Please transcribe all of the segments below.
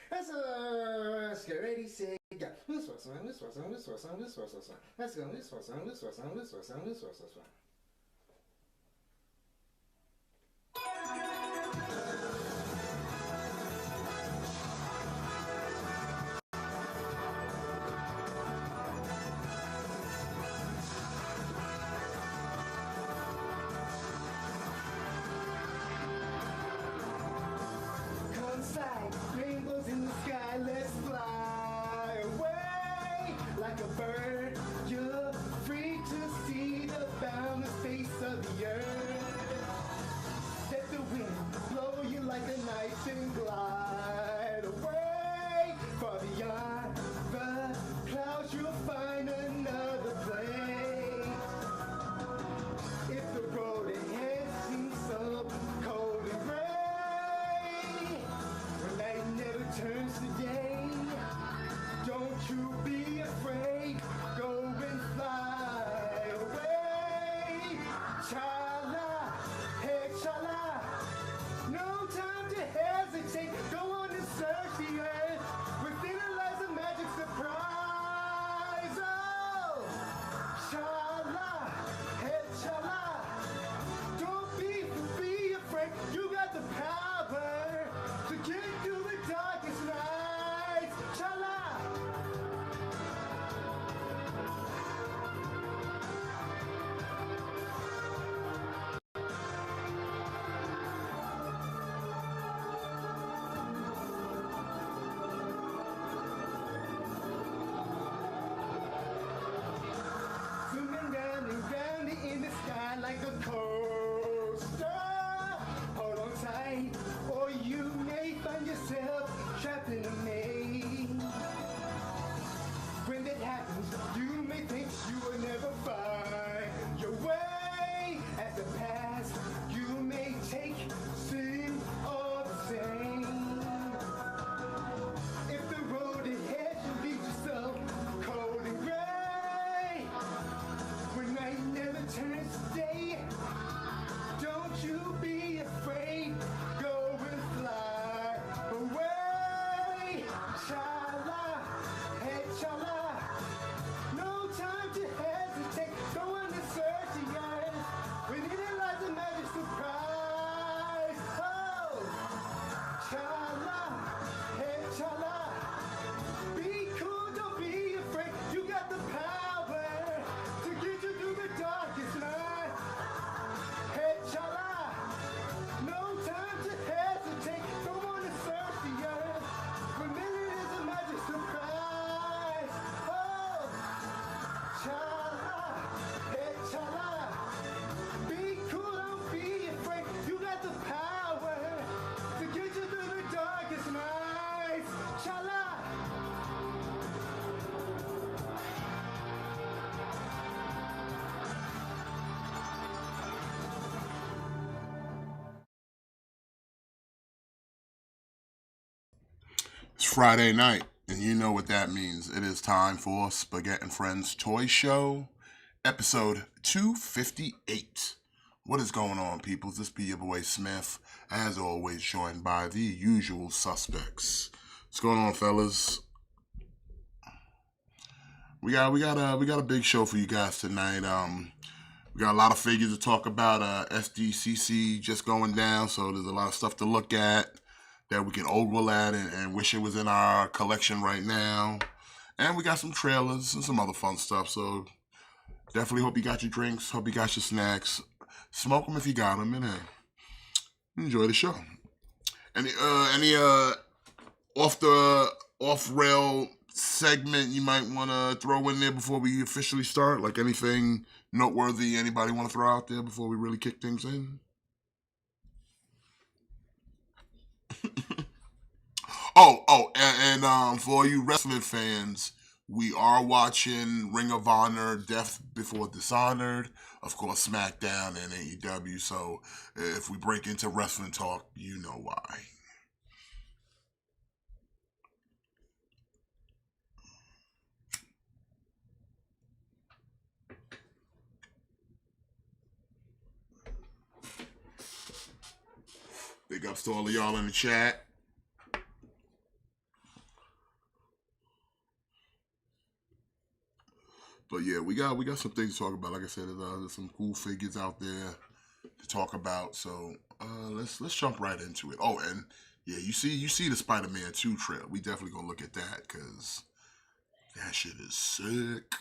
Let's get ready, say, go. This was on, this was on, this was on, this was on. Let's go, this was on, this was on, this was on, this was on. Like rainbows in the sky, let's fly away like a bird. You're free to see the boundless face of the earth. Let the wind blow you like a knife and glide away. Far beyond the clouds, you'll find another place. If the road ahead seems so cold and gray, turns today. Don't you be afraid. Go and fly away. Chala, hey chala. No time to hesitate. Go on and search the earth. Within it lies a magic surprise. Oh, chala, hey chala. Don't be afraid. You got the power to get through the darkest nights. Chala. Zooming down and round in the sky like a coaster. Hold on tight, or you may find yourself trapped in a maze. When that happens, you may think you will never find your way. At the past, you may take sin or the same. If the road ahead should lead you so cold and gray, when night never turns to day, don't you be afraid. Go and fly away. Chala, hey chala. No time to hesitate. Go on and search the earth. Within it lies a magic surprise. Oh, chala, hey chala. Be cool, don't be afraid. You got the power to get you through the darkest night. Hey chala. No time to hesitate. Go on and search the earth. Within it is a magic surprise. Oh, chala, hey chala. Be cool, don't be afraid. You got the power to get you through the darkest nights. Chala. It's Friday night, and you know what that means. It is time for Spaghett Friends Toy Show, episode 258. What is going on, people? This be your boy Smith, as always, joined by the usual suspects. What's going on, fellas? We got a big show for you guys tonight. We got a lot of figures to talk about. SDCC just going down, so there's a lot of stuff to look at that we can ogle at and wish it was in our collection right now. And we got some trailers and some other fun stuff. So definitely hope you got your drinks. Hope you got your snacks. Smoke them if you got them, and enjoy the show. Any off rail segment you might want to throw in there before we officially start? Like anything noteworthy anybody want to throw out there before we really kick things in? And for you wrestling fans, we are watching Ring of Honor, Death Before Dishonored, of course, SmackDown and AEW. So if we break into wrestling talk, you know why. Big ups to all of y'all in the chat. But yeah, we got some things to talk about. Like I said, there's some cool figures out there to talk about. So let's jump right into it. Oh, and yeah, you see the Spider-Man 2 trailer. We definitely gonna look at that because that shit is sick.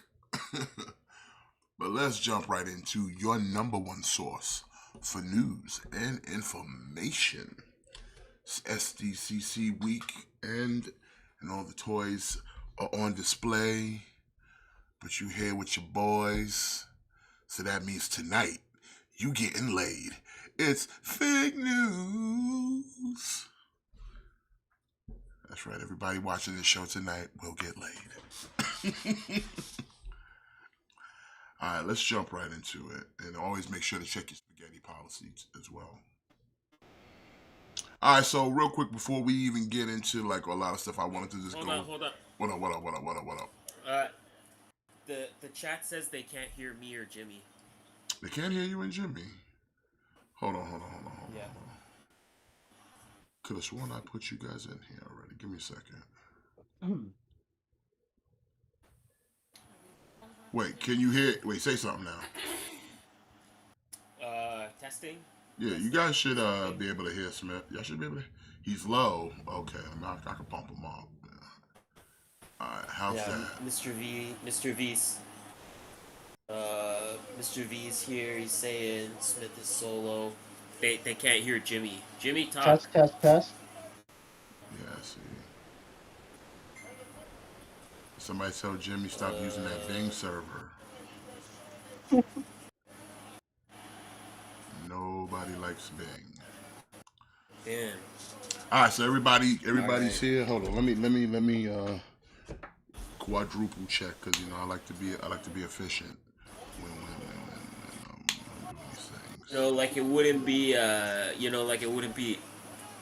But let's jump right into your number one source for news and information. It's SDCC week and all the toys are on display. But you here with your boys, so that means tonight you getting laid. It's fake news. That's right, everybody watching this show tonight will get laid. All right, let's jump right into it. And always make sure to check your spaghetti policies as well. All right, so real quick before we even get into like a lot of stuff, I wanted to just Hold go. up. What up? The chat says they can't hear me or Jimmy. They can't hear you and Jimmy. Hold on. Yeah. Could have sworn I put you guys in here already. Give me a second. Wait, can you hear? Wait, say something now. Testing. Yeah, you guys should be able to hear Smith. Y'all should be able to. He's low. Okay, I can pump him up. Yeah. All right, how's that? Mr. V's here. He's saying Smith is solo. They can't hear Jimmy. Jimmy, talk. Test. Yeah, I see. Somebody tell Jimmy stop using that Bing server. Nobody likes Bing. Damn. All right, so everybody's right here. Hold on, let me quadruple check because I like to be efficient when I'm doing these things. Like it wouldn't be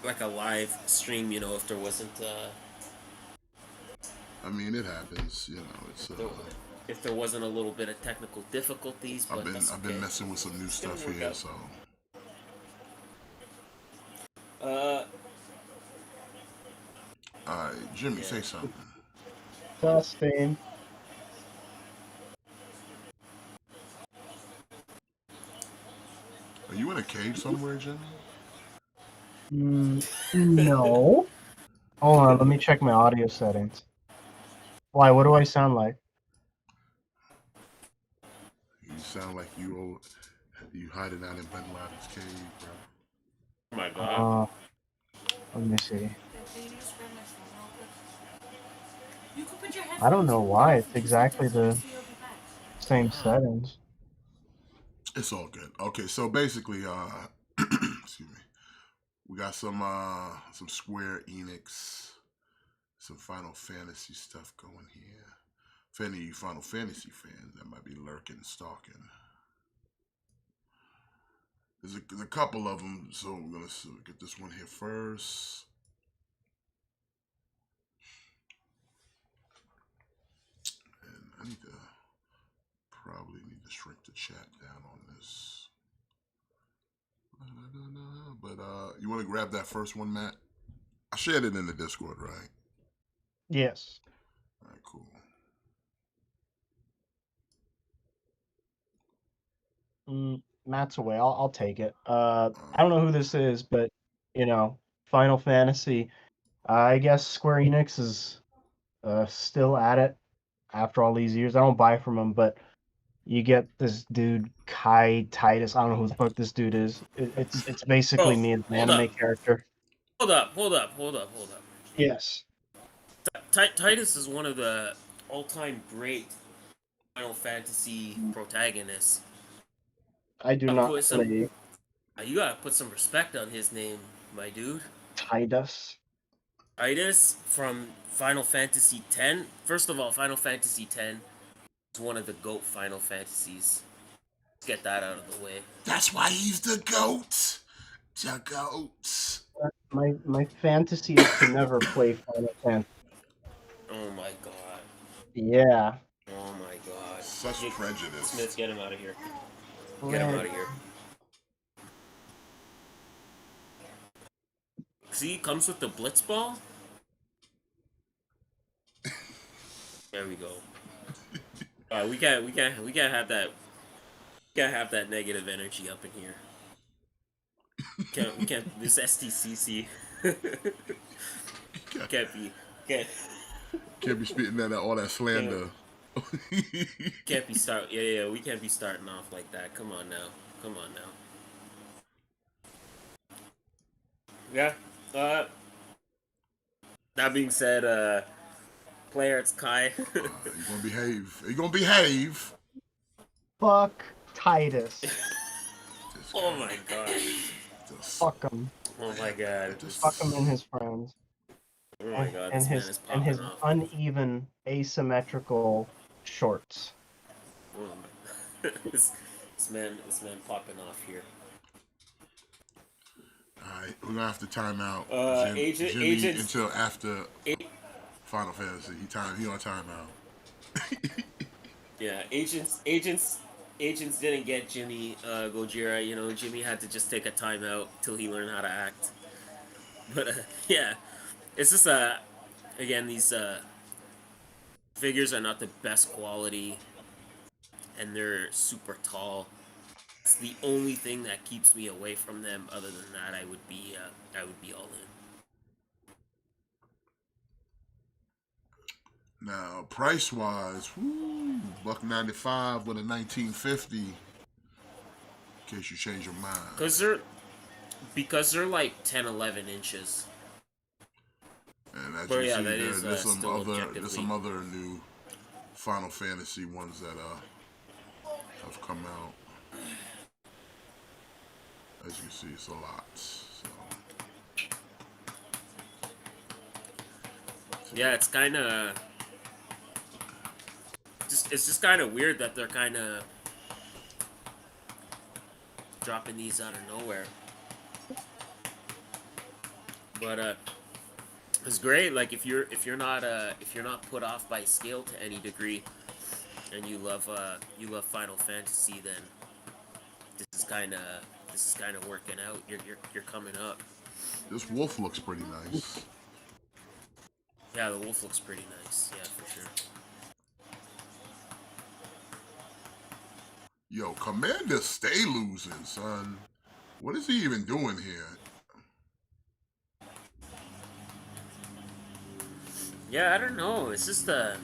like a live stream, if there wasn't I mean, it happens, it's if there wasn't a little bit of technical difficulties, but I've been messing with some new stuff here, so alright, Jimmy, say something. Testing. Are you in a cave somewhere, Jimmy? No. Hold on, let me check my audio settings. Why? What do I sound like? You sound like you hiding out in Ben Laden's cave, bro. Oh my god. Let me see. I don't know why. It's exactly the same settings. It's all good. Okay, so basically, excuse me, we got some Square Enix, some Final Fantasy stuff going here. For any of you Final Fantasy fans that might be lurking, stalking, there's a couple of them. So I'm gonna get this one here first. And I probably need to shrink the chat down on this. But you want to grab that first one, Matt? I shared it in the Discord, right? Yes. All right, cool. Matt's away. I'll take it. I don't know who this is, but Final Fantasy. I guess Square Enix is still at it after all these years. I don't buy from them, but you get this dude Kai Titus. I don't know who the fuck this dude is. It's basically me as an anime character. Hold up. Yes. Titus is one of the all-time great Final Fantasy protagonists. I do not play. You gotta put some respect on his name, my dude. Titus from Final Fantasy X. First of all, Final Fantasy X is one of the GOAT Final Fantasies. Let's get that out of the way. That's why he's the GOAT. The GOAT. My fantasy is to never play Final Fantasy. Oh my god. Yeah. Oh my god. Such prejudice. Smith, get him out of here. Get him out of here. See, comes with the Blitzball. There we go. we can't have that. Can't have that negative energy up in here. We can't. This SDCC can't be can't Can't be spitting that all that can't, slander. can't be start. Yeah. We can't be starting off like that. Come on now. Come on now. Yeah. Uh. That being said, player it's Kai. You gonna behave? You gonna behave? Fuck Titus. This Oh guy my god. just- Fuck him. Oh my god. Fuck him and his friends. Oh my god. And This man his is and popping his off. uneven, asymmetrical shorts. Oh my. this man popping off here. Alright, we're gonna have to time out Jimmy until after Final Fantasy. He on timeout. Yeah, agents didn't get Jimmy Gojira. You know, Jimmy had to just take a timeout till he learned how to act. But yeah, it's just again, these figures are not the best quality, and they're super tall. It's the only thing that keeps me away from them. Other than that, I would be all in. Now, price wise, $1.95 with a 1950. In case you change your mind. Because they're like 10, 11 inches. And as But you yeah, see, that is, there's still some other new Final Fantasy ones that have come out. As you see, it's a lot. So. Yeah, it's kind of it's just kind of weird that they're kind of dropping these out of nowhere. But it's great. Like if you're not put off by scale to any degree, and you love Final Fantasy, then this is kind of working out. You're coming up. This wolf looks pretty nice. Yeah, the wolf looks pretty nice. Yeah, for sure. Yo, Commander stay losing, son. What is he even doing here? Yeah, I don't know. It's just I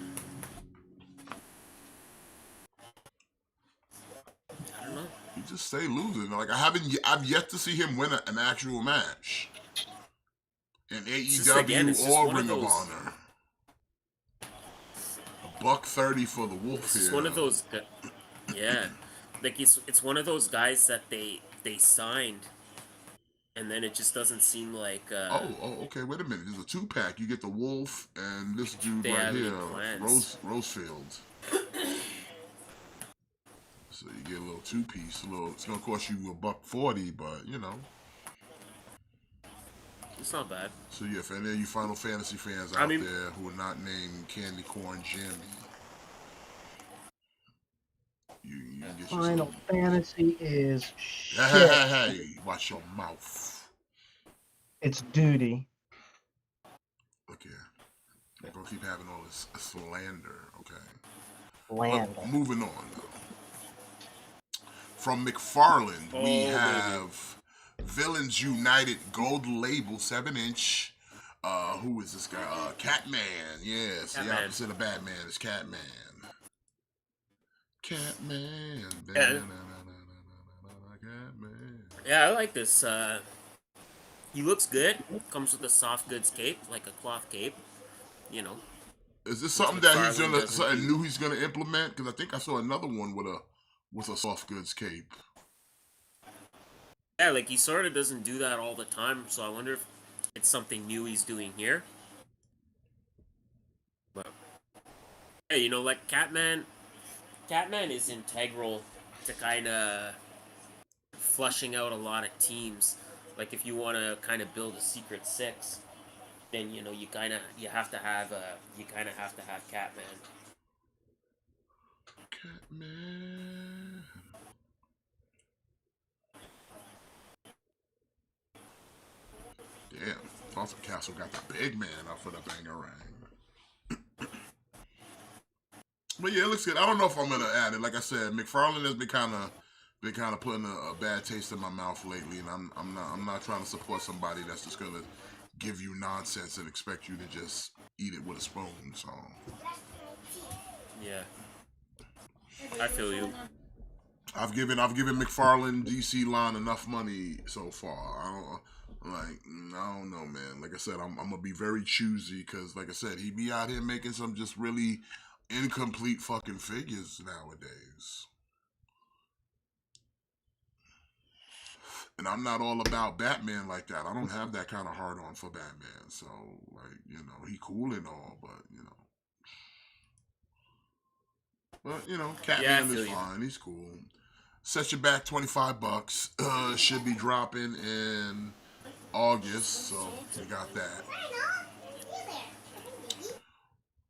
don't know. He just stay losing. Like I've yet to see him win an actual match in AEW or Ring of Honor. $1.30 for the wolf here. It's one of those, yeah, like it's one of those guys that they signed, and then it just doesn't seem like. Okay. Wait a minute. There's a 2-pack. You get the wolf and this dude They right have any here, plans. Rosefield. So you get a little 2-piece. It's gonna cost you $1.40, but you know. It's not bad. So yeah, for any of you Final Fantasy fans out there who are not named Candy Corn Jimmy, you can get Final Fantasy is shit. Hey, watch your mouth. It's duty. Look here. They're gonna keep having all this slander, okay? Land. But moving on though. From McFarland, we have Villains United Gold Label 7-inch. Who is this guy? Catman. Yes, the opposite of Batman is Catman. Catman. Yeah. Yeah, I like this. He looks good. Comes with a soft goods cape, like a cloth cape. You know. Is this something that something new he's gonna implement? Because I think I saw another one with a soft goods cape. Yeah, like he sort of doesn't do that all the time, so I wonder if it's something new he's doing here. But yeah, you know, like Catman is integral to kind of flushing out a lot of teams. Like if you want to kind of build a secret six, then you know you have to have Catman. Catman. Damn, Thompson Castle got the big man up for the bangarang. But yeah, it looks good. I don't know if I'm gonna add it. Like I said, McFarlane has been kind of putting a bad taste in my mouth lately, and I'm not trying to support somebody that's just gonna give you nonsense and expect you to just eat it with a spoon. So Yeah, I feel you. I've given McFarlane DC line enough money so far. I don't know, man. Like I said, I'm gonna be very choosy because, like I said, he be out here making some just really incomplete fucking figures nowadays. And I'm not all about Batman like that. I don't have that kind of hard on for Batman. So, like, he cool and all, but Yeah, I Catman is feel you. fine. He's cool. Set your back $25. Should be dropping in August, so we got that.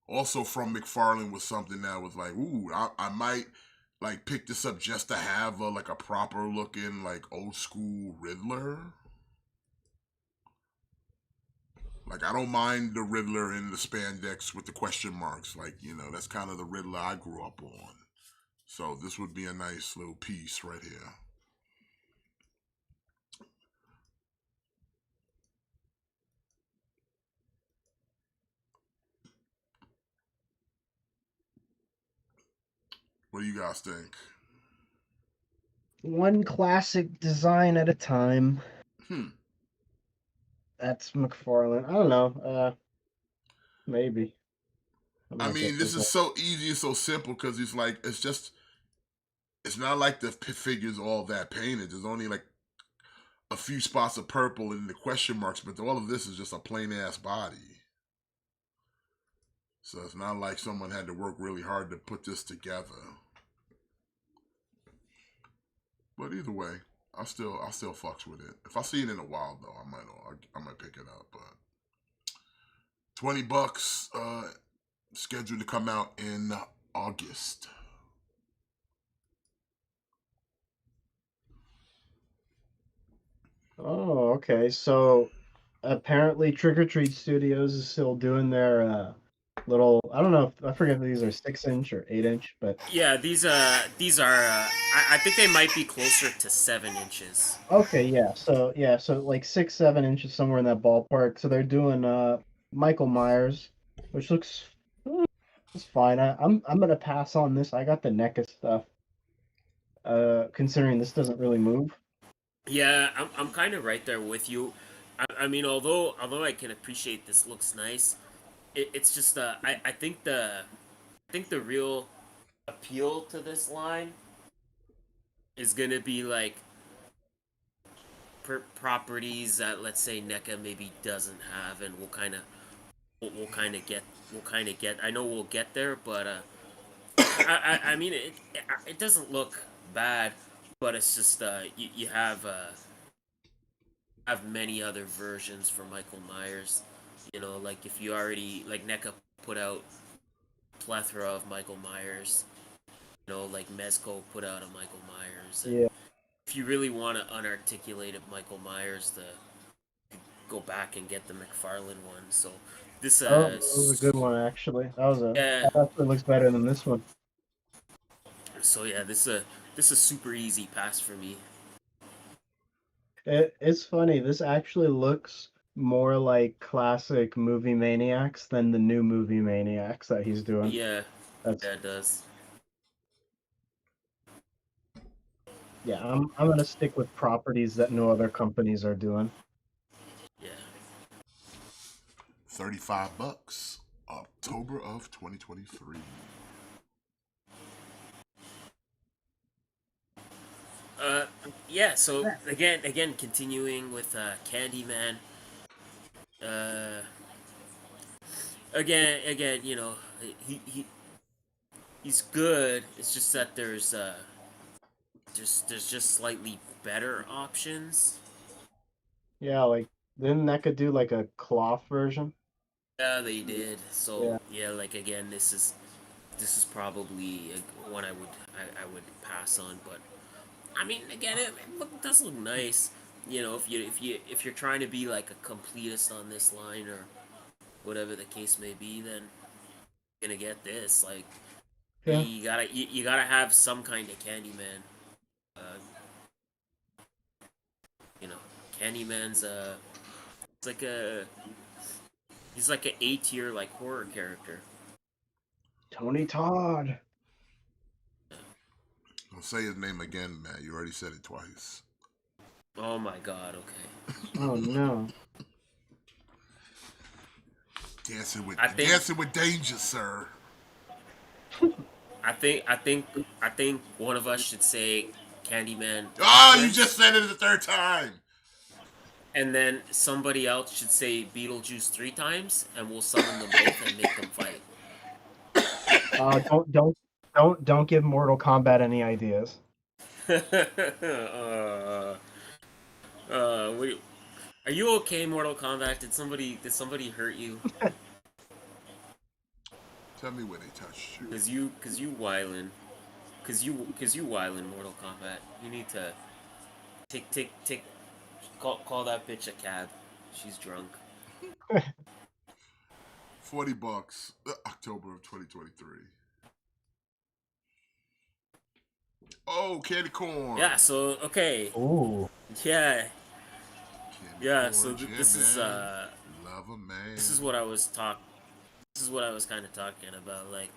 Also from McFarlane was something that was like, ooh, I might like pick this up just to have a proper looking like old school Riddler. Like I don't mind the Riddler in the spandex with the question marks. Like that's kind of the Riddler I grew up on. So this would be a nice little piece right here. What do you guys think? One classic design at a time. Hmm. That's McFarlane. I don't know. Maybe I I might mean, get this this is one. so easy and so simple because it's not like the figure's all that painted. There's only like a few spots of purple and the question marks, but all of this is just a plain ass body. So it's not like someone had to work really hard to put this together. But either way, I still fucks with it. If I see it in a while though, I might pick it up. But $20, scheduled to come out in August. Oh, okay. So apparently Trick or Treat Studios is still doing their little. I don't know. I forget if these are 6 inch or 8 inch, but Yeah, these are. I think they might be closer to 7 inches. okay, yeah. So like 6, 7 inches somewhere in that ballpark. So they're doing Michael Myers, which looks it's fine. I'm gonna pass on this. I got the NECA stuff. Considering this doesn't really move. Yeah, I'm kind of right there with you. I mean, although I can appreciate this looks nice, it's just I think the real appeal to this line is gonna be like properties that let's say NECA maybe doesn't have, and we'll kind of get I know we'll get there, but I mean it doesn't look bad, but it's just you have many other versions for Michael Myers. Like if you already like NECA put out plethora of Michael Myers. Like Mezco put out a Michael Myers, and Yeah. if you really want to unarticulated Michael Myers, the go back and get the McFarlane one. So this Oh, that was a good one actually. yeah. That actually looks better than this one. So yeah, this is super easy pass for me. It's funny. This actually looks more like classic movie maniacs than the new movie maniacs that he's doing. Yeah, That's yeah, it does. yeah. I'm gonna stick with properties that no other companies are doing. Yeah. $35, October of 2023. Uh, yeah. So again, continuing with Candyman. Uh, again, he's good. It's just that there's just slightly better options. Yeah, like didn't that could do like a cloth version? Yeah, they did. So Yeah. yeah, like again, this is probably one I would pass on. But I mean, again, it does look nice. If you're trying to be like a completist on this line or whatever the case may be, then you're gonna get this. Like Yeah. You gotta have some kind of Candyman. Uh, you know, Candyman's it's like a he's like an A tier like horror character. Tony Todd. Don't say his name again, man. You already said it twice. Oh my god. Okay. Oh no. Dancing with danger, sir. I think one of us should say Candyman Oh, you once, just said it the third time. and then somebody else should say Beetlejuice 3 times, and we'll summon them both and make them fight. Don't give Mortal Kombat any ideas. Wait, are you okay, Mortal Kombat? Did somebody hurt you? Tell me where they touched you. Cause you wildin', cause you wildin' Mortal Kombat. You need to call that bitch a cab. She's drunk. $40, October of 2023. Oh, candy corn. Yeah. So okay. Ooh. Yeah. Candy Yeah. corn, So this is Love a man. This is what I was kind of talking about. Like,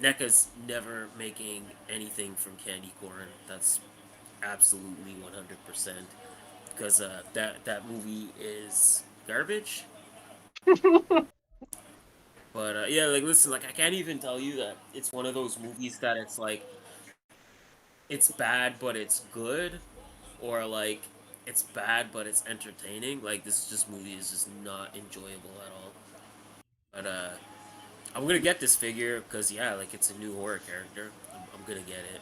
NECA's never making anything from candy corn. That's absolutely 100%. Because that movie is garbage. But yeah, like listen, like I can't even tell you that it's one of those movies that it's like it's bad but it's good, or like it's bad but it's entertaining. Like this movie is just not enjoyable at all. But I'm gonna get this figure because yeah, like it's a new horror character. I'm gonna get it.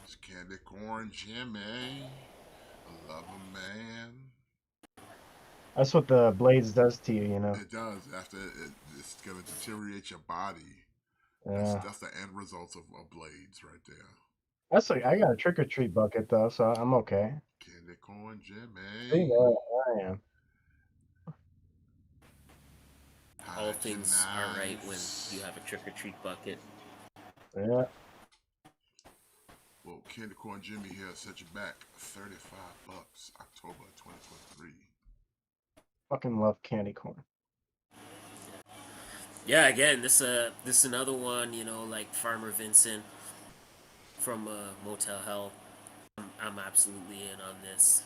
It's candy corn, Jimmy. I love a man. That's what the blades does to you, you know. It does. It's gonna deteriorate your body. Yeah. That's the end result of blades right there. That's like I got a trick or treat bucket though, so I'm okay. Candy corn, See, Jimmy. there I am. All things are right when you have a trick or treat bucket. Yeah. Well, candy corn Jimmy here set you back $35, October 2023. Fucking love candy corn. Yeah, again, this another one, you know, like Farmer Vincent from Motel Hell. I'm absolutely in on this.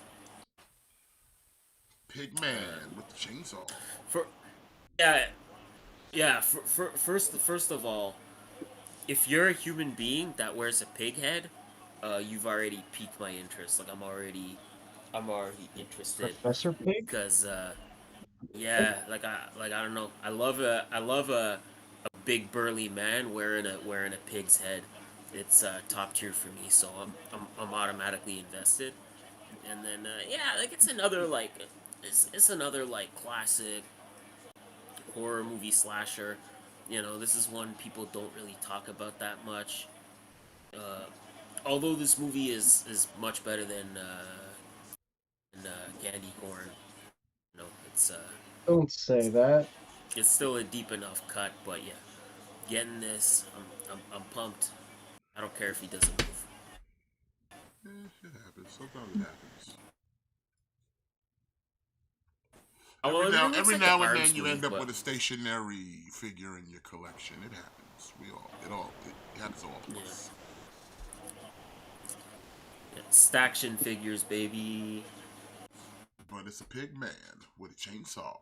Pigman with the chainsaw. For first of all, if you're a human being that wears a pig head, you've already piqued my interest. Like I'm already interested Professor Pig? because yeah, like I don't know. I love a big burly man wearing a pig's head. It's top tier for me, so I'm automatically invested. And then yeah, like it's another like classic horror movie slasher. You know, this is one people don't really talk about that much. Uh, Although this movie is much better than Candy Corn. You know, Don't say that. it's still a deep enough cut, but yeah, getting this, I'm pumped. I don't care if he doesn't move. It happens. Sometimes it happens. Every now and then you end up with a stationary figure in your collection. It happens. It happens all of us. Yeah, Staction figures, baby. But it's a pig man with a chainsaw.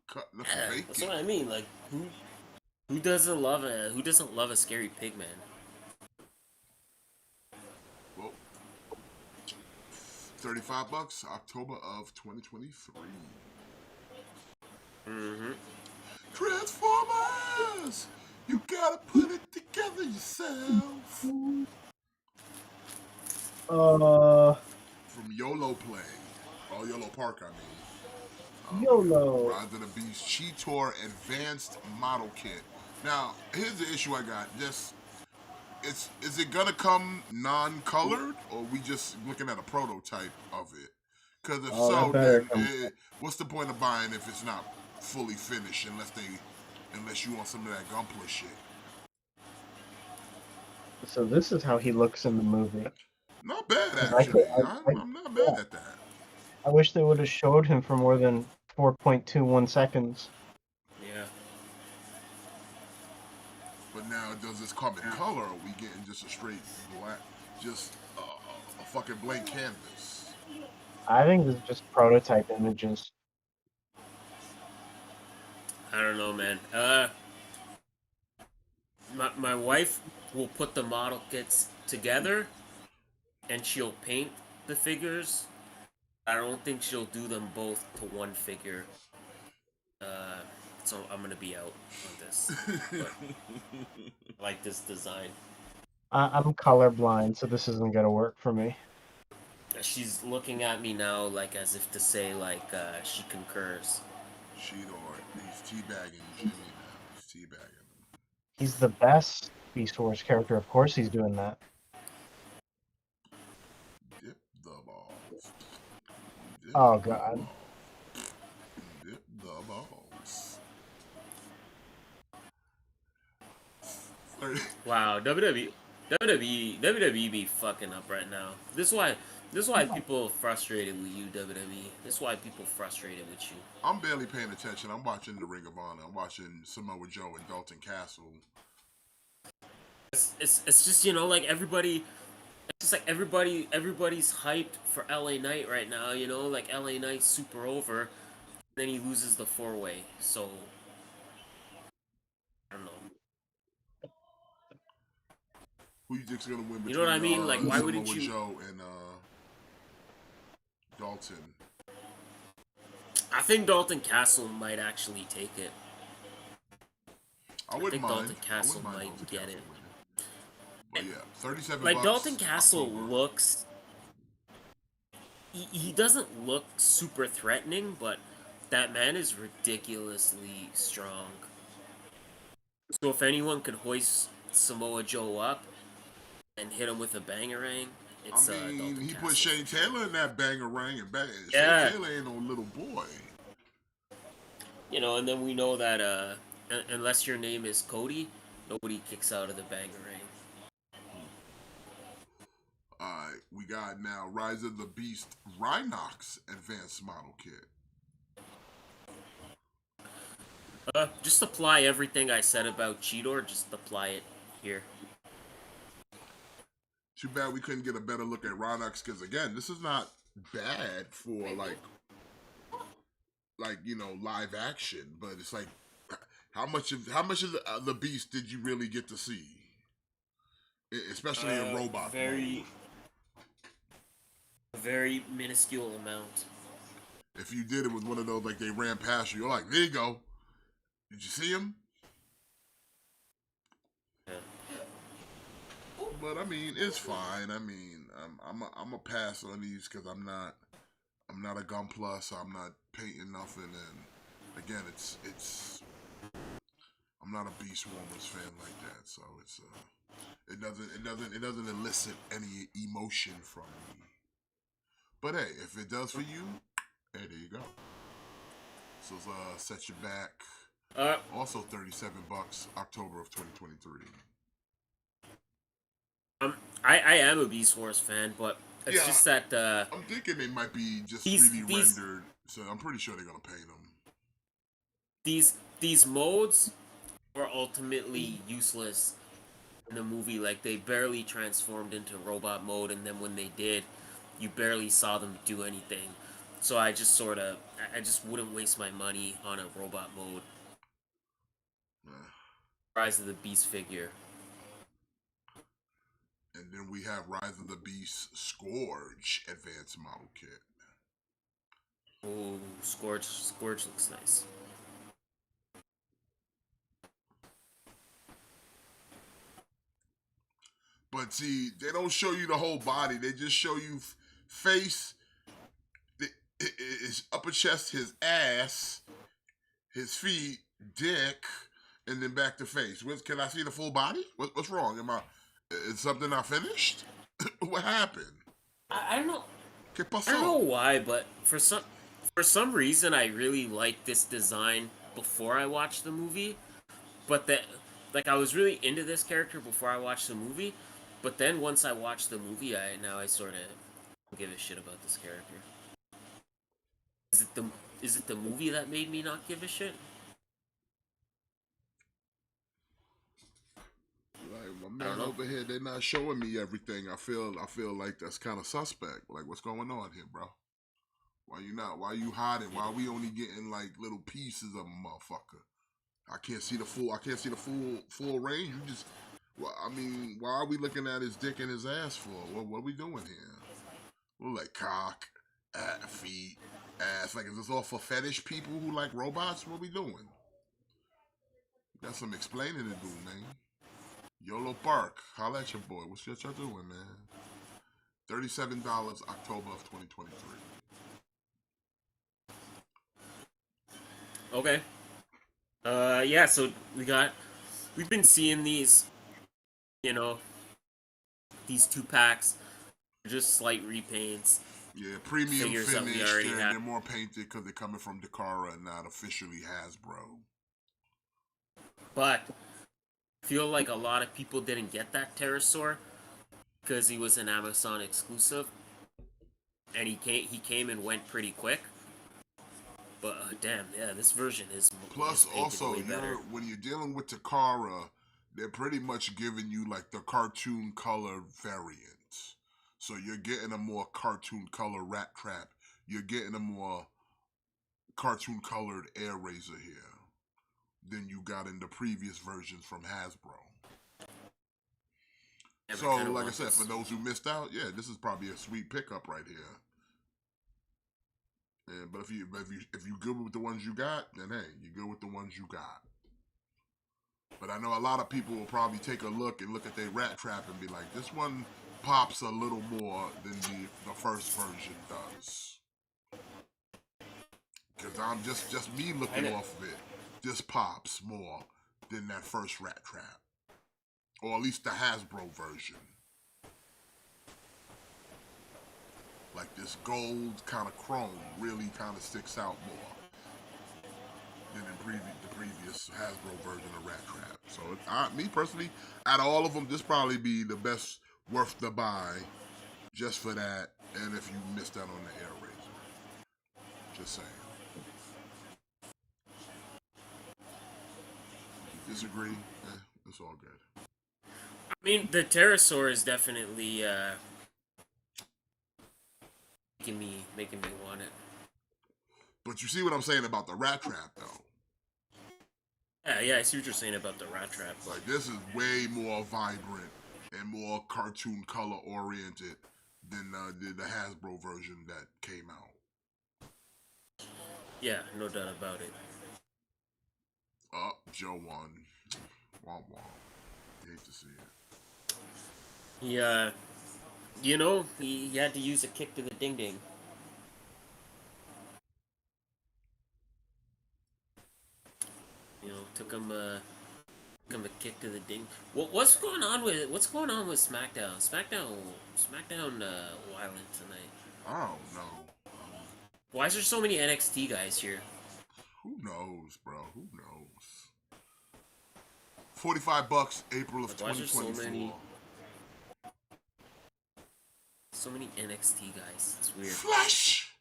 Cutting up Yeah, bacon. that's what I mean. Like who doesn't love a scary pig man? Well, $35, October of 2023. Mm-hmm. Transformers! You gotta put it together yourself. From YOLO Play. Oh, YOLO Park, I mean. YOLO. Rise of the Beast Cheetor Advanced Model Kit. Now, here's the issue I got. Is it gonna come non-colored, or we just looking at a prototype of it? Because if so, then what's the point of buying if it's not fully finished, unless you want some of that Gunpla shit? So this is how he looks in the movie. Not bad, 'Cause actually. I'm not mad yeah, at that. I wish they would have showed him for more than 4.21 seconds. Yeah. But now, does this come in color, or are we getting just a straight black, just a fucking blank canvas? I think this is just prototype images. I don't know, man. My wife will put the model kits together, and she'll paint the figures. I don't think she'll do them both to one figure. Uh, so I'm gonna be out on this. But I like this design. I'm colorblind, so this isn't gonna work for me. She's looking at me now, like as if to say, like she concurs. He's teabagging Jimmy now. He's teabagging him. He's the best Beast Wars character. Of course he's doing that. Dip the balls. Dip Oh, the God. balls. Dip the balls. Wow, WWE be fucking up right now. This is why people frustrated with you, WWE. This is why people frustrated with you. I'm barely paying attention. I'm watching the Ring of Honor. I'm watching Samoa Joe and Dalton Castle. It's just, you know, like everybody. It's just like everybody's hyped for LA Knight right now. You know, like LA Knight's super over. Then he loses the 4-way. So I don't know. Who you think's gonna win between You know what I mean? Like, why Samoa wouldn't you? Joe and Dalton? I think Dalton Castle might actually take it. I wouldn't mind. Dalton Castle might get it. But yeah, 37 Like bucks, Dalton Castle October. looks. He doesn't look super threatening, but that man is ridiculously strong. So if anyone could hoist Samoa Joe up and hit him with a bangerang, it's I mean, Dalton he Castle. put Shane Taylor in that bangerang, and Yeah. Shane Taylor ain't no little boy. You know, and then we know that unless your name is Cody, nobody kicks out of the bangerang. Alright, we got now Rise of the Beast Rhinox Advanced Model Kit. Just apply everything I said about Cheetor, just apply it here. Too bad we couldn't get a better look at Rhinox, because again, this is not bad for like you know, live action, but it's like how much of the Beast did you really get to see? Especially in robot mode. Very minuscule amount. If you did, it was one of those like they ran past you. You're like, there you go. Did you see him? Yeah. But I mean, it's fine. I mean, I'm a pass on these because I'm not a gun plus. I'm not painting nothing, and again, it's I'm not a Beast Wars fan like that, so it's it doesn't elicit any emotion from me. But hey, if it does for you, hey, there you go. So set you back. Also 37 bucks, October of 2023. I am a Beast Wars fan, but it's just that I'm thinking they might be just rendered, so I'm pretty sure they're gonna pay them. These modes were ultimately useless in the movie. Like, they barely transformed into robot mode, and then when they did, you barely saw them do anything. So I just wouldn't waste my money on a robot mode. Rise of the Beast figure. And then we have Rise of the Beast Scourge Advanced Model Kit. Oh, Scourge looks nice. But see, they don't show you the whole body. They just show you face, his upper chest, his ass, his feet, dick, and then back to face. Can I see the full body? What's wrong? Is something not finished? What happened? I don't know. ¿Qué pasó? I don't know why, but for some reason I really liked this design before I watched the movie. But I was really into this character before I watched the movie. But then once I watched the movie, I sort of give a shit about this character. Is it the is it the movie that made me not give a shit? Like my I don't man know. over here, they're not showing me everything. I feel like that's kind of suspect. Like, what's going on here, bro? Why you not? Why you hiding? Why we only getting like little pieces of a motherfucker? I can't see the full. I can't see the full range. You just. Well, I mean, why are we looking at his dick and his ass for? What are we doing here? We're like cock, feet, ass. Like, is this all for fetish people who like robots? What we doing? Got some explaining to do, man. YOLO Park, holla at your boy. What's y'all doing, man? $37, October of 2023. Okay. Yeah. So we've been seeing these, you know, these 2 packs, just slight repaints, Yeah, premium figures that we finished. already They're, have. they're more painted because they're coming from Dakara and not officially Hasbro. But I feel like a lot of people didn't get that pterosaur because he was an Amazon exclusive, and he came and went pretty quick. But damn, yeah, this version is Plus, painted also, way better. when you're dealing with Takara, they're pretty much giving you like the cartoon color variant. So you're getting a more cartoon color Rat Trap. You're getting a more cartoon colored Air Razor here than you got in the previous versions from Hasbro. Damn, So, I kind of like I want said, this. for those who missed out, yeah, this is probably a sweet pickup right here. Yeah, but if you good with the ones you got, then hey, you good with the ones you got. But I know a lot of people will probably take a look at their Rat Trap and be like, this one pops a little more than the first version does. Because I'm just me looking off of it. This pops more than that first Rat Trap. Or at least the Hasbro version. Like this gold kind of chrome really kind of sticks out more than in the previous Hasbro version of Rat Trap. So me personally, out of all of them, this probably be the best worth the buy just for that. And if you missed out on the Air Razor, just saying. If you disagree, it's all good. I mean, the pterosaur is definitely making me want it. But you see what I'm saying about the Rat Trap, though. Yeah, I see what you're saying about the Rat Trap. Like, this is way more vibrant and more cartoon color oriented than the Hasbro version that came out. Yeah, no doubt about it. Joe won. Womp womp. Hate to see it. Yeah, he had to use a kick to the ding ding. Took him a kick to the ding. What's going on with SmackDown? SmackDown violent tonight. I don't know. Why is there so many NXT guys here? Who knows, bro? Who knows? $45, April of 2024. So many NXT guys. It's weird. Flash.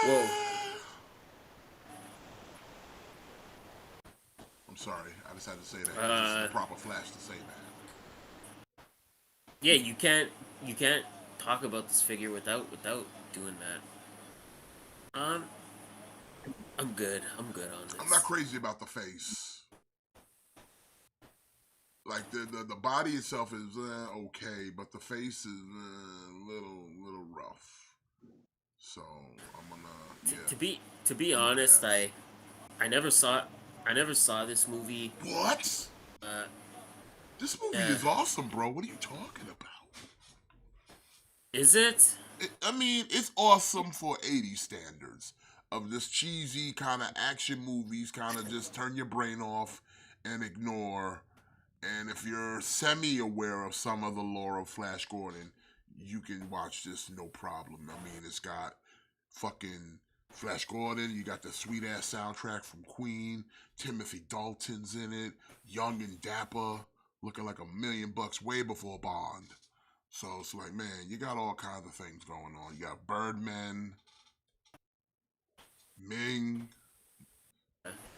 Whoa. I'm sorry. I just had to say that. It's the proper Flash to say that. Yeah, you can't talk about this figure without doing that. I'm good on this. I'm not crazy about the face. Like the body itself is okay, but the face is a little rough. So I'm gonna To be honest, I never saw this movie. What? This movie is awesome, bro. What are you talking about? Is it? I mean, it's awesome for 80s standards of this cheesy kind of action movies, kind of just turn your brain off and ignore. And if you're semi-aware of some of the lore of Flash Gordon, you can watch this no problem. I mean, it's got fucking Flash Gordon. You got the sweet-ass soundtrack from Queen. Timothy Dalton's in it. Young and Dapper. looking like $1 million way before Bond. So it's like, man, you got all kinds of things going on. You got Birdman, Ming.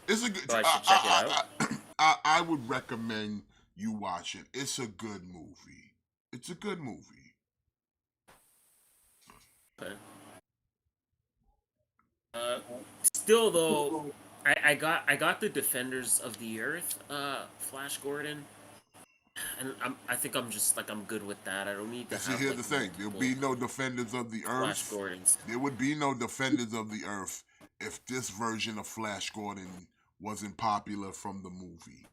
It's a good. So I should check it out. I would recommend you watch it. It's a good movie. It's a good movie. Okay. Still though, I got the Defenders of the Earth, Flash Gordon, and I think I'm just like I'm good with that. I don't need to See, have here's like the thing: there'll be no Defenders of the Flash Earth. Gordons. There would be no Defenders of the Earth if this version of Flash Gordon wasn't popular from the movie.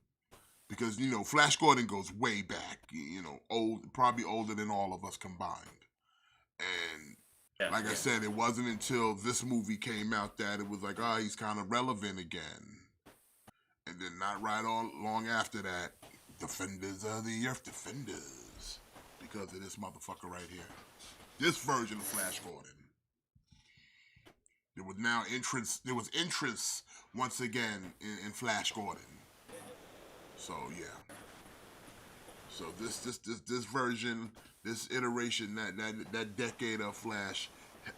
Because, you know, Flash Gordon goes way back, you know, old, probably older than all of us combined. And like I said, it wasn't until this movie came out that it was like, oh, he's kind of relevant again. And then not right on long after that, Defenders of the Earth, Defenders. Because of this motherfucker right here. This version of Flash Gordon. There was interest once again in Flash Gordon. So yeah. So this version, this iteration, that decade of Flash,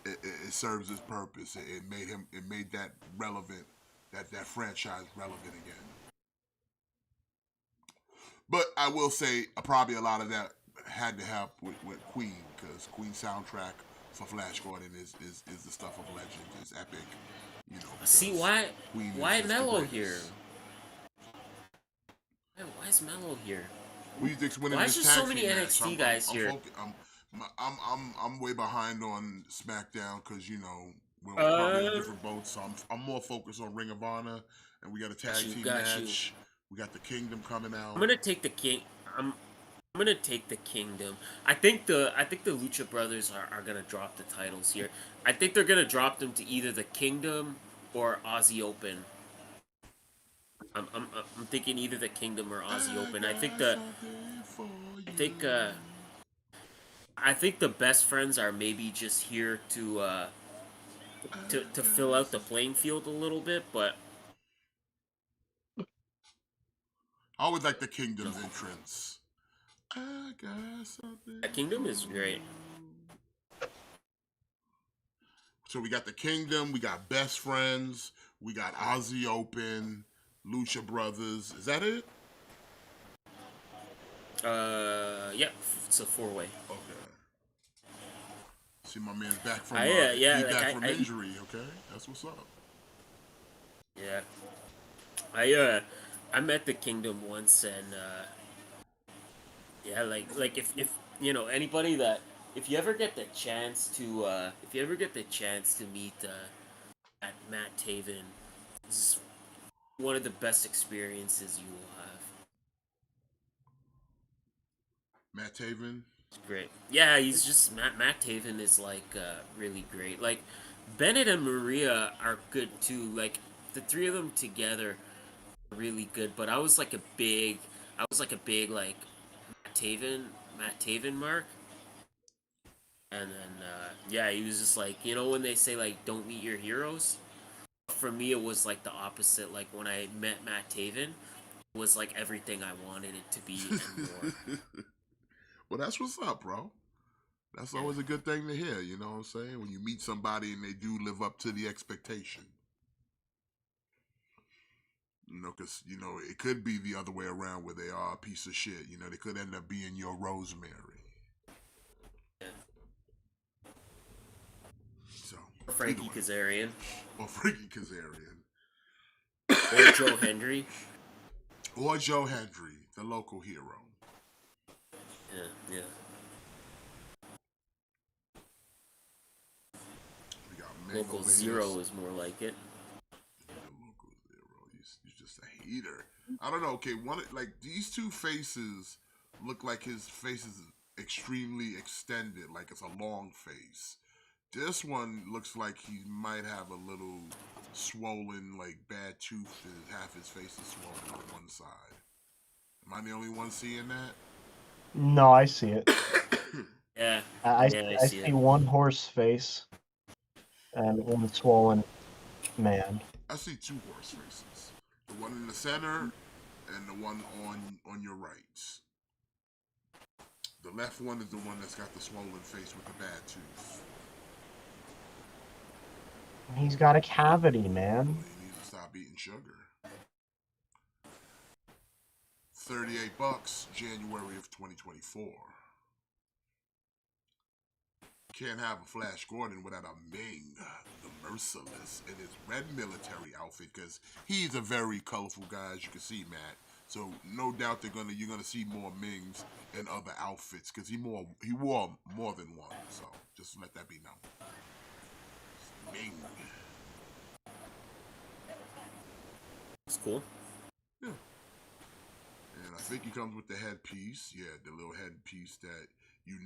it serves its purpose. It made that relevant, that franchise relevant again. But I will say, probably a lot of that had to help with Queen, because Queen's soundtrack for Flash Gordon is the stuff of legend. It's epic. You know. See why Mello here? Why is Mello here? Music's winning Why this is there so tag many team NXT match. guys here? I'm way behind on SmackDown because, you know, we're probably in different boats. So I'm more focused on Ring of Honor, and we got a tag team match. We got the Kingdom coming out. I'm gonna take the King. I'm gonna take the Kingdom. I think the Lucha Brothers are gonna drop the titles here. I think they're gonna drop them to either the Kingdom or Aussie Open. I'm thinking either the Kingdom or Aussie Open. I think the best friends are maybe just here to fill out the playing field a little bit, but I always like the Kingdom's entrance. I got something. the Kingdom is great. So we got the Kingdom, we got Best Friends, we got Aussie Open, Lucha Brothers. Is that it? Yeah, it's a 4-way. Okay. See, my man's back from from injury. Okay, that's what's up. Yeah, I met the Kingdom once, and yeah, like if you know anybody that if you ever get the chance to meet Matt Taven, this is one of the best experiences you will have. Matt Taven. Great. Yeah, he's just Matt Taven is like really great. Like Bennett and Maria are good too. Like the three of them together are really good. But I was like a big like Matt Taven mark. And then yeah, he was just like, you know, when they say like don't meet your heroes. For me, it was like the opposite. Like when I met Matt Taven, it was like everything I wanted it to be and more. Well, that's what's up, bro. That's always a good thing to hear, you know what I'm saying? When you meet somebody and they do live up to the expectation. You know, because, you know, it could be the other way around where they are a piece of shit. You know, they could end up being your Rosemary. Yeah. So, Or Frankie Kazarian. Or Frankie Kazarian. Or Joe Hendry. Or Joe Hendry, the local hero. Yeah. We got Local Zero is more like it. Local Zero, he's just a hater. I don't know. Okay, like these two faces look like his face is extremely extended, like it's a long face. This one looks like he might have a little swollen, like bad tooth. Half his face is swollen on one side. Am I the only one seeing that? No, I see it. Yeah. I see one horse face and one swollen man. I see two horse faces. The one in the center and the one on your right. The left one is the one that's got the swollen face with the bad tooth. He's got a cavity, man. Well, he needs to stop eating sugar. $38, January of 2024. Can't have a Flash Gordon without a Ming, the Merciless, in his red military outfit, because he's a very colorful guy, as you can see, Matt. So no doubt you're gonna see more Mings in other outfits, because he wore more than one. So just let that be known. Ming. It's cool. Yeah. And I think he comes with the headpiece. Yeah, the little headpiece that you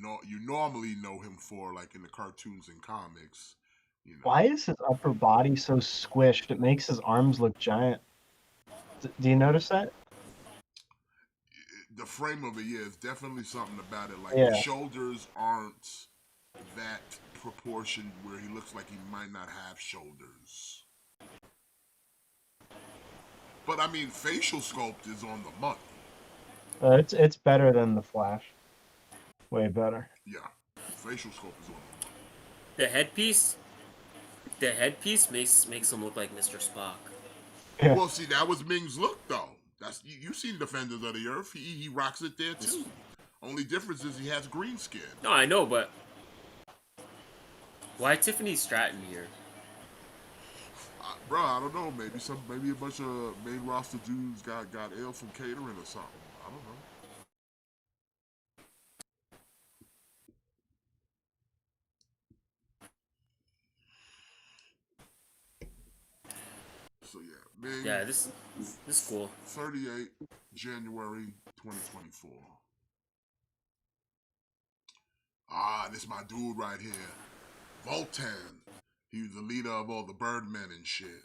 normally know him for, like in the cartoons and comics. You know. Why is his upper body so squished? It makes his arms look giant. Do you notice that? The frame of it, yeah, it's definitely something about it. Like Yeah. the shoulders aren't that proportioned where he looks like he might not have shoulders. But I mean, facial sculpt is on the money. It's better than the Flash. Way better. Yeah, facial sculpt is on the money. The headpiece makes him look like Mr. Spock. Yeah. Well, see, that was Ming's look, though. That's you've seen Defenders of the Earth. He rocks it there too. Only difference is he has green skin. No, I know, but why Tiffany Stratton here? Bro, I don't know. Maybe a bunch of main roster dudes got ill from catering or something. I don't know. So yeah, Ming. Yeah, this is cool. 38 January 2024. Ah, this my dude right here, Voltan. He was the leader of all the Birdmen and shit.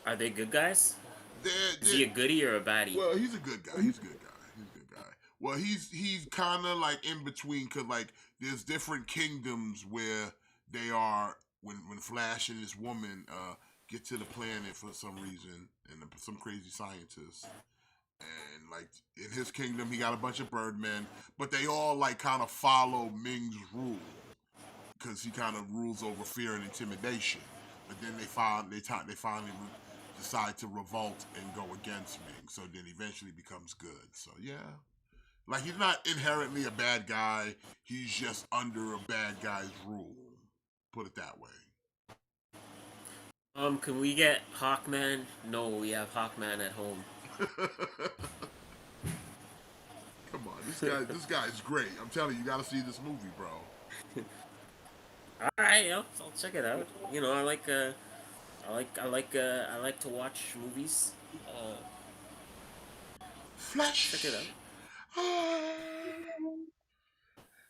Are they good guys? They're, Is he a goodie or a baddie? Well, he's a good guy. He's a good guy. Well, he's kind of like in between, cause like there's different kingdoms where they are when Flash and this woman get to the planet for some reason, and some crazy scientists. And like in his kingdom, he got a bunch of Birdmen, but they all like kind of follow Ming's rule, because he kind of rules over fear and intimidation. But then they finally decide to revolt and go against Ming. So then eventually becomes good. So yeah, like he's not inherently a bad guy. He's just under a bad guy's rule. Put it that way. Can we get Hawkman? No, we have Hawkman at home. Come on, this guy's great. I'm telling you, you gotta see this movie, bro. All right, I'll check it out. You know, I like to watch movies. Flash. Check it out.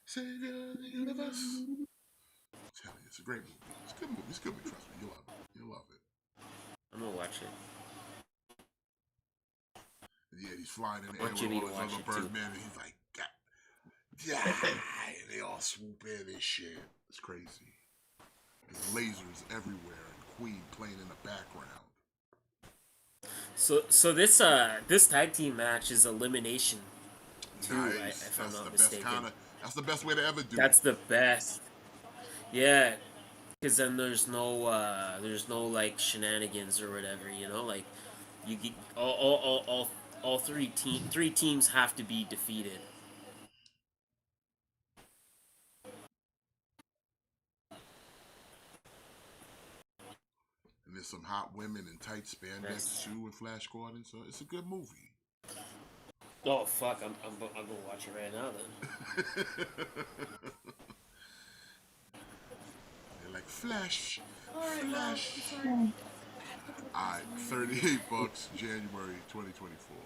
Savior of the universe. I'm telling you, it's a great movie. It's a good movie. It's a good movie. Trust me, you'll love it. You'll love it. I'm gonna watch it. And yeah, he's flying in the air Want with Jimmy all to his watch other it, too. Birdmen, and he's like, God, yeah, and they all swoop in and shit. It's crazy. There's lasers everywhere, and Queen playing in the background. So this tag team match is elimination too, Nice. if I'm That's not the mistaken. best that's the best way to ever do That's it. the best. Yeah, because then there's no like shenanigans or whatever. You know, like you get all three teams have to be defeated. And there's some hot women in tight spandex Yes. too with Flash Gordon, so it's a good movie. Oh fuck! I'm gonna watch it right now then. They're like Flash. Alright, $38, January 2024.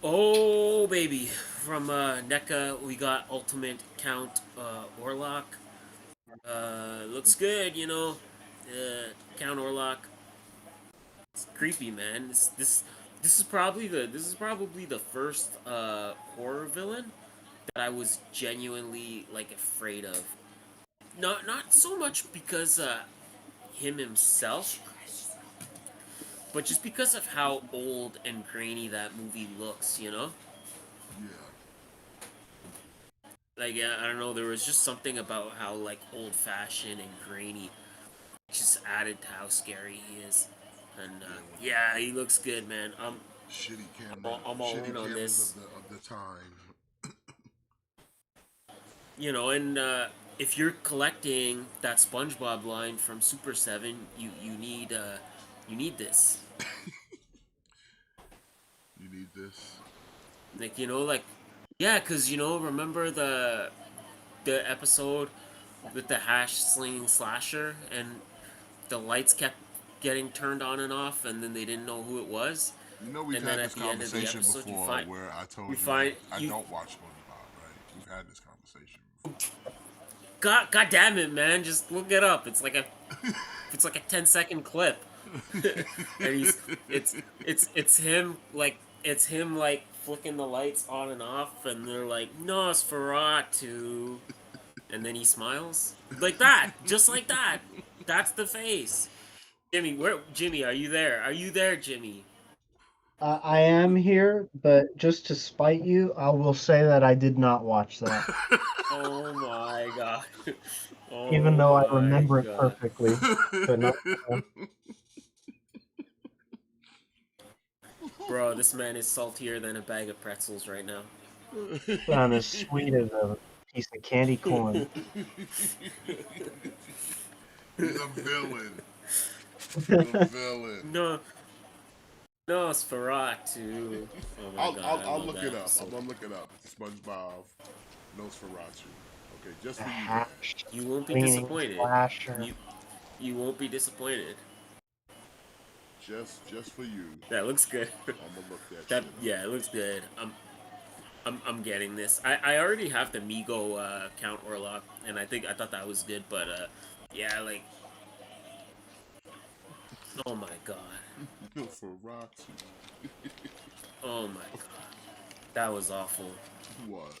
Oh baby, from NECA we got Ultimate Count Orlok. Looks good, you know. Count Orlok. It's creepy, man. This is probably the first horror villain that I was genuinely like afraid of. Not so much because him himself, but just because of how old and grainy that movie looks, you know. Yeah. Like, yeah, I don't know. There was just something about how like old fashioned and grainy just added to how scary he is. And Yeah, with yeah, he looks good, man. I'm all shitty in on cameras this. of the time. You know, and if you're collecting that SpongeBob line from Super Seven, you need this. You need this. Like, you know, like, yeah, cause you know, remember the episode with the hash slinging slasher, and the lights kept getting turned on and off, and then they didn't know who it was, You know we've and then had at this the end of the conversation episode, before where I you told you find I you don't watch SpongeBob, right? We've had this conversation God damn it, man, just look it up. It's like a 10-second clip. And it's him like flicking the lights on and off, and they're like Nosferatu, and then he smiles like that, just like that. That's the face. Jimmy, are you there? Are you there, Jimmy? I am here, but just to spite you, I will say that I did not watch that, Oh my god. even Oh though I my remember it god. perfectly. But no, Bro, this man is saltier than a bag of pretzels right now. I'm as sweet as a piece of candy corn. He's a villain. The villain. No, Nosferatu. Oh my god, I I'll love look that it up. I'm episode. gonna look it up. SpongeBob Nosferatu. Okay, just The for you hash guys. You won't be cleaning disappointed. slasher. You you won't be disappointed. Just for you. That looks good. I'm gonna look that That shit up. yeah, it looks good. I'm getting this. I already have the Migo Count Orlok, and I thought that was good, but yeah, like oh my god, Nosferatu. oh my god, that was awful. What?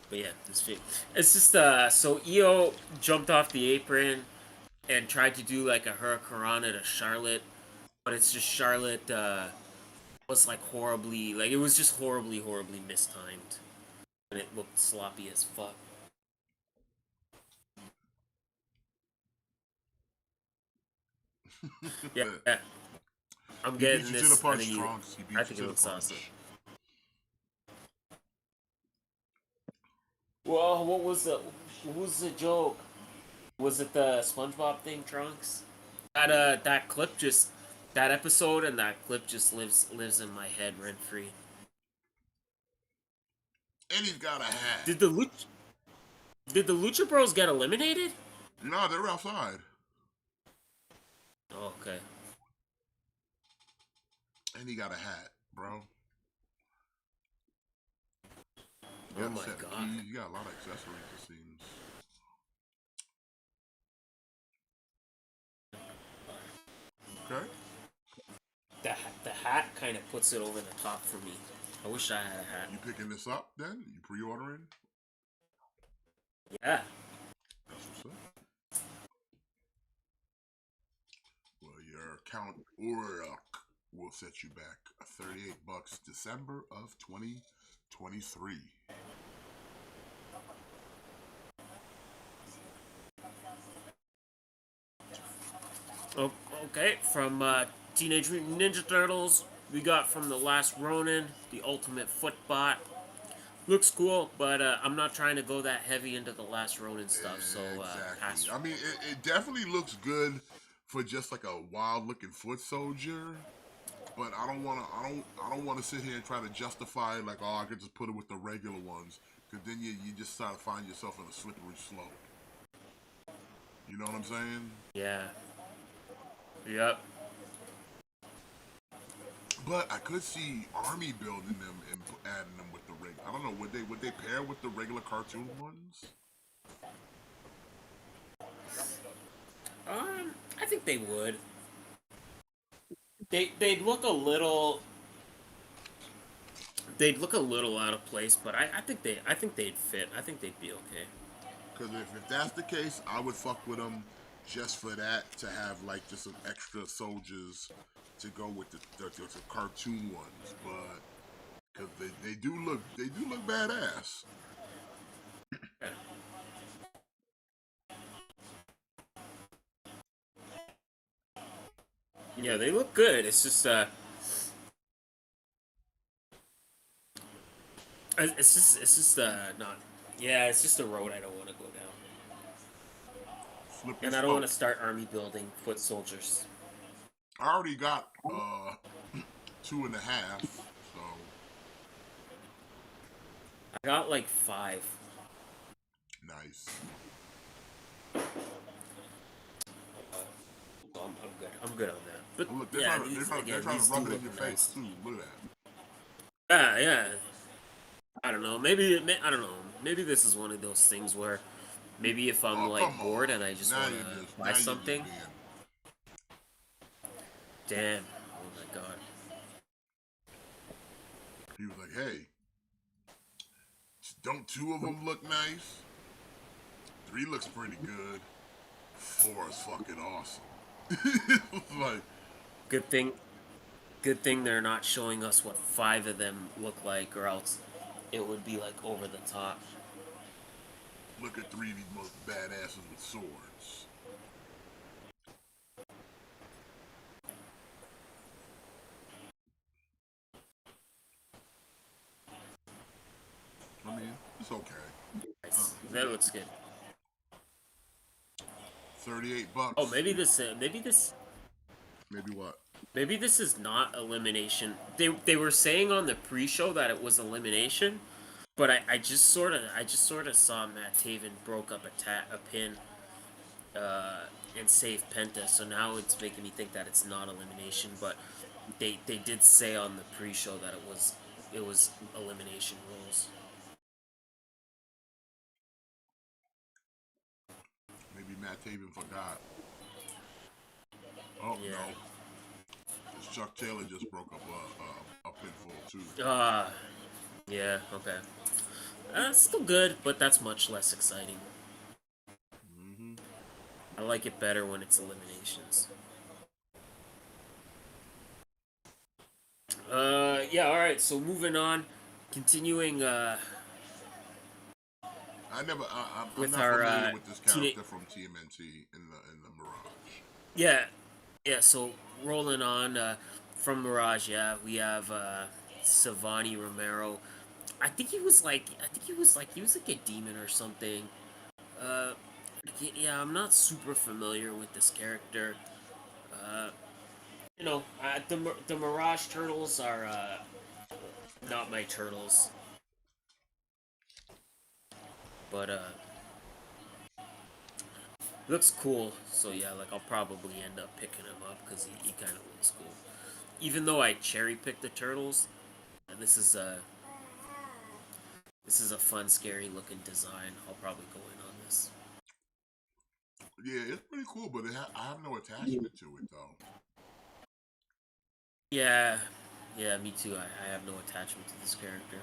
But yeah, it's just so Io jumped off the apron and tried to do like a Hurricanrana to Charlotte, but it's just Charlotte was like horribly, like it was just horribly mistimed, and it looked sloppy as fuck. Yeah, yeah. I'm He beat getting you to the this. punch, Trunks. He beat I you think to it the looks awesome. punch. Well, what was the joke? Was it the SpongeBob thing, Trunks? That clip just that episode and that clip just lives in my head rent free. And he's got a hat. Did the Lucha Bros get eliminated? No, they're outside. Oh, okay. And he got a hat, bro. Oh my god. You got a lot of accessories, it seems. Okay. The hat kind of puts it over the top for me. I wish I had a hat. You picking this up then? You pre-ordering? Yeah. That's what's up. Well, your account Uruk will set you back $38 December of 2023. Oh, okay. From Teenage Mutant Ninja Turtles, we got from the Last Ronin, the Ultimate Footbot. Looks cool, but I'm not trying to go that heavy into the Last Ronin stuff. So pass. Exactly. I mean, it definitely looks good for just like a wild-looking foot soldier. But I don't want to sit here and try to justify like, oh, I could just put it with the regular ones, because then you just start to find yourself in a slippery slope. You know what I'm saying? Yeah. Yep. But I could see Army building them and adding them with the rig. I don't know. Would they pair with the regular cartoon ones? I think they would. They'd look a little. They'd look a little out of place, but I think they'd fit. I think they'd be okay. Because if that's the case, I would fuck with them just for that to have like just some extra soldiers to go with the cartoon ones, but because they do look badass. Yeah, they look good. It's just not. Yeah, it's just a road I don't want to go down. Slippery And I don't want to slope. start army building foot soldiers. I already got 2.5, so I got like 5. nice. I'm good. I'm good on that. But Look, they're yeah, trying to these they're again, trying these to do rub it in look your face nice. too. Look at that. Yeah, yeah. I don't know. Maybe I don't know. Maybe this is one of those things where maybe if I'm Oh, like come bored on. and I just want to buy Now you're just something. being. Damn. Oh my god. He was like, hey, don't 2 of them look nice? 3 looks pretty good. 4 is fucking awesome. Like, Good thing. Good thing they're not showing us what 5 of them look like, or else it would be like over the top. look at 3 of these most badasses with swords. I mean, it's okay. Nice. That looks good. $38. Oh, maybe this Maybe what? maybe this is not elimination. They were saying on the pre-show that it was elimination, but I just sort of saw Matt Taven broke up a pin and saved Penta, so now it's making me think that it's not elimination, but they did say on the pre-show that it was elimination rules. Maybe Matt Taven forgot. Oh, Yeah. no. Chuck Taylor just broke up a pinfall, too. Yeah, okay. Still good, but that's much less exciting. Mm-hmm. I like it better when it's eliminations. Yeah, alright, so moving on. Continuing, I'm with not our, familiar with this teenage... character from TMNT in the Mirage. Yeah, yeah, so rolling on, from Mirage, yeah, we have, Savani Romero. He was like a demon or something. Uh, yeah, I'm not super familiar with this character. Uh, the Mirage turtles are not my turtles, but looks cool. So yeah, like I'll probably end up picking him up because he kind of looks cool. Even though I cherry picked the turtles, this is a fun, scary looking design. I'll probably go in on this. Yeah, it's pretty cool, but I have no attachment to it, though. Yeah, yeah, me too. I have no attachment to this character.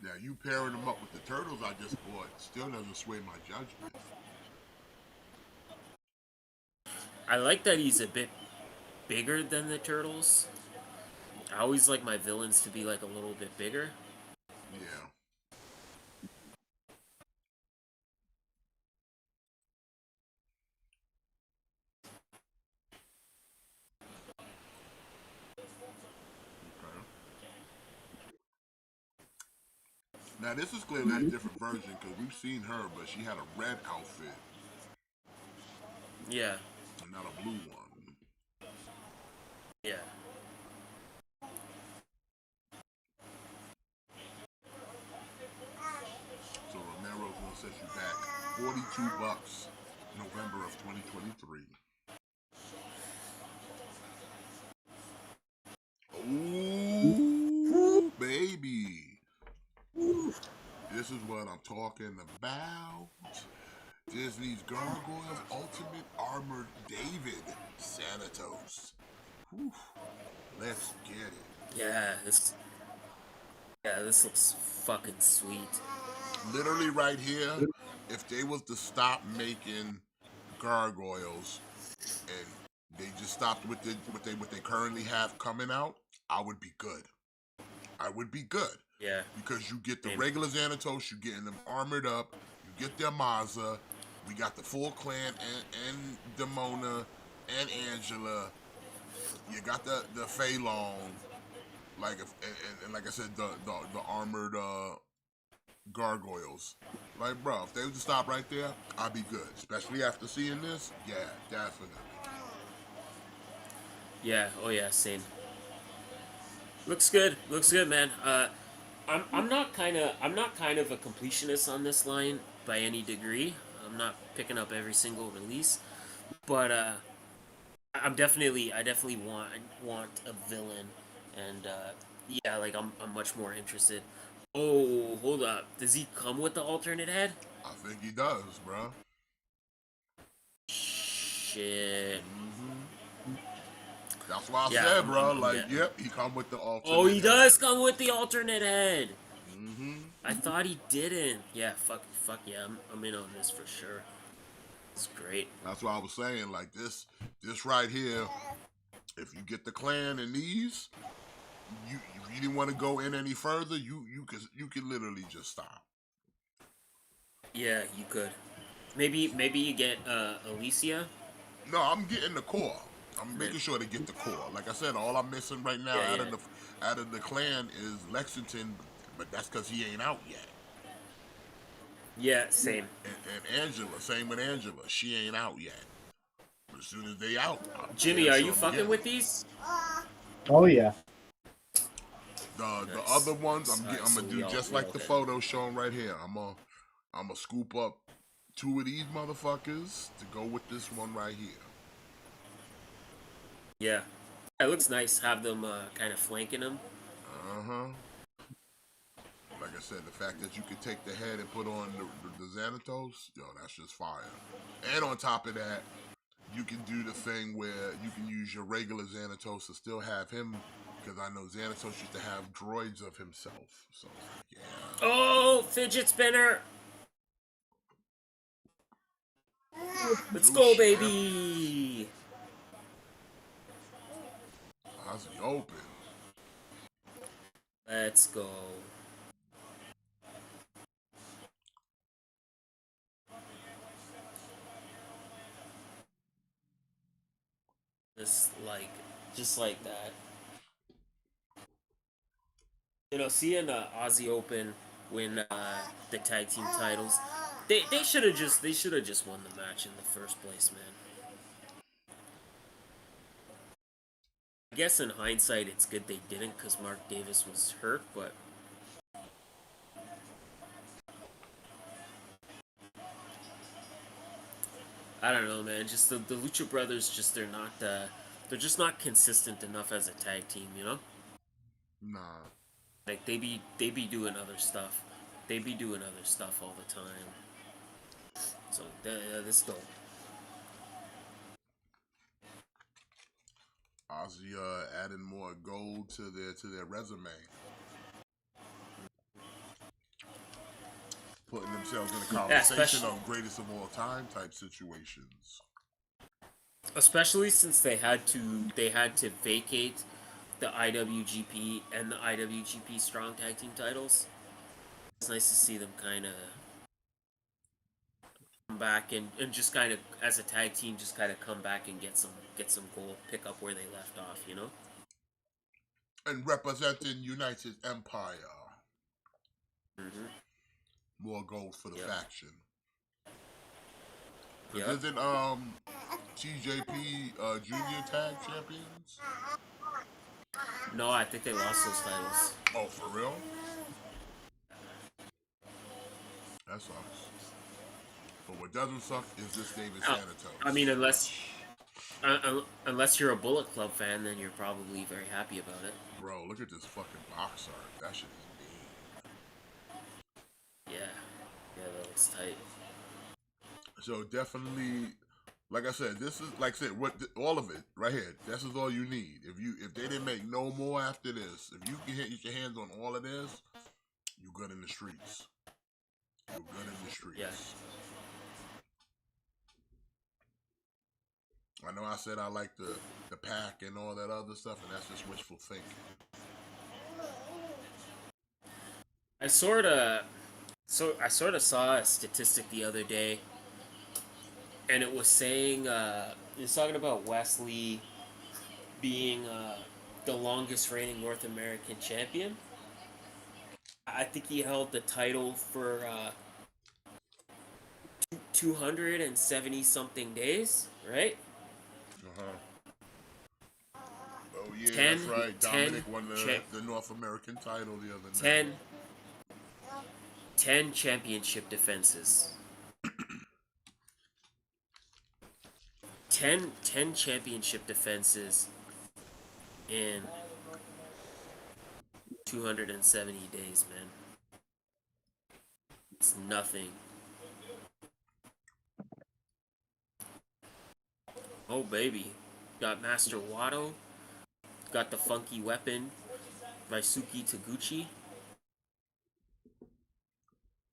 Now, you pairing them up with the turtles I just bought still doesn't sway my judgment. I like that he's a bit bigger than the turtles. I always like my villains to be like a little bit bigger. Yeah. Okay. Now, this is clearly a different version because we've seen her, but she had a red outfit Yeah, and not a blue one. yeah. So Romero's gonna set you back $42, November of 2023. Ooh, baby. This is what I'm talking about. Disney's Gargoyles Ultimate Armored David Sanatos. Whew. Let's get it. Yeah, this looks fucking sweet. Literally right here, if they was to stop making gargoyles and they just stopped with what they currently have coming out, I would be good. I would be good. Yeah. Because you get the Same. regular Xanatos, you getting them armored up, you get their Mazza, we got the full clan and Demona and Angela, you got the Fei Long, like and like I said, the armored gargoyles. Like, bro, if they would stop right there, I'd be good. Especially after seeing this, yeah, definitely. Yeah. Oh yeah. Same. Looks good. Looks good, man. I'm not kind of a completionist on this line by any degree. I'm not picking up every single release, but I definitely want a villain, and yeah, like I'm much more interested. Oh, hold up. Does he come with the alternate head? I think he does, bro. Shit. That's why I Yeah, said, bro. I'm like, dead. yep, he come with the alternate. Oh, he does head. come with the alternate head. Mm-hmm. I thought he didn't. Yeah, fuck yeah. I'm in on this for sure. It's great. That's what I was saying. Like this right here. If you get the clan and these, you didn't want to go in any further. You could literally just stop. Yeah, you could. Maybe you get Alicia. No, I'm getting the core. I'm making sure to get the core. Like I said, all I'm missing right now Yeah, out of the clan is Lexington, but that's because he ain't out yet. Yeah, same. And Angela, same with Angela. She ain't out yet. But as soon as they out, Jimmy, are you fucking with these? Oh yeah. The Nice. other ones, I'm Alright, gonna so do we all- just we like all the hit. photo shown right here. I'm gonna scoop up 2 of these motherfuckers to go with this one right here. Yeah. It looks nice. Have them kind of flanking him. Uh-huh. Like I said, the fact that you could take the head and put on the Xanatos, yo, that's just fire. And on top of that, you can do the thing where you can use your regular Xanatos to still have him, because I know Xanatos used to have droids of himself. So, yeah. Oh, fidget spinner! Let's New go, shit. baby! How's he open? Let's go. Just like that. You know, seeing Aussie Open win the tag team titles, they should have just won the match in the first place, man. I guess in hindsight, it's good they didn't because Mark Davis was hurt, but I don't know, man. Just the Lucha Brothers, they're just not consistent enough as a tag team, you know. Nah. Like they be doing other stuff. They be doing other stuff all the time. So this is dope. Ozzy adding more gold to their resume. Putting themselves in a conversation of greatest of all time type situations. Especially since they had to vacate the IWGP and the IWGP Strong Tag Team titles. It's nice to see them kind of come back and just kind of as a tag team just kind of come back and get some gold, pick up where they left off, you know. And representing United Empire. Mm-hmm. More gold for the faction. Yep. Isn't TJP Junior Tag Champions? No, I think they lost those titles. Oh, for real? That sucks. But what doesn't suck is this David Sanatos. I mean, unless you're a Bullet Club fan, then you're probably very happy about it. Bro, look at this fucking box art. That shit is mean. Yeah, that looks tight. So definitely, like I said, this is like I said, all of it right here. This is all you need. If they didn't make no more after this, if you can get your hands on all of this, You good in the streets. You good in the streets. Yeah. I know I said I like the pack and all that other stuff, and that's just wishful thinking. I sort of saw a statistic the other day, and it was saying it was talking about Wesley being the longest reigning North American champion. I think he held the title for 270 something days, right? Oh yeah, 10 that's right. 10 Dominic won the North American title the other night. 10 championship defenses. 10 championship defenses in 270 days, man. It's nothing. Oh, baby. Got Master Watto. Got the funky weapon, Raisuke Taguchi.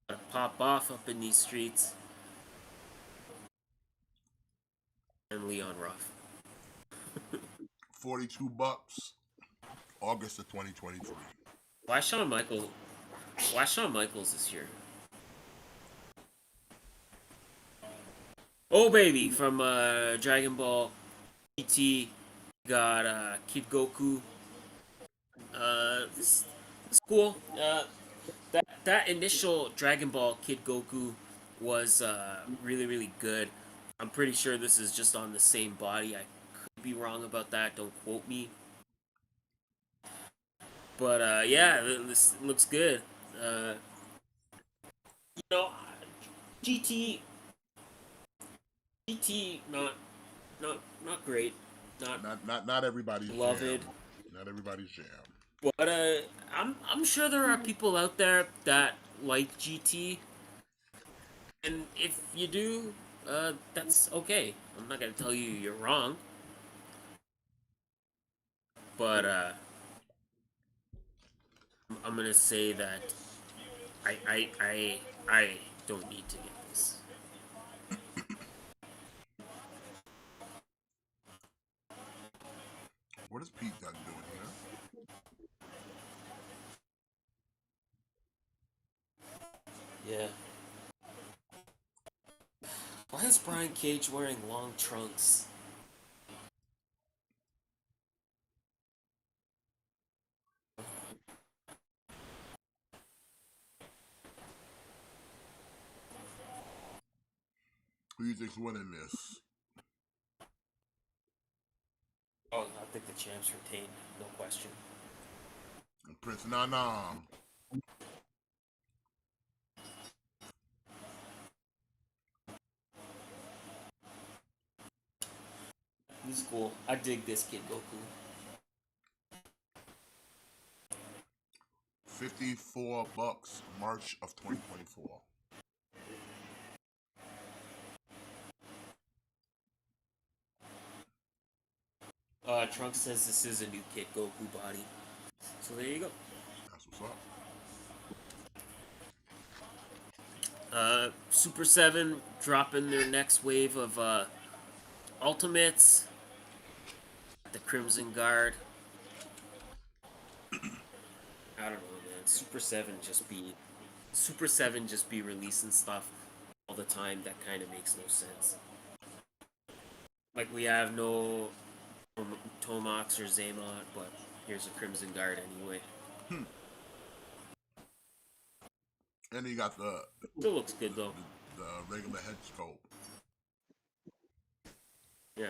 Gotta pop off up in these streets. And Leon Ruff. $42, August of 2023. Why Shawn Michaels this year? Oh, baby, from Dragon Ball GT. Got Kid Goku. This is cool. That initial Dragon Ball Kid Goku was really, really good. I'm pretty sure this is just on the same body. I could be wrong about that. Don't quote me. But yeah, this looks good. You know, GT, not great. Not everybody's Beloved. jam. Not everybody's jam. But I'm sure there are people out there that like GT, and if you do, that's okay. I'm not gonna tell you you're wrong. But I'm gonna say that I don't need to get this. What is Pete Dunne doing here? Yeah. Why is Brian Cage wearing long trunks? Who do you think's winning this? Oh, I think the champs retain, no question. Prince Nana. This is cool. I dig this Kid Goku. $54, March of 2024. Trunks says this is a new Kid Goku body. So there you go. That's what's up. Super 7 dropping their next wave of Ultimates. The Crimson Guard. I don't know, man. Super 7 just be releasing stuff all the time that kind of makes no sense. Like we have no Tomox or Zaymot, but here's a Crimson Guard anyway. And you got the Still looks good though. the regular head sculpt. Yeah.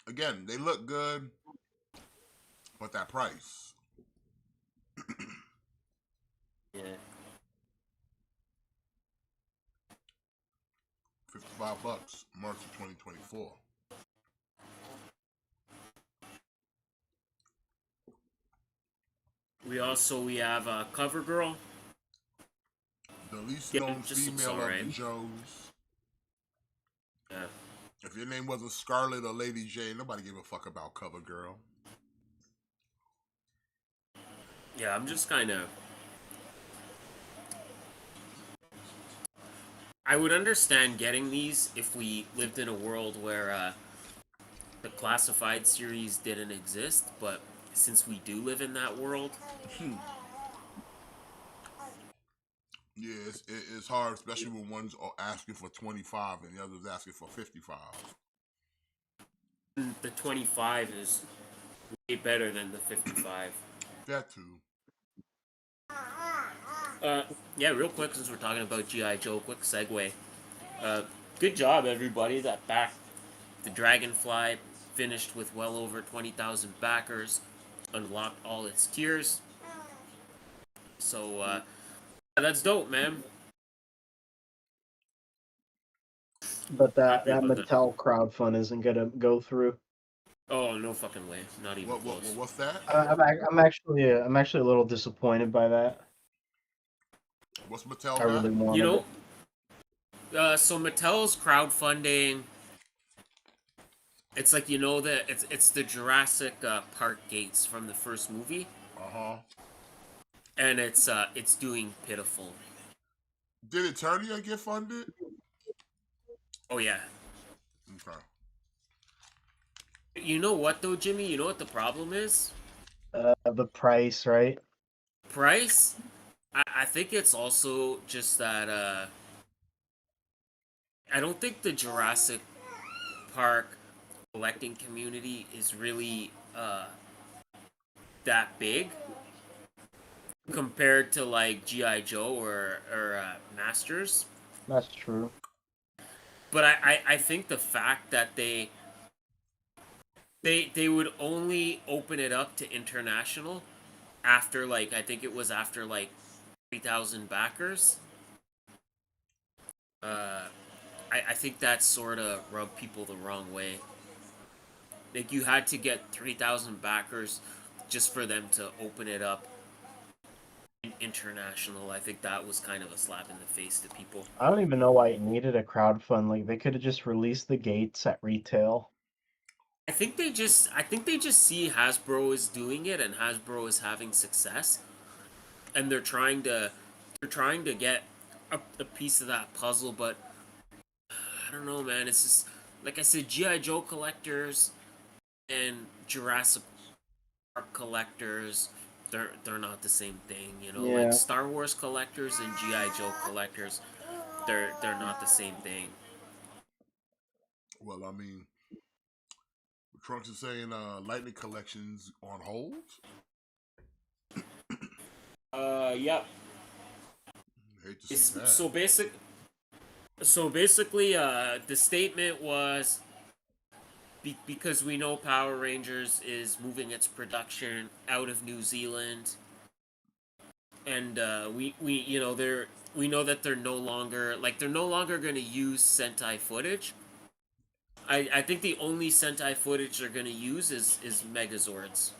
Again, they look good, but that price. Yeah. $55, March of 2024. We have CoverGirl. The least Yeah, known just looks female of alright. the Joes. Yeah. If your name wasn't Scarlet or Lady J, nobody gave a fuck about Cover Girl. Yeah, I'm just kind of. I would understand getting these if we lived in a world where the classified series didn't exist, but since we do live in that world, Yeah, it's hard, especially when one's asking for 25 and the other's asking for 55. the 25 is way better than the 55. That too. Uh, yeah, real quick, since we're talking about G.I. Joe, quick segue. Uh, Good job, everybody that backed the Dragonfly, finished with well over 20,000 backers, unlocked all its tiers. So, that's dope, man. But that Happy about that. Mattel crowdfund isn't gonna go through. Oh, no fucking way. Not even close. What's that? I'm actually a little disappointed by that. What's Mattel I really got? You wanted know, so Mattel's crowdfunding. It's like that it's the Jurassic Park gates from the first movie, and it's doing pitiful. Did Eternia get funded? Oh yeah. Okay. You know what though, Jimmy? You know what the problem is? the price, right? Price. I think it's also just that I don't think the Jurassic Park collecting community is really that big compared to like GI Joe or Masters. That's true. But I think the fact that they would only open it up to international after like I think it was after like 3,000 backers. I think that sort of rubbed people the wrong way. Like you had to get 3,000 backers just for them to open it up international. I think that was kind of a slap in the face to people. I don't even know why it needed a crowdfund. Like they could have just released the gates at retail. I think they just see Hasbro is doing it and Hasbro is having success, and they're trying to get a piece of that puzzle. But I don't know, man. It's just like I said, GI Joe collectors and Jurassic Park collectors. They're not the same thing, Yeah. Like Star Wars collectors and GI Joe collectors, they're not the same thing. Well, I mean, Trunks is saying Lightning collections on hold. Yep. Hate to see that. So basically, the statement was because we know Power Rangers is moving its production out of New Zealand, and we know that they're no longer going to use Sentai footage. I think the only Sentai footage they're going to use is Megazords.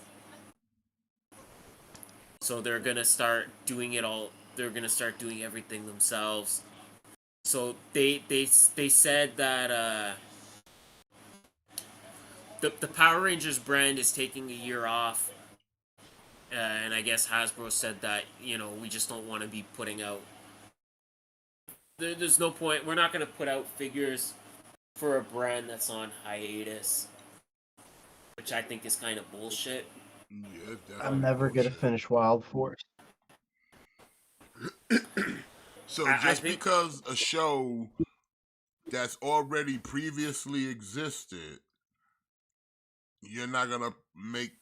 So they're going to start doing it all. They're going to start doing everything themselves. So they said that the Power Rangers brand is taking a year off, and I guess Hasbro said that we just don't want to be putting out. There's no point. We're not going to put out figures for a brand that's on hiatus, which I think is kind of bullshit. Yeah, I'm never gonna finish Wild Force. So I just think- because a show that's already previously existed, you're not gonna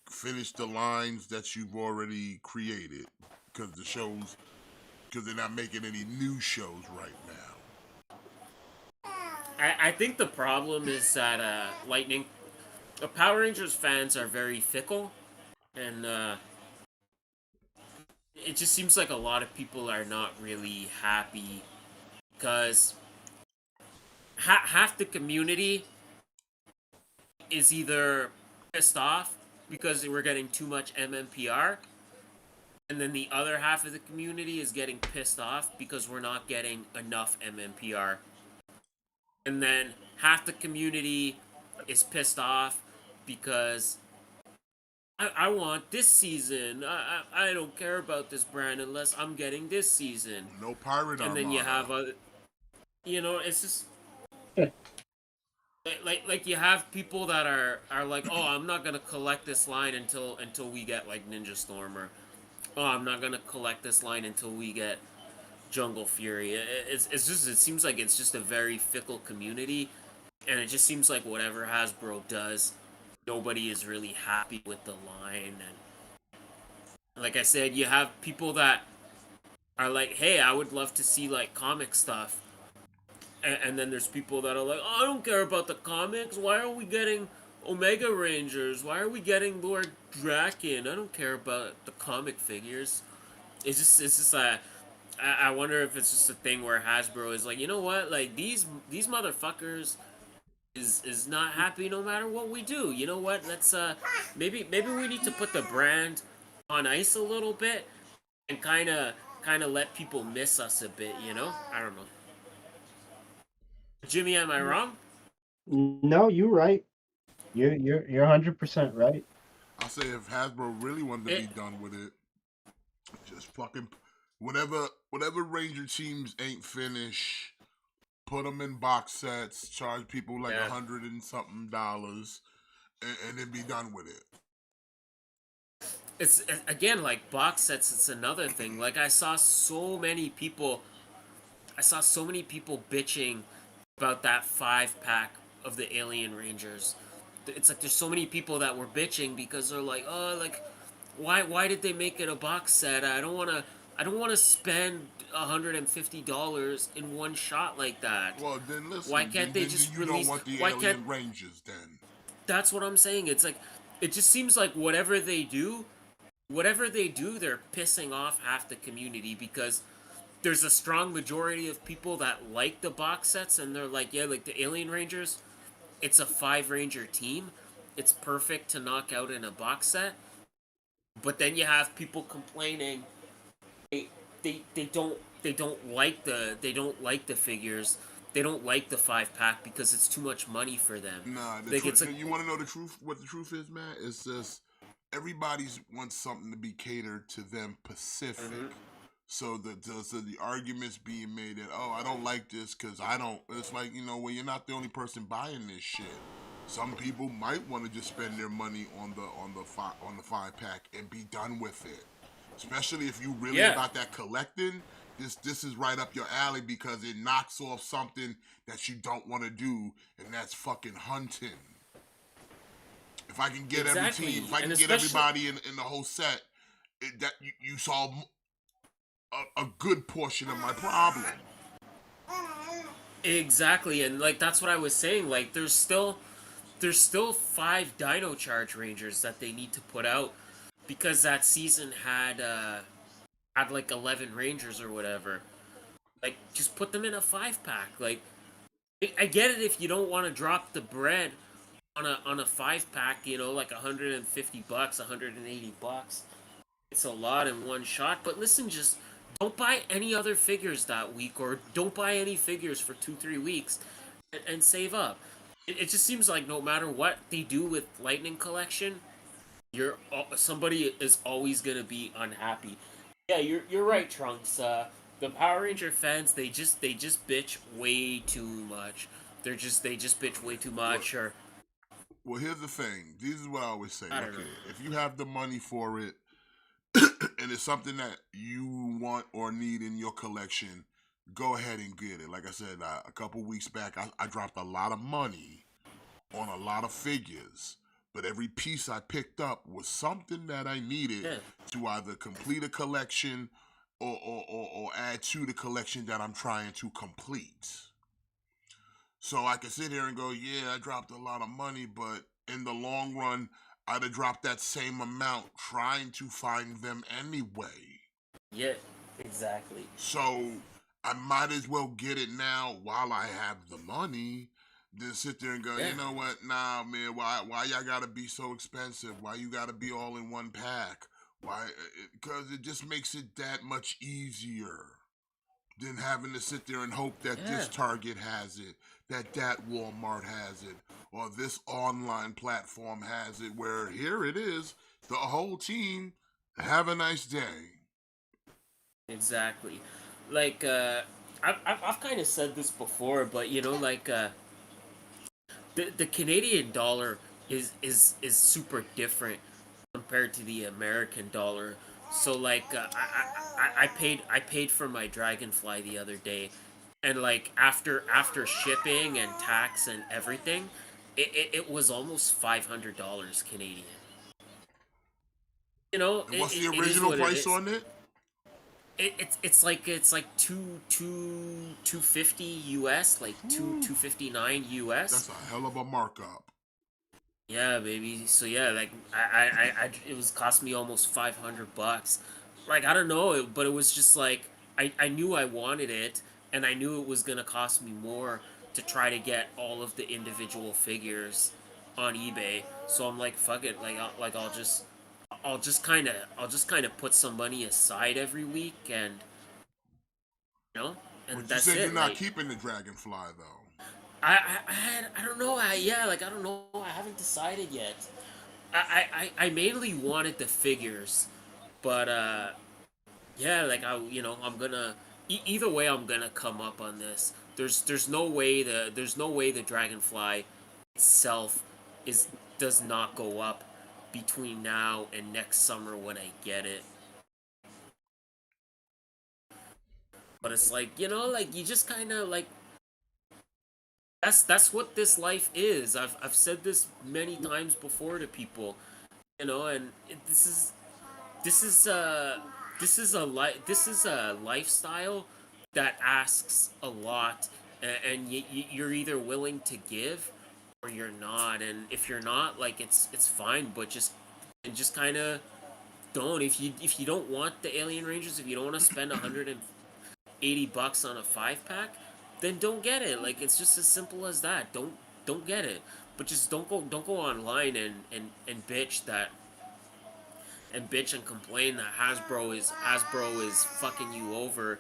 finish the lines that you've already created because they're not making any new shows right now. I think the problem is that Power Rangers fans are very fickle, and it just seems like a lot of people are not really happy because half the community is either pissed off because we're getting too much MMPR, and then the other half of the community is getting pissed off because we're not getting enough MMPR. and then half the community is pissed off because I want this season. I don't care about this brand unless I'm getting this season. No pirate And then you armada. have it's just like you have people that are like, oh, I'm not gonna collect this line until we get like Ninja Storm, or oh, I'm not gonna collect this line until we get Jungle Fury. It's just, it seems like it's just a very fickle community, and it just seems like whatever Hasbro does, nobody is really happy with the line. And like I said, you have people that are like, hey, I would love to see like comic stuff, and then there's people that are like, oh, I don't care about the comics. Why are we getting Omega Rangers? Why are we getting Lord Draken? I don't care about the comic figures. It's just I wonder if it's just a thing where Hasbro is like, you know what, like these motherfuckers is not happy no matter what we do. You know what? Let's maybe we need to put the brand on ice a little bit and kind of let people miss us a bit. I don't know. Jimmy, am I wrong? No, you're right. You're 100% right. I say if Hasbro really wanted to be It, done with it, just fucking whatever Ranger teams ain't finished, put them in box sets, charge people like yeah. $100 and something, and then be done with it. It's again like box sets. It's another thing. Like I saw so many people bitching about that 5-pack of the Alien Rangers. It's like there's so many people that were bitching because they're like, oh, like why did they make it a box set? I don't wanna spend $150 in one shot like that. Well, then Why listen, can't they then just you don't release? want the Why can't? Alien Rangers then. That's what I'm saying. It's like it just seems like whatever they do, they're pissing off half the community because there's a strong majority of people that like the box sets, and they're like, yeah, like the Alien Rangers, it's a 5 Ranger team. It's perfect to knock out in a box set. But then you have people complaining they they don't like the figures. They don't like the 5-pack because it's too much money for them. Nah, the Like truth. it's like You want to know the truth? What the truth is, man? It's just everybody's wants something to be catered to them Pacific. Mhm. So the arguments being made that, oh, I don't like this because I don't. It's like, well, you're not the only person buying this shit. Some people might want to just spend their money on the 5-pack and be done with it. Especially if you really yeah, about that collecting. This is right up your alley because it knocks off something that you don't want to do, and that's fucking hunting. If I can get every team, if exactly. I And can get especially everybody in the whole set, that you solve a good portion of my problem. exactly, and like that's what I was saying. Like there's still 5 Dino Charge Rangers that they need to put out because that season had like 11 Rangers or whatever. Like just put them in a 5-pack. Like I get it if you don't want to drop the bread on a 5-pack, like $150, $180. It's a lot in one shot. But listen, just don't buy any other figures that week, or don't buy any figures for 2-3 weeks, and save up. It just seems like no matter what they do with Lightning Collection, somebody is always gonna be unhappy. Yeah, you're right, Trunks. The Power Ranger fans, they just bitch way too much. They just bitch way too Well, much, or well, here's the thing. This is what I always say. I don't know. Okay, if you have the money for it, and it's something that you want or need in your collection, go ahead and get it. Like I said, a couple weeks back, I dropped a lot of money on a lot of figures, but every piece I picked up was something that I needed Yeah, to either complete a collection or add to the collection that I'm trying to complete. So I can sit here and go, yeah, I dropped a lot of money, but in the long run, I'd have dropped that same amount trying to find them anyway. yeah, exactly. So I might as well get it now while I have the money than sit there and go, Yeah, you know what? Nah, man, why y'all gotta be so expensive? Why you gotta be all in one pack? Why? Because it just makes it that much easier. than having to sit there and hope that Yeah. this Target has it, that Walmart has it, or this online platform has it, where here it is, the whole team, have a nice day. Exactly. Like, I've kind of said this before, but you know, like, the Canadian dollar is super different compared to the American dollar. So like, I paid for my Dragonfly the other day, and like after shipping and tax and everything, it was almost $500 Canadian. You know, And what's the it is original what it price is. on it? It's like two fifty US, like two 59 US. That's a hell of a markup. Yeah, baby. So yeah, like it was cost me almost $500. Like I don't know, but it was just like I knew I wanted it, and I knew it was gonna cost me more to try to get all of the individual figures on eBay. So I'm like, fuck it. I'll just kind of put some money aside every week, and you know, and But you that's said you're it. not Like keeping the Dragonfly though. I don't know. Like I don't know. I haven't decided yet. I mainly wanted the figures, but yeah, like I'm gonna either way I'm gonna come up on this. There's no way the Dragonfly itself is does not go up between now and next summer when I get it. But it's like, like you just kind of like that's what this life is. I've said this many times before to people, and this is a this is a lifestyle that asks a lot, and you're either willing to give or you're not. And if you're not, like it's fine, but just kind of don't. If you don't want the Alien Rangers, if you don't want to spend $180 on a 5 pack, then don't get it. Like it's just as simple as that. Don't get it. But just don't go online and bitch and complain that Hasbro is fucking you over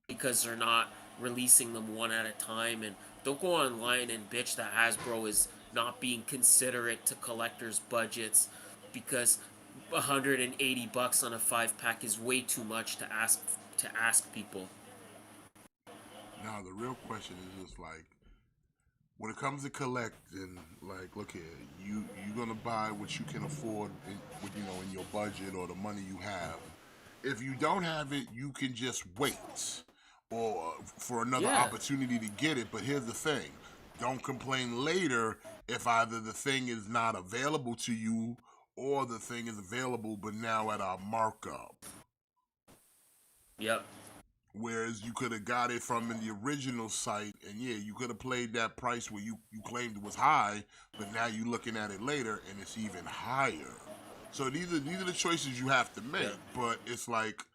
because they're not releasing them one at a time, and don't go online and bitch that Hasbro is not being considerate to collectors' budgets because $180 on a 5 pack is way too much to ask people. Now the real question is just like, when it comes to collecting, like, look here, you're gonna buy what you can afford, in your budget or the money you have. If you don't have it, you can just wait, or for another Yeah. opportunity to get it. But here's the thing: don't complain later if either the thing is not available to you or the thing is available but now at a markup. Yep. Whereas you could have got it from the original site, and yeah, you could have played that price where you claimed it was high, but now you're looking at it later and it's even higher. So these are the choices you have to make, Yeah. but it's like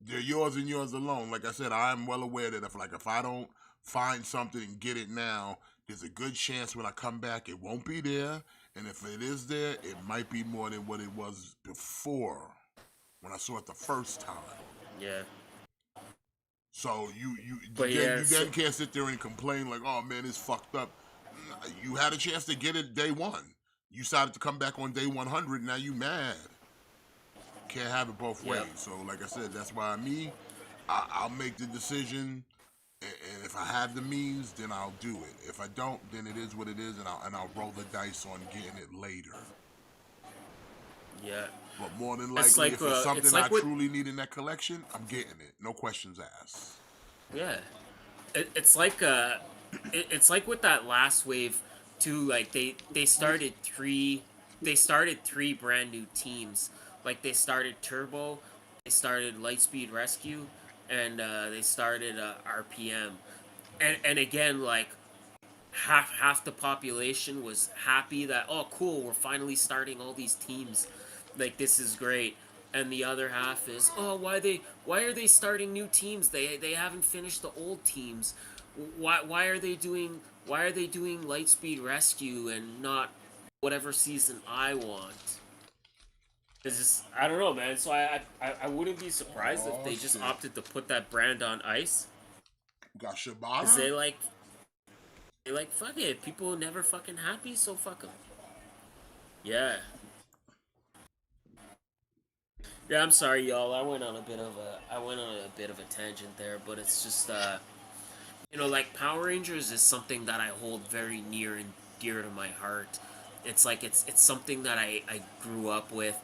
they're yours and yours alone. Like I said, I'm well aware that if I don't find something and get it now, there's a good chance when I come back it won't be there, and if it is there, it might be more than what it was before when I saw it the first time. Yeah. So But yeah, you then can't sit there and complain like, oh man, it's fucked up. You had a chance to get it day one. You decided to come back on day 100. Now you mad. Can't have it both ways. Yep. So like I said, that's why I'll make the decision, and if I have the means, then I'll do it. If I don't, then it is what it is, and I'll roll the dice on getting it later. Yeah. But more than It's likely, like, if it's something it's like I what truly need in that collection, I'm getting it. No questions asked. Yeah, it's like it's like with that last wave too. Like they started three brand new teams. Like they started Turbo, they started Lightspeed Rescue, and they started RPM. And again, like half the population was happy that, oh cool, we're finally starting all these teams, like this is great, and the other half is, oh, why are they starting new teams, they haven't finished the old teams, why are they doing Lightspeed Rescue and not whatever season I want. It's just I don't know, man. So I wouldn't be surprised if Oh they just shit. opted to put that brand on ice. We got Cause Shibata. they like fuck it. People are never fucking happy, so fuck them. Yeah. Yeah, I'm sorry, y'all. I went on a bit of a tangent there, but it's just like Power Rangers is something that I hold very near and dear to my heart. It's like it's something that I grew up with.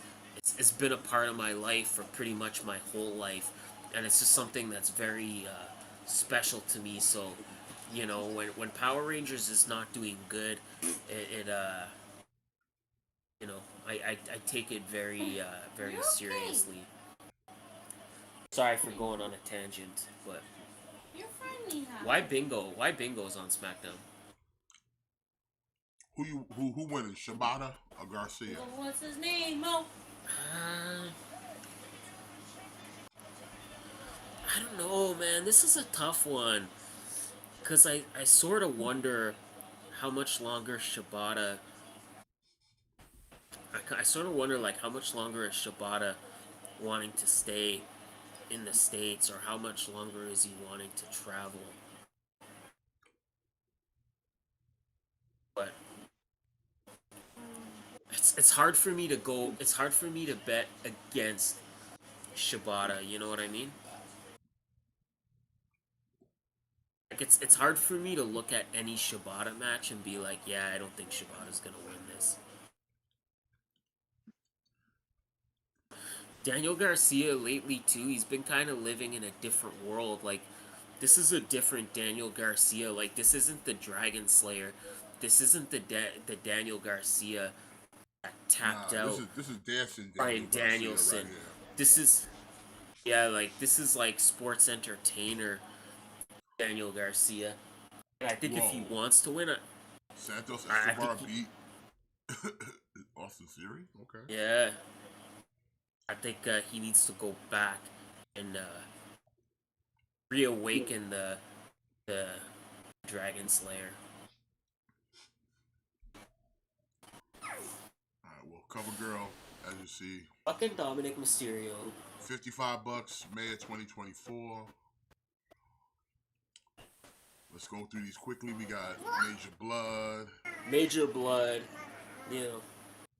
It's been a part of my life for pretty much my whole life, and it's just something that's very special to me. So, when Power Rangers is not doing good, it you know I take it very seriously. Sorry for going on a tangent, but why Bingo's on SmackDown? Who winning? Shibata or Garcia? What's his name, Mo? Uh, I don't know, man. This is a tough one because I sort of wonder how much longer Shibata. I sort of wonder like how much longer is Shibata wanting to stay in the states, or how much longer is he wanting to travel? But it's hard for me to go. It's hard for me to bet against Shibata. You know what I mean? Like it's hard for me to look at any Shibata match and be like, yeah, I don't think Shibata's gonna win this. Daniel Garcia lately too, he's been kind of living in a different world. Like this is a different Daniel Garcia. Like this isn't the Dragon Slayer. This isn't the Daniel Garcia that tapped Nah, out this is dancing Daniel Brian Garcia right Danielson. here. This is yeah, like this is like sports entertainer Daniel Garcia. And I think if he Whoa. wants to win, Santos I Escobar think beat Austin Theory? Okay. yeah, I think he needs to go back and reawaken the Dragon Slayer. Alright, well, cover girl, as you see. Fucking Dominic Mysterio. $55, May of 2024. Let's go through these quickly. We got Major Blood. Major Blood. You know.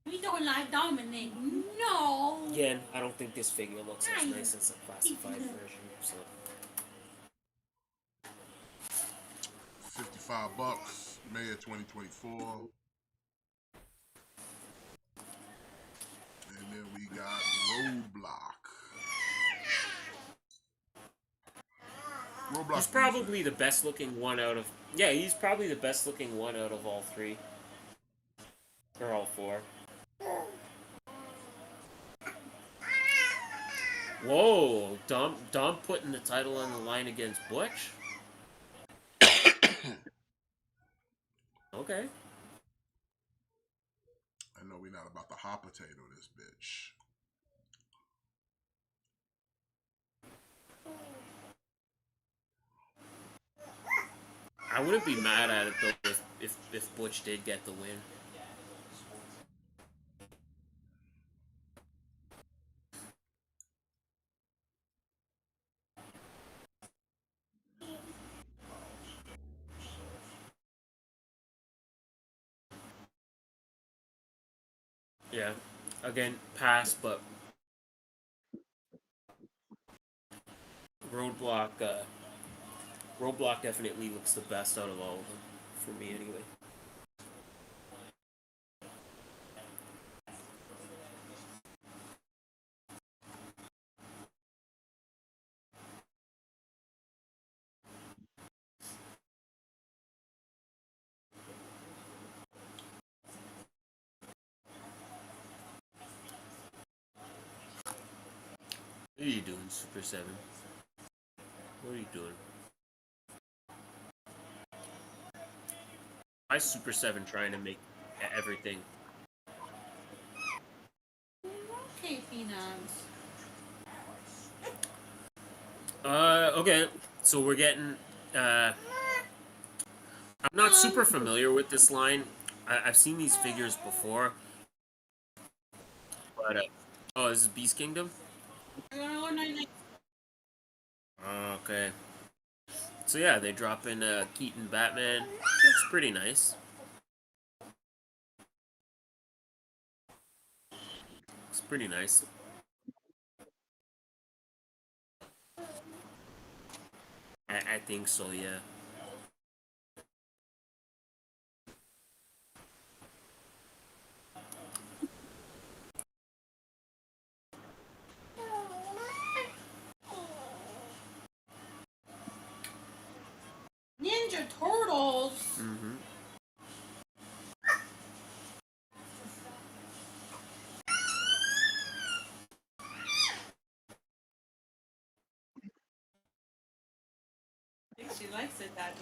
We don't like Dominic. No. Again, I don't think this figure looks as nice as a classified version. So. $55, May of 2024. And then we got Roadblock. He's probably the best looking one out of. Yeah, he's probably the best looking one out of all three. Or all four. Whoa, Dom putting the title on the line against Butch? Okay. I know we're not about to hot potato this bitch. I wouldn't be mad at it though if Butch did get the win. Yeah. Again, pass, but Roadblock Roadblock definitely looks the best out of all of them. For me anyway. What are you doing, Super 7? What are you doing? Why is Super 7 trying to make everything? Okay, Peanuts. Okay. So we're getting, I'm not super familiar with this line. I've seen these figures before. But, Oh, this is Beast Kingdom? We're gonna go night. Oh, okay. So yeah, they drop in Keaton Batman. Looks pretty nice. It's pretty nice. I think so, yeah. Ninja Turtles. Mm-hmm. I think she likes it, Daddy.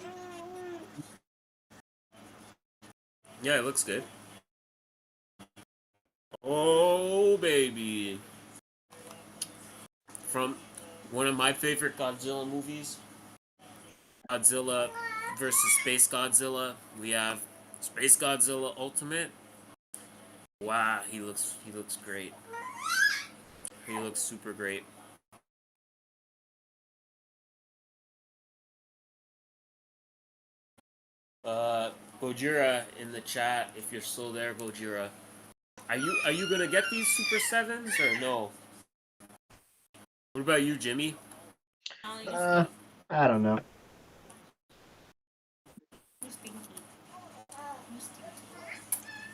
Yeah, it looks good. Oh, baby. From one of my favorite Godzilla movies, Godzilla versus Space Godzilla. We have Space Godzilla Ultimate. Wow, he looks great. He looks super great. Gojira in the chat, if you're still there, Gojira. Are you gonna get these Super Sevens or no? What about you, Jimmy? I don't know.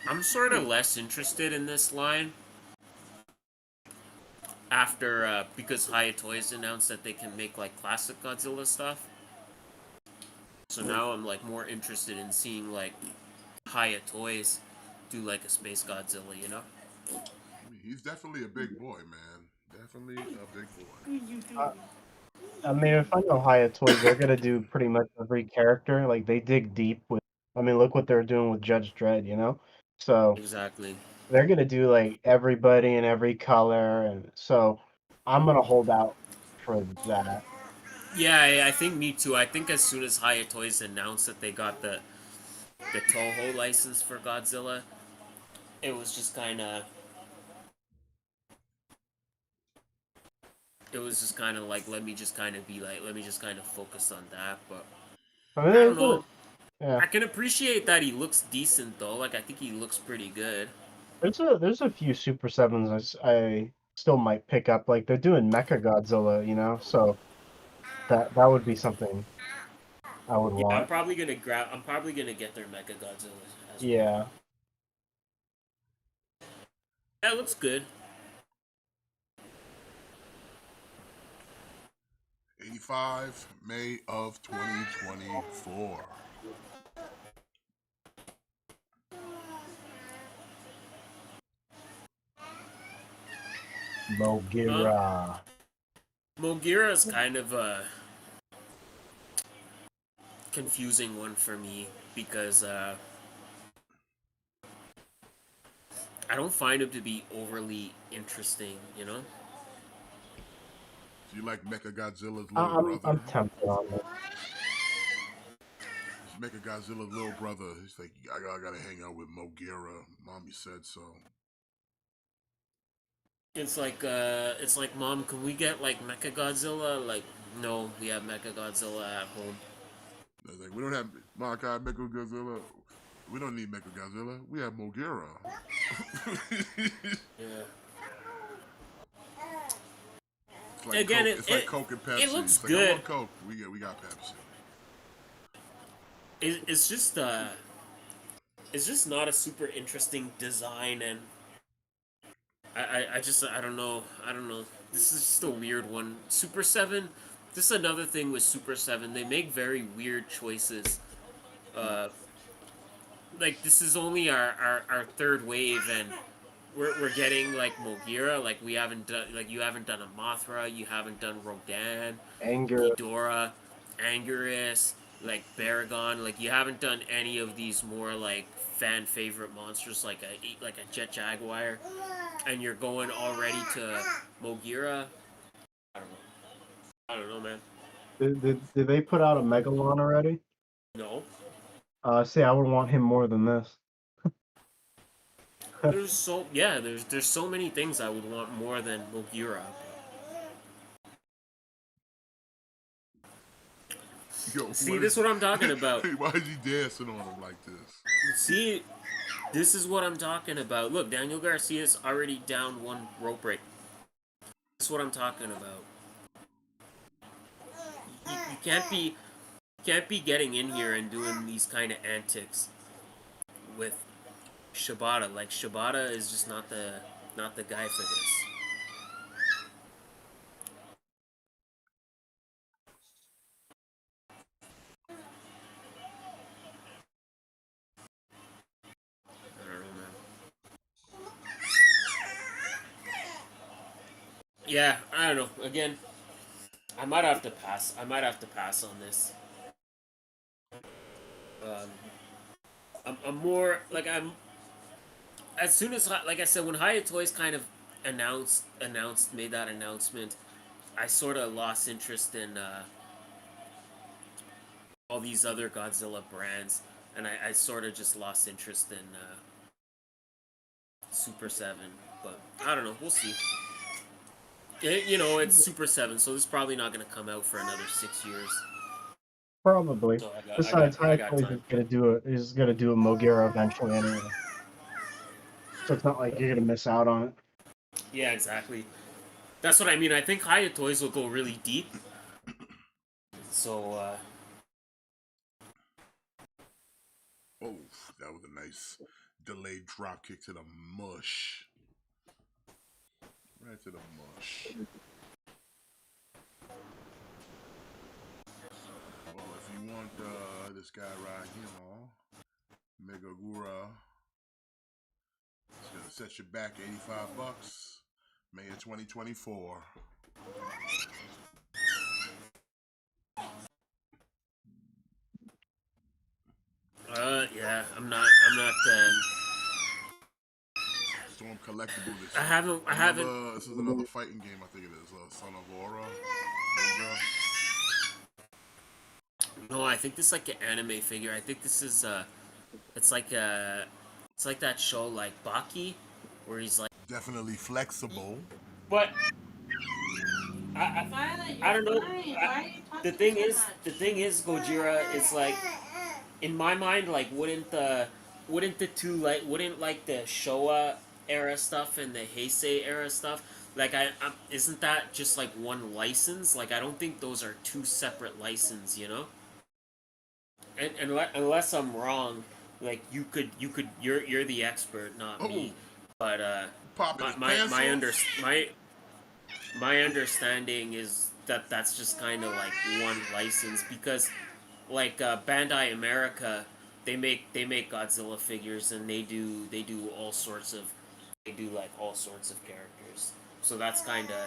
I'm sort of less interested in this line after because Hiya Toys announced that they can make like classic Godzilla stuff. So now I'm like more interested in seeing like Hiya Toys do like a Space Godzilla, you know? I mean, he's definitely a big boy, man. Definitely a big boy. I mean, if I know Hiya Toys, they're gonna do pretty much every character. Like they dig deep with. I mean, look what they're doing with Judge Dredd. You know, so Exactly. they're gonna do like everybody in every color, and so I'm gonna hold out for that. Yeah, I think me too. I think as soon as Hiya Toys announced that they got the Toho license for Godzilla, it was just kind of like let me just kind of be like let me just kind of focus on that. But I mean, I don't know. yeah, I can appreciate that he looks decent though. Like I think he looks pretty good. there's a few Super Sevens I still might pick up. Like they're doing Mecha Godzilla, you know, so that would be something I would Yeah, want. I'm probably gonna get their Mecha Godzilla as well. Yeah. That looks good. 85 May of 2024. Um, Mogira. Mogira is kind of a confusing one for me because I don't find him to be overly interesting. You know? Do you like Mecha Godzilla's I- little I'm brother? I'm tempted on it. Mecha Godzilla's little brother. He's like, I gotta hang out with Mogira. Mommy said so. It's like, Mom, can we get like Mecha Godzilla? Like, no, we have Mecha Godzilla at home. They're like, we don't have Malachi Mecha Godzilla. We don't need Mecha Godzilla. We have Mogira. Yeah. It's like Again, Coke. It's like Coke and Pepsi. it looks It's like, I good. want Coke. We got Pepsi. It's just not a super interesting design, and I don't know. This is just a weird one. Super Seven. This is another thing with Super Seven. They make very weird choices. Uh, like this is only our third wave, and we're getting like Mogira. Like we haven't done like you haven't done a Mothra. You haven't done Rodan, Anger. Ghidorah, Anguirus, like Baragon. Like you haven't done any of these more like fan favorite monsters like a Jet Jaguar, and you're going already to Mogira. I don't know. I don't know, man. Did they put out a Megalon already? No. See, I would want him more than this. there's so many things I would want more than Mogira. Yo, See, this is what I'm talking about. Why is he dancing on him like this? See, this is what I'm talking about. Look, Daniel Garcia's already down one rope break. This is what I'm talking about. You can't be getting in here and doing these kind of antics with Shibata. Like Shibata is just not the guy for this. I don't know, man. Yeah, I don't know. Again, I might have to pass. I might have to pass on this. I'm more like I'm. As soon as, like I said, when Hiya Toys kind of made that announcement, I sort of lost interest in all these other Godzilla brands, and I sort of just lost interest in Super 7. But I don't know. We'll see. You know, it's Super 7, so this is probably not going to come out for another 6 years. Probably. So Besides, I High got Toys time. is gonna do a Mogira eventually anyway. So it's not like you're gonna miss out on it. Yeah, exactly. That's what I mean. I think Hiya Toys will go really deep. So, Oh, that was a nice delayed drop kick to the mush. Right to the mush. Well, if you want this guy right here, Megagura, it's gonna set you back $85. May of 2024. yeah, I'm not. Storm collectible. I haven't. This is another fighting game. I think it is. Son of Aura. No, I think this is like an anime figure. I think this is it's like that show like Baki, where he's like. Definitely flexible. But Violet, I don't know. why are you talking The thing so is, much? Gojira is like, in my mind, like wouldn't the two like wouldn't like the Showa era stuff and the Heisei era stuff, like isn't that just like one license? Like I don't think those are two separate licenses, you know. And unless I'm wrong, like you're the expert, not me. But Popping his pants my off. my understanding is that that's just kind of like one license, because like Bandai America, they make Godzilla figures, and they do all sorts of characters. So that's kind of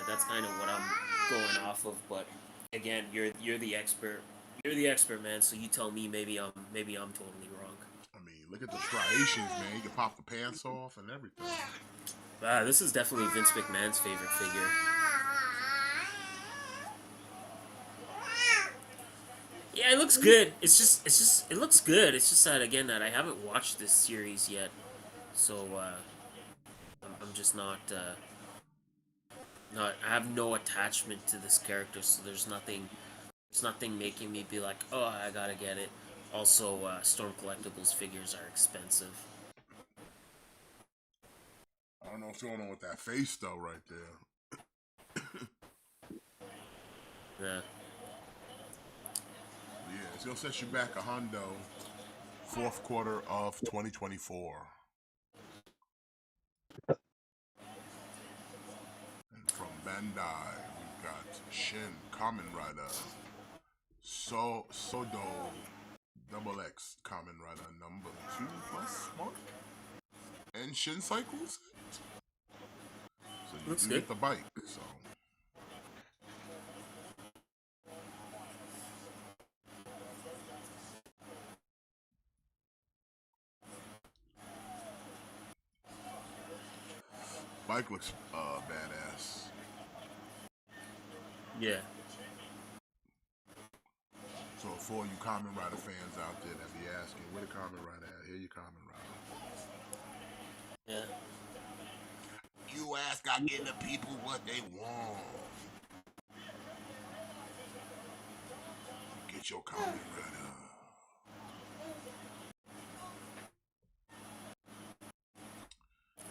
what I'm going off of. But again, you're the expert. You're the expert, man. So you tell me. Maybe I'm totally wrong. I mean, look at the striations, man. You can pop the pants off and everything. This is definitely Vince McMahon's favorite figure. Yeah, it looks good. It looks good. It's just that, again, that I haven't watched this series yet, so I'm just not. I have no attachment to this character, so there's nothing making me be like, oh, I gotta get it. Also, Storm Collectibles figures are expensive. I don't know what's going on with that face though, right there. Yeah. Yeah, it's gonna set you back a hundo. Fourth quarter of 2024. And from Bandai, we've got Shin, Kamen Rider, Sodo, Double X, Kamen Rider number 2+ mark, and Shin Cycles. So you Looks do good. get the bike. So. Bike looks badass. Yeah. So for you Kamen Rider fans out there that be asking, where the Kamen Rider at? Here you Kamen Rider. Yeah. You ask, I give the people what they want. Get your comment ready.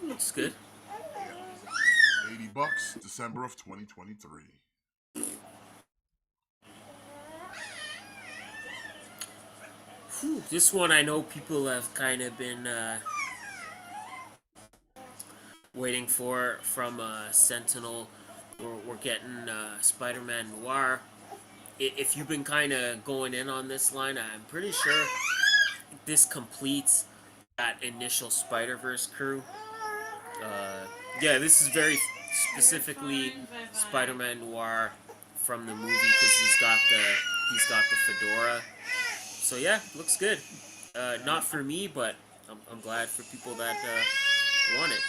Looks good. Yeah. $80, December of 2023. Whew, this one I know people have kind of been waiting for from Sentinel. We're getting Spider-Man Noir. If you've been kind of going in on this line, I'm pretty sure this completes that initial Spider-Verse crew. Uh, yeah, this is very specifically Spider-Man Noir from the movie because he's got the fedora. So yeah, looks good. Not for me, but I'm glad for people that want it.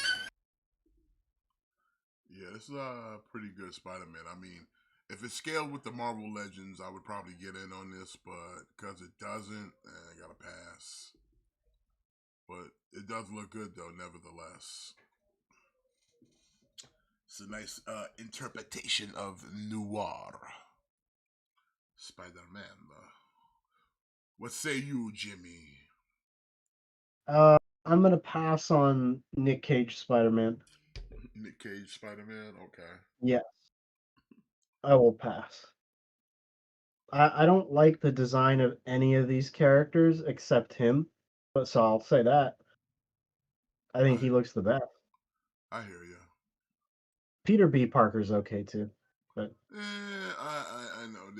Yeah, this is a pretty good Spider-Man. I mean, if it's scaled with the Marvel Legends, I would probably get in on this, but because it doesn't, I gotta pass. But it does look good though, nevertheless. It's a nice interpretation of noir Spider-Man. What say you, Jimmy? I'm gonna pass on Nick Cage Spider-Man. Nick Cage Spider-Man. Okay. Yeah, I will pass. I don't like the design of any of these characters except him, but so I'll say that. I think I he looks the best. I hear you. Peter B. Parker's okay too, but I know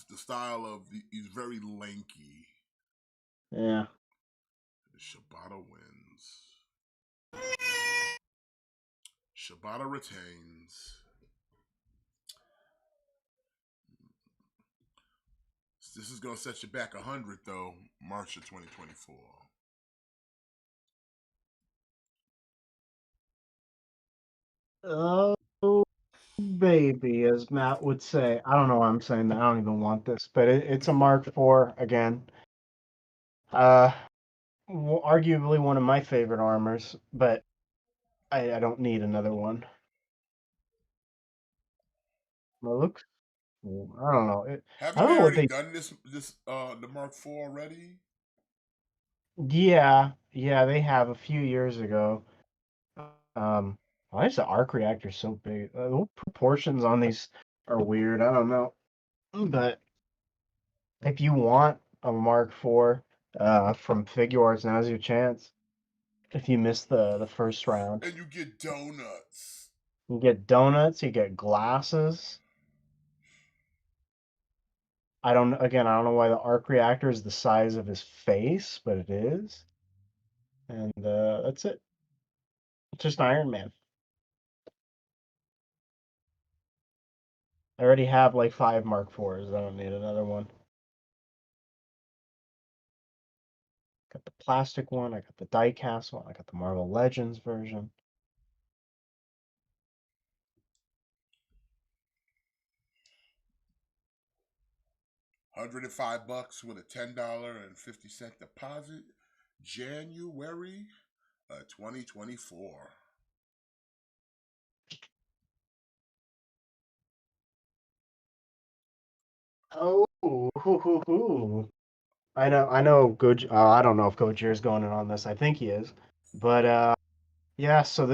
the style of he's very lanky. yeah. Shibata wins. Shibata retains. This is gonna set you back 100 though, March of 2024. Oh, baby, as Matt would say. I don't know why I'm saying that. I don't even want this, but it's a Mark IV again. Uh, arguably one of my favorite armors, but I don't need another one. Well, it looks cool. I don't know. I Haven't don't they know what already they. done this the Mark IV already? Yeah, they have a few years ago. Um, why is the arc reactor so big? The proportions on these are weird. I don't know, but if you want a Mark IV from Figure Arts, now's your chance. If you miss the first round, And you get donuts. you get donuts, you get glasses. I don't know why the arc reactor is the size of his face, but it is. And that's it. It's just Iron Man. I already have like 5 Mark IVs. I don't need another one. Got the plastic one, I got the die-cast one, I got the Marvel Legends version. $105 with a $10.50 deposit. January 2024. Oh, hoo, hoo, hoo. I know I don't know if Gojira is going in on this. I think he is. But yeah, so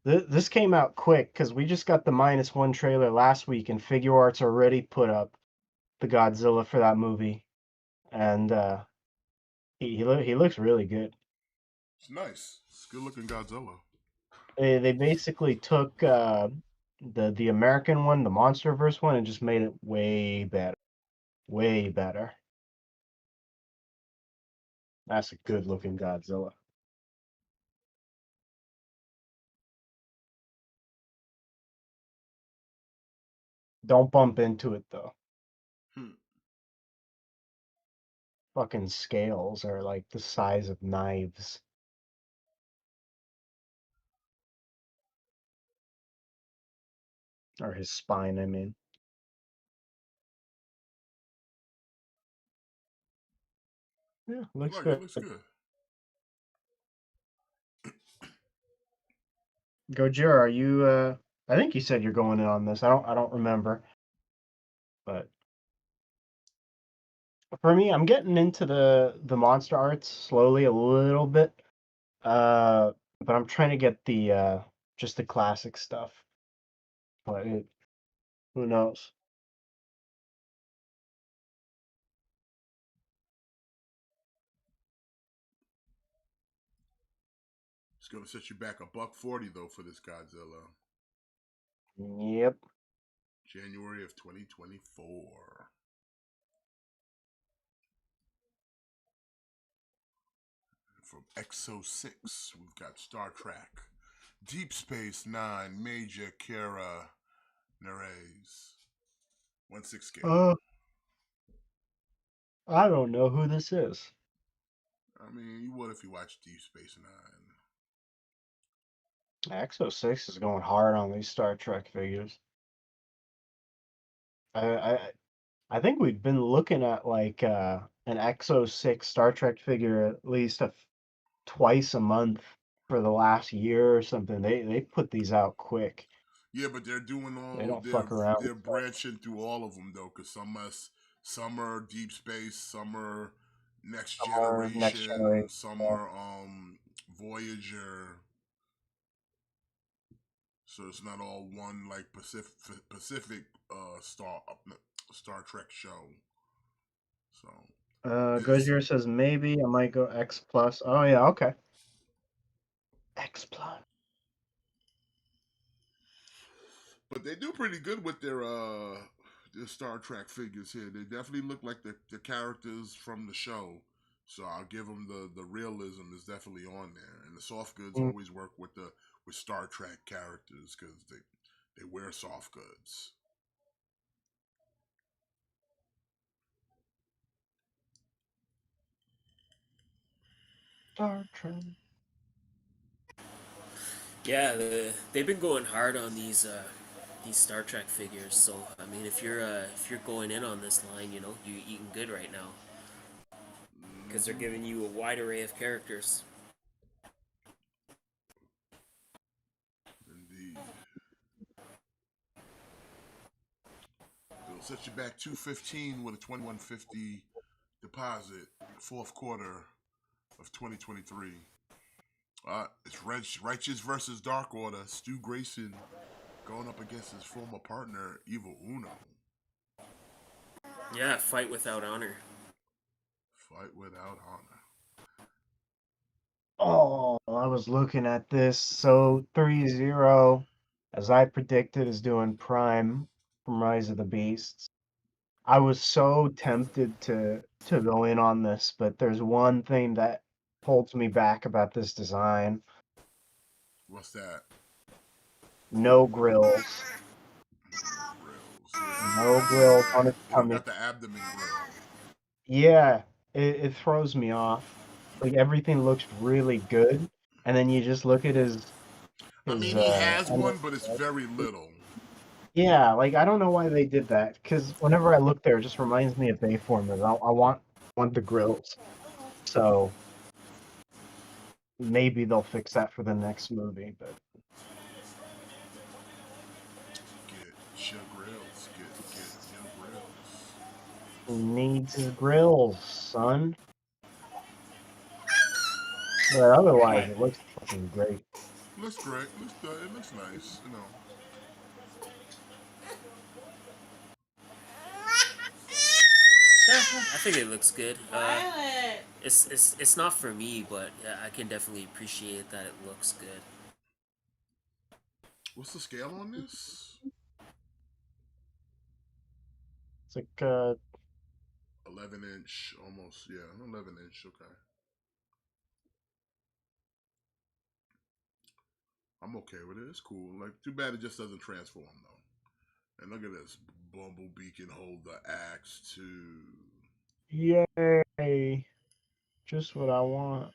this came out quick because we just got the -1 trailer last week, and Figure Arts already put up the Godzilla for that movie, and he looks really good. It's nice. It's good looking Godzilla. They basically took the American one, the MonsterVerse one, and just made it way better, way better. That's a good looking Godzilla. Don't bump into it though. Hmm. Fucking scales are like the size of knives. Or his spine, I mean. Yeah, I looks like it. It good. looks good. Gojira, are you? I think you said you're going in on this. I don't remember, but for me, I'm getting into the monster arts slowly a little bit. Uh, but I'm trying to get the just the classic stuff. But who knows? It's gonna set you back $140 though for this Godzilla. Yep. January of 2024. From Exo 6, we've got Star Trek, Deep Space Nine, Major Kira Nerez. 1/6 scale. I don't know who this is. I mean, you would if you watched Deep Space Nine. Exo 6 is going hard on these Star Trek figures. I I think we've been looking at like an Exo 6 Star Trek figure at least twice a month for the last year or something. They put these out quick. Yeah, but they're doing They all don't fuck around they're with stuff. branching through all of them though, because some are Deep Space, some are Next Some are next Generation, generation. some are Voyager. So it's not all one like Pacific Star Trek show. So it's Gojira says maybe I might go X plus. Oh yeah, okay. X plus. but they do pretty good with their Star Trek figures here. They definitely look like the characters from the show. So I'll give them the realism is definitely on there, and the soft goods Mm, always work with Star Trek characters because they wear soft goods. Star Trek. Yeah, they've been going hard on these Star Trek figures. So I mean, if you're going in on this line, you know you're eating good right now because they're Mm-hmm. giving you a wide array of characters. Indeed. It'll set you back 215 with a 2150 deposit, fourth quarter of 2023. It's Righteous versus Dark Order. Stu Grayson going up against his former partner, Evil Uno. Yeah, fight without honor. Fight without honor. Oh, I was looking at this. So 3-0, as I predicted, is doing Prime from Rise of the Beasts. I was so tempted to go in on this, but there's one thing that holds me back about this design. What's that? No grills. No grills. No grills on his They don't tummy. got the abdomen grill. Yeah, it throws me off. Like everything looks really good, and then you just look at I his mean, he has under. one, but it's very little. Yeah, like I don't know why they did that. Because whenever I look there, it just reminds me of Bayformers. I want the grills. So maybe they'll fix that for the next movie. But Get your grills. Get your grills. he needs his grills, son. But otherwise, Right. it looks fucking great. Looks great. Looks good. It looks nice. You know. Yeah, I think it looks good. Violet. It's not for me, but yeah, I can definitely appreciate that it looks good. What's the scale on this? It's like 11-inch, almost. Yeah, 11-inch. Okay. I'm okay with it. It's cool. Like, too bad it just doesn't transform though. And look at this. Bumblebee can hold the axe too. yay, just what I want.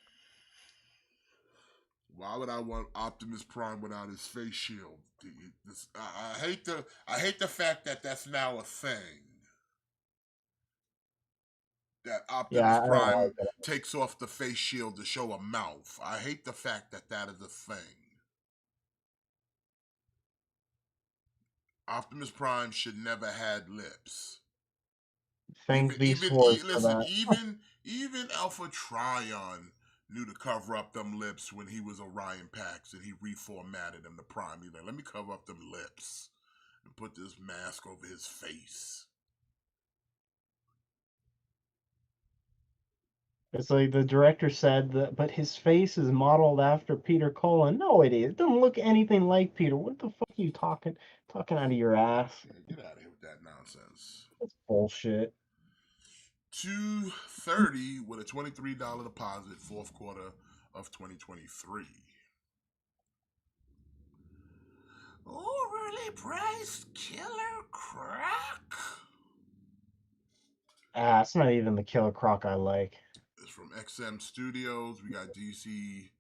Why would I want Optimus Prime without his face shield? I hate the fact that that's now a thing. That Optimus Yeah, I don't Prime like it. takes off the face shield to show a mouth. I hate the fact that that is a thing. Optimus Prime should never had lips. Thank Beast Wars for Listen, that. even Alpha Trion knew to cover up them lips when he was Orion Pax and he reformatted him to Prime. He's like, let me cover up them lips and put this mask over his face. It's like the director said that, but his face is modeled after Peter Cullen. No, it is. It doesn't look anything like Peter. What the fuck are you talking out of your ass? Yeah, get out of here with that nonsense. That's bullshit. $230 with a $23 deposit, fourth quarter of 2023. Overly priced Killer Croc. It's not even the Killer Croc I like. It's from XM Studios. We got DC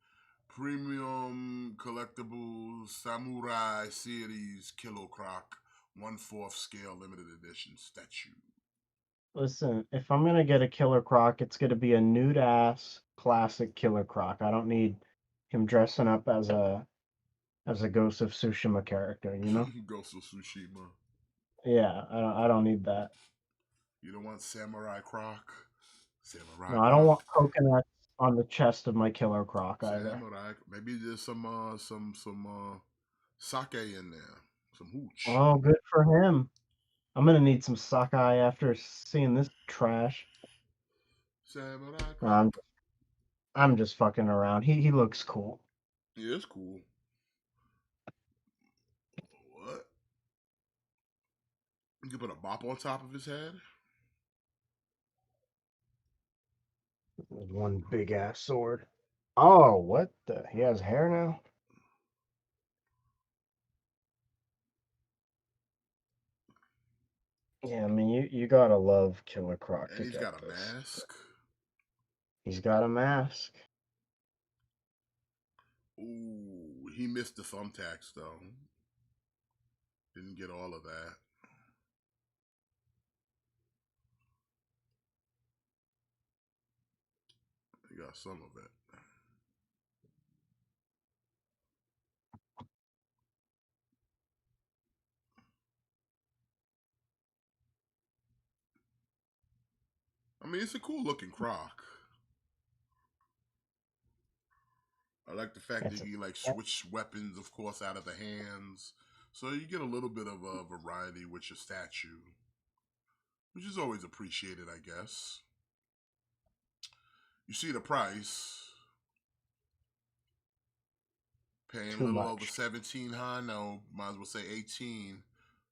Premium Collectibles Samurai Series Killer Croc 1/4 scale limited edition statue. Listen, if I'm gonna get a Killer Croc, it's gonna be a nude ass classic Killer Croc. I don't need him dressing up as a Ghost of Tsushima character, you know? Ghost of Tsushima. Yeah, I don't need that. You don't want Samurai Croc? Samurai No, Croc. I don't want coconuts on the chest of my Killer Croc either. Samurai. Maybe there's some sake in there. Some hooch. Oh, good for him. I'm gonna need some sake after seeing this trash. Samurai Croc. I'm just fucking around. He looks cool. Yeah, it's cool. What? You can put a mop on top of his head? One big ass sword. Oh, what the? He has hair now? Yeah, I mean, you gotta love Killer Croc And to he's get got a this. mask. He's got a mask. Ooh, he missed the thumbtacks though. Didn't get all of that. He got some of it. I mean, it's a cool looking Croc. I like the fact that you like switch weapons, of course, out of the hands. So you get a little bit of a variety with your statue, which is always appreciated, I guess. You see the price. Paying Too a little much. over 17, huh? No, might as well say 18.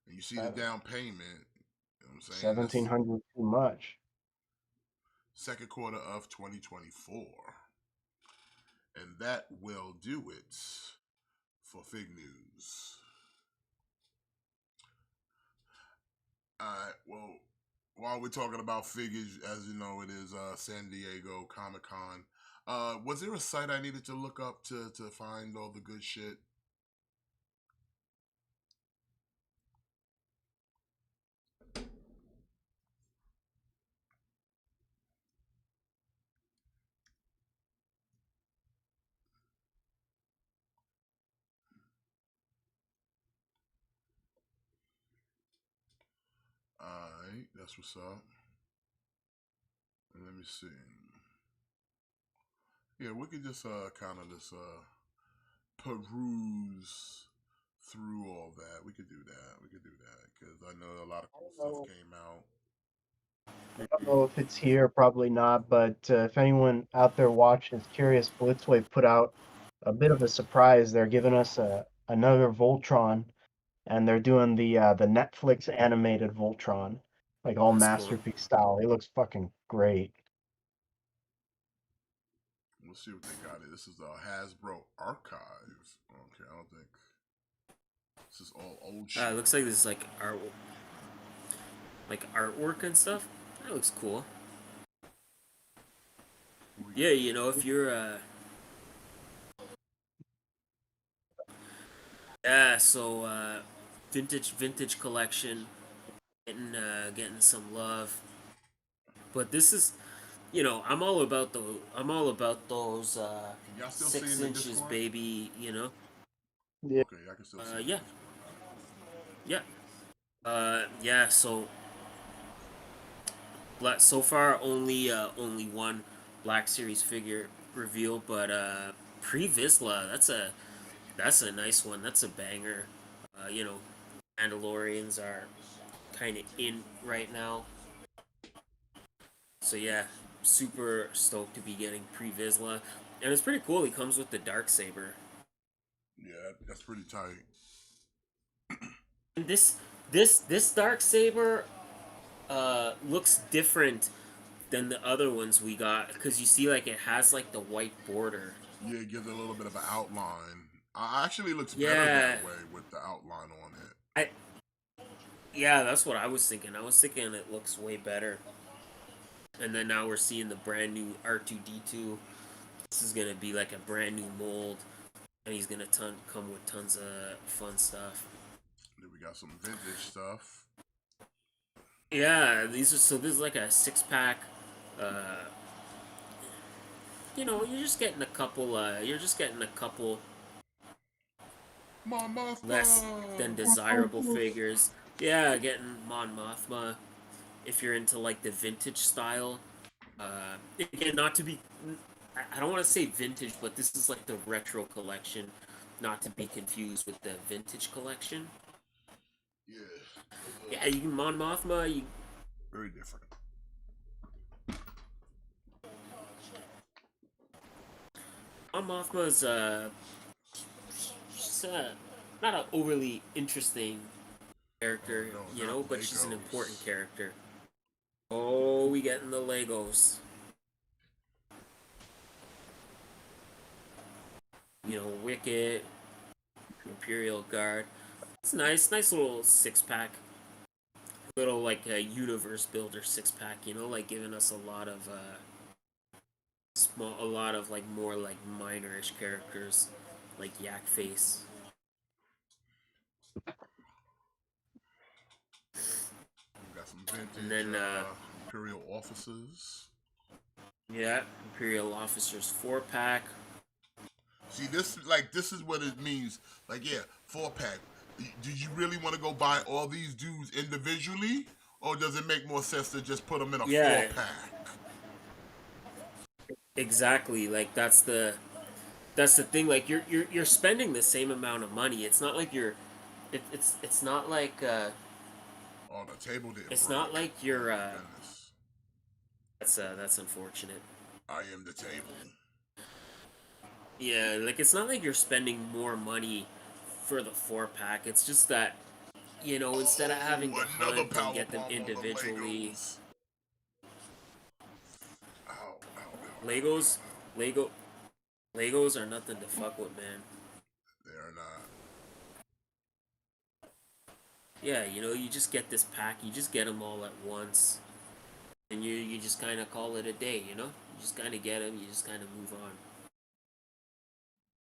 And you see the down payment. You know what I'm saying? 1,700 too much. Second quarter of 2024. And that will do it for Fig News. Alright, well, while we're talking about figures, as you know, it is San Diego Comic-Con. Was there a site I needed to look up to find all the good shit? Alright, that's what's up. And let me see. Yeah, we could just kind of just peruse through all that. We could do that. We could do that because I know a lot of cool stuff came out. I don't know if it's here, probably not, but if anyone out there watching is curious, Blitzwave put out a bit of a surprise. They're giving us another Voltron, and they're doing the Netflix animated Voltron, like all That's masterpiece style. It looks fucking great. We'll see what they got here. This is the Hasbro Archive. Okay, I don't think this is all old shit. It looks like this is like artwork and stuff. That looks cool. Yeah, you know, if you're vintage collection, getting some love. But this is, you know, I'm all about those Can y'all still see 6 in the inches, Discord? baby. You know. Yeah. Okay, I can still see. Yeah. Yeah. So far only one Black Series figure revealed, but pre Vizsla, that's a nice one. That's a banger. You know, Mandalorians are kind of in right now, so yeah, super stoked to be getting pre Vizsla, and it's pretty cool. He comes with the dark saber. Yeah, that's pretty tight. And this dark saber looks different than the other ones we got because you see like it has like the white border. Yeah, it gives it a little bit of an outline. Actually looks better Yeah, that way with the outline on it. I yeah, that's what I was thinking. I was thinking it looks way better. And then now we're seeing the brand new R2D2. This is gonna be like a brand new mold, and he's gonna come with tons of fun stuff. Then we got some vintage stuff. Yeah, this is like a 6 pack. Uh, you're just getting a couple. You're just getting a couple Mon less than desirable Oh, figures. Yeah, getting Mon Mothma if you're into like the vintage style. Again, not to be, I don't want to say vintage, but this is like the retro collection, not to be confused with the vintage collection. Yeah. Yeah, you can Mon Mothma. Very different. Mon Mothma's she's, not an overly interesting character, No, not but she's an important Legos. character. Oh, we getting the Legos. Wicket, Imperial Guard. It's nice little 6 pack, little like a universe builder 6 pack. Like giving us a lot of a lot of like more like minorish characters, like Yak Face. We got some And vintage then Imperial officers. yeah, Imperial Officers 4 pack. See, this is what it means. Like, yeah, 4 pack. Do you really want to go buy all these dudes individually, or does it make more sense to just put them in a Yeah, 4 pack? exactly. Like that's the thing. Like you're spending the same amount of money. It's not like it's not like Oh, the table didn't it's break. not like Oh you're my goodness. that's unfortunate. I am the table. Yeah, like it's not like you're spending more money for the 4 pack. It's just that instead of having to Oh, another hunt and power get them bomb on the individually, Legos. Ow, ow, ow, ow, Legos, ow. Lego, Legos are nothing to fuck with, man. They are not. Yeah, you just get this pack, you just get them all at once, and you just kind of call it a day. You just kind of get them, you just kind of move on.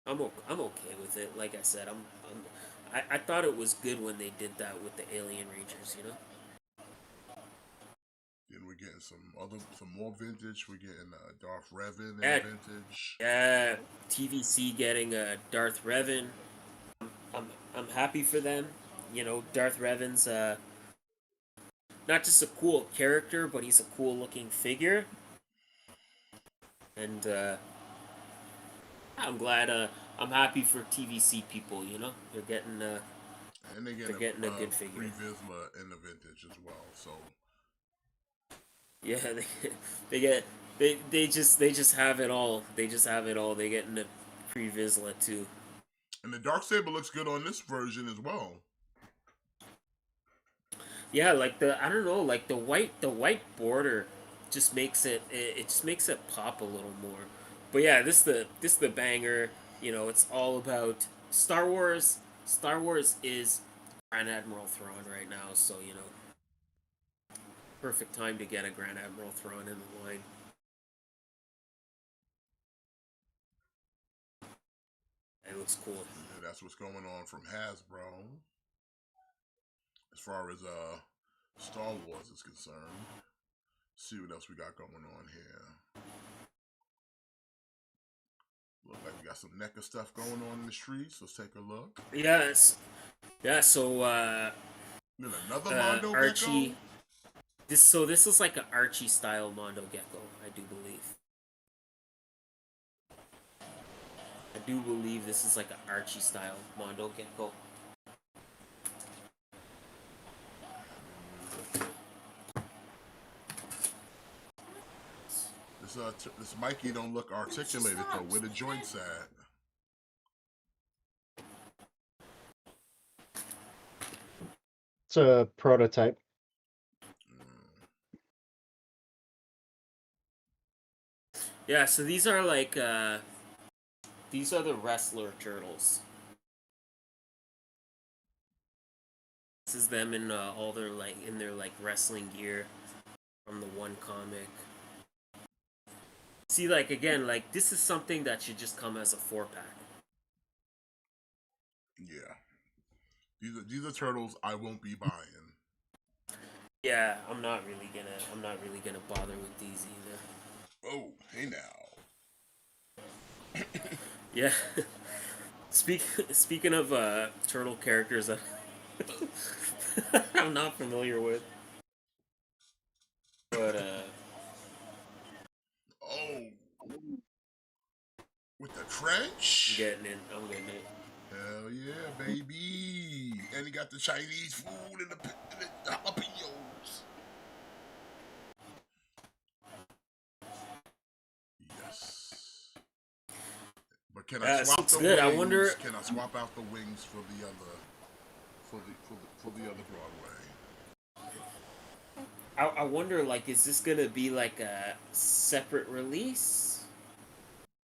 I'm okay with it. Like I said, I thought it was good when they did that with the Alien Rangers. Then we're getting some more vintage. We're getting Darth Revan in Yeah, vintage. yeah. TVC getting Darth Revan. I'm happy for them. Darth Revan's not just a cool character, but he's a cool looking figure, and I'm glad. I'm happy for TVC people. They're getting And they they're get getting a good pre figure. Vizsla in the vintage as well. So Yeah, they just have it all. They just have it all. They get into pre Vizsla too. and the dark saber looks good on this version as well. Yeah, like I don't know, like the white border just makes it just makes it pop a little more. But yeah, this the banger. It's all about Star Wars. Star Wars is Grand Admiral Thrawn right now, so perfect time to get a Grand Admiral Thrawn in the line. It looks cool. Yeah, that's what's going on from Hasbro as far as Star Wars is concerned. Let's see what else we got going on here. Look like we got some NECA stuff going on in the streets. Let's take a look. Yes. Yeah, so Then another Mondo Archie. Gecko? This is like an Archie style Mondo Gecko, I do believe. I do believe this is like an Archie style Mondo Gecko. This Mikey don't look articulated though. Where the joints at? It's a prototype. Yeah, so these are like these are the wrestler turtles. This is them in all their like wrestling gear from the one comic. See, like again, like this is something that should just come as a 4-pack. Yeah. These are turtles I won't be buying. Yeah, I'm not really gonna bother with these either. Oh, hey now. Yeah. Speaking of turtle characters that I'm not familiar with. But Oh. With the trench? I'm getting it. Hell yeah, baby. And he got the Chinese food and the jalapenos. Yes. But can I swap the good. wings? I wonder. Can I swap out the wings for the other for the other Broadway? I wonder, like, is this gonna be like a separate release,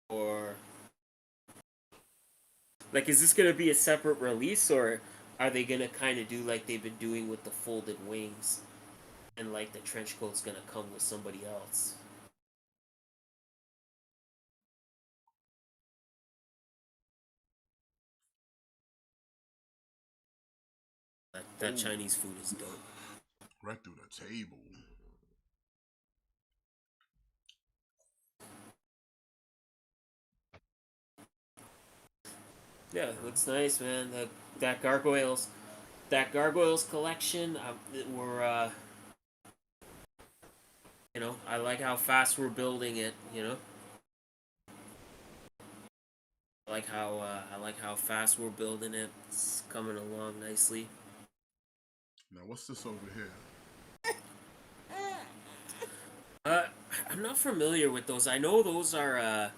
or like, is this gonna be a separate release, or are they gonna kind of do like they've been doing with the folded wings, and like the trench coat's gonna come with somebody else? That Chinese food is dope. Right through the table. Yeah, it looks nice, man. That gargoyles collection. We're you know, I like how fast we're building it. You know, I like how fast we're building it. It's coming along nicely. Now what's this over here? I'm not familiar with those. I know those are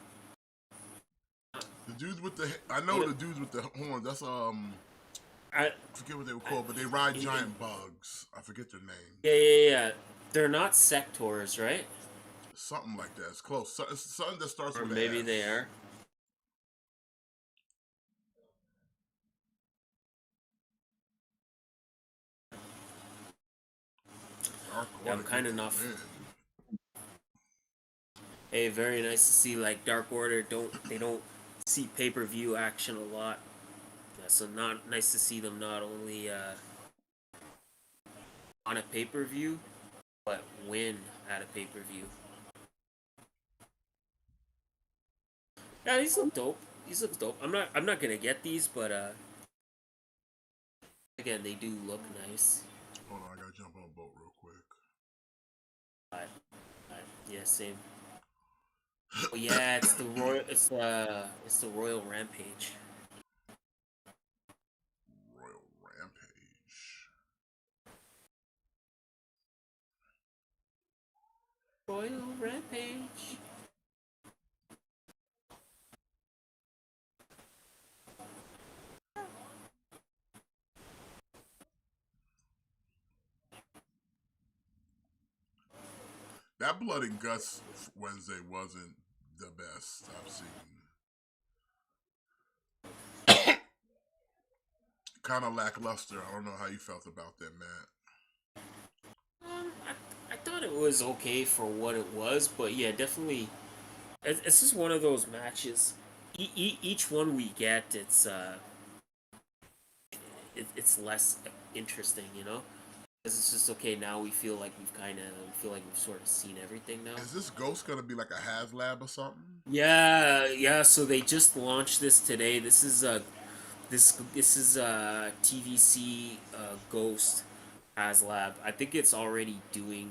The dudes with the I know the dudes with the horns. That's I forget what they were called, but they ride giant bugs. I forget their name. Yeah. They're not sectors, right? Something like that. It's close. It's something that starts Or with maybe an S. they are. Yeah, I'm kind of not. Hey, very nice to see like Dark Order don't see pay-per-view action a lot. Yeah, so not nice to see them not only on a pay-per-view, but win at a pay-per-view. Yeah, these look dope. These look dope. I'm not gonna get these, but again, they do look nice. Hold on, I gotta jump on a boat real quick. Alright. Yeah, same. Oh yeah, it's the Royal Rampage. Royal Rampage. Royal Rampage. That Blood and Guts Wednesday wasn't the best I've seen. Kind of lackluster. I don't know how you felt about that, Matt. I thought it was okay for what it was, but yeah, definitely, it's just one of those matches. Each one we get, it's less interesting, you know. It's just okay. Now we feel like we've sort of seen everything now. Is this Ghost gonna be like a HasLab or something? Yeah. So they just launched this today. This is TVC Ghost. HasLab. I think it's already doing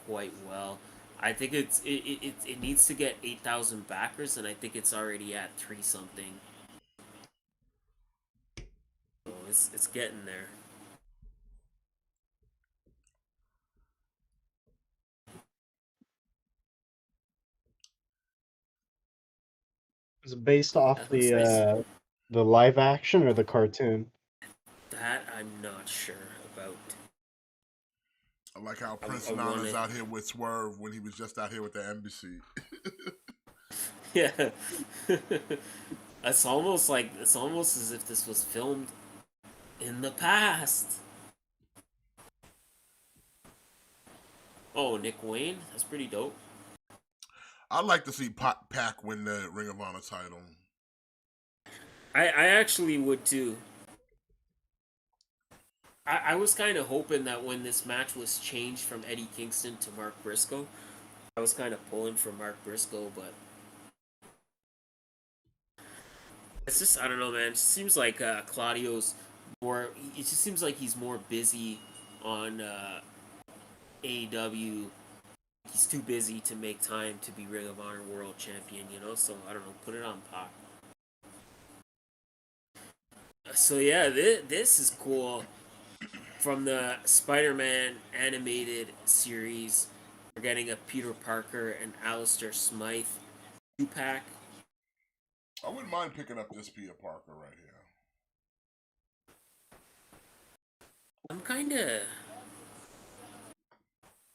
quite well. I think it needs to get 8,000 backers, and I think it's already at 3 something. So it's getting there. Is it based off That looks nice. the live action or the cartoon? That I'm not sure about. I like how Prince I want Nana's it. out here with Swerve when he was just out here with the embassy. Yeah. It's almost as if this was filmed in the past. Oh, Nick Wayne? That's pretty dope. I'd like to see Pac win the Ring of Honor title. I actually would too. I was kind of hoping that when this match was changed from Eddie Kingston to Mark Briscoe, I was kind of pulling for Mark Briscoe, but it's just, I don't know, man. It just seems like Claudio's more. It just seems like he's more busy on AEW. He's too busy to make time to be Ring of Honor World Champion, you know. So I don't know. Put it on Pac. So yeah, this is cool. From the Spider-Man animated series, we're getting a Peter Parker and Alistair Smythe 2-pack. I wouldn't mind picking up this Peter Parker right here.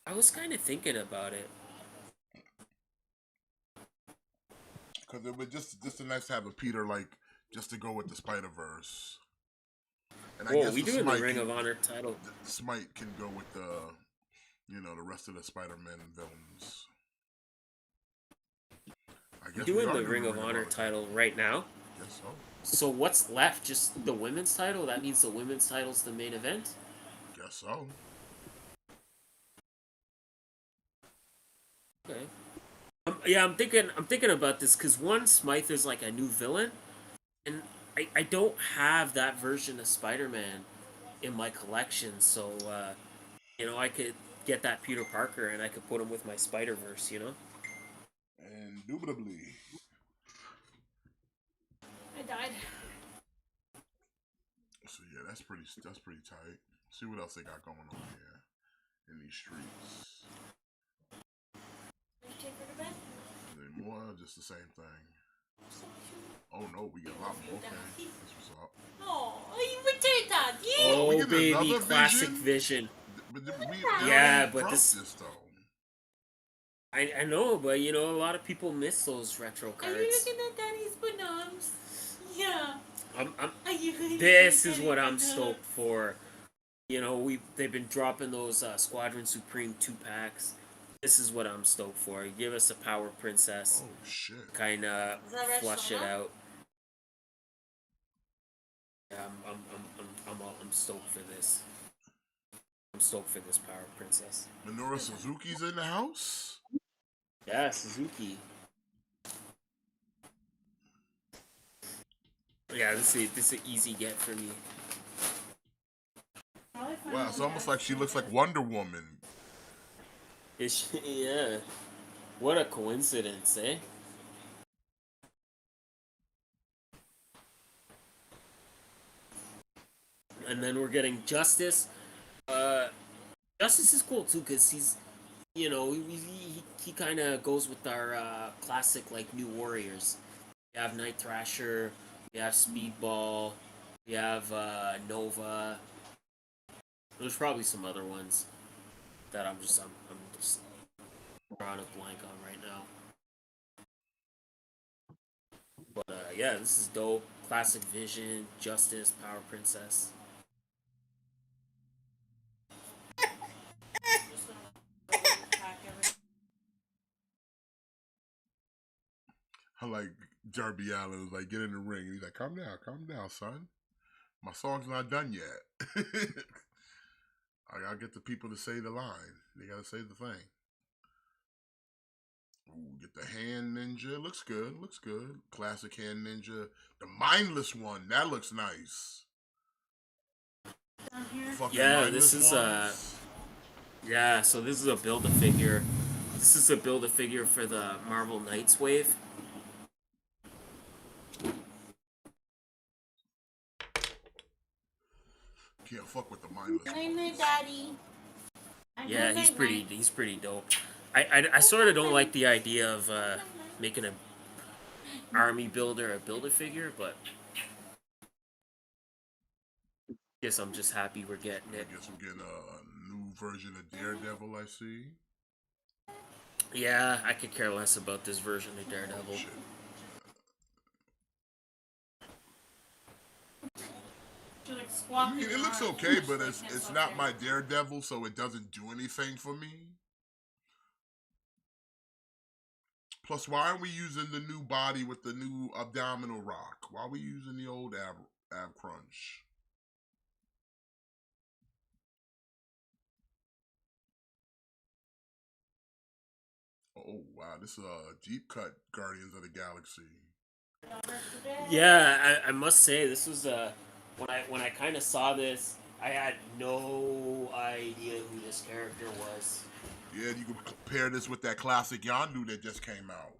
I was kind of thinking about it. Because it would just nice to have a Peter, like, just to go with the Spider-Verse. And I Whoa, guess we the doing the Smite Ring of Honor title. Smite can go with the, the rest of the Spider-Man villains. I guess Doing the Ring of Honor title right now. Guess so. So what's left? Just the women's title? That means the women's title's the main event? Guess so. Okay. Yeah, I'm thinking about this because one, Smythe is like a new villain, and I don't have that version of Spider-Man in my collection, so I could get that Peter Parker and I could put him with my Spider-Verse, you know? Indubitably. I died. So yeah, that's pretty tight. See what else they got going on here in these streets. Did you take her to bed? Is there more? Or just the same thing. Oh no, we got a lot more. Okay, that's what's up. Oh, you returned that. Yeah. Oh, we get baby, another classic Vision. But we Yeah, but dropped this though. I know, but a lot of people miss those retro Are you cards. looking at Daddy's bananas? Yeah. Are you looking This at is what I'm Daddy's stoked for. They've been dropping those Squadron Supreme 2-packs. This is what I'm stoked for. Give us a Power Princess. Oh shit! Kind of Is that Red flush it Sonata? out. Yeah, I'm stoked for this. I'm stoked for this Power Princess. Minoru Suzuki's in the house. Yeah, Suzuki. Yeah, this is an easy get for me. Wow, it's almost like she looks like Wonder Woman. Yeah. What a coincidence, eh? And then we're getting Justice. Justice is cool too because he's, he kind of goes with our classic like New Warriors. We have Night Thrasher, we have Speedball, we have Nova. There's probably some other ones that I'm just drawing a blank on right now. But yeah, this is dope. Classic Vision, Justice, Power Princess. I like Darby Allin was like, get in the ring. And he's like, calm down, son. My song's not done yet. I gotta get the people to say the line. They gotta say the thing. Ooh, get the hand ninja. Looks good. Classic hand ninja. The mindless one. That looks nice. here? Fucking Yeah, mindless this is ones. yeah. So this is a build-a-figure. This is a build-a-figure for the Marvel Knights wave. Can't fuck with the mindless Night night, ones. daddy. Yeah, he's pretty dope. I sort of don't like the idea of making a army builder a build-a-figure, but guess I'm just happy we're getting I it. guess we're getting a new version of Daredevil, I see. Yeah, I could care less about this version of Daredevil. Shit. She like I squawking. mean, it looks okay, but it's not my Daredevil, so it doesn't do anything for me. Plus, why aren't we using the new body with the new abdominal rock? Why are we using the old ab crunch? Oh wow, this is a deep cut Guardians of the Galaxy. Yeah, I must say this was when I kind of saw this, I had no idea who this character was. Yeah, you can compare this with that classic Yondu that just came out.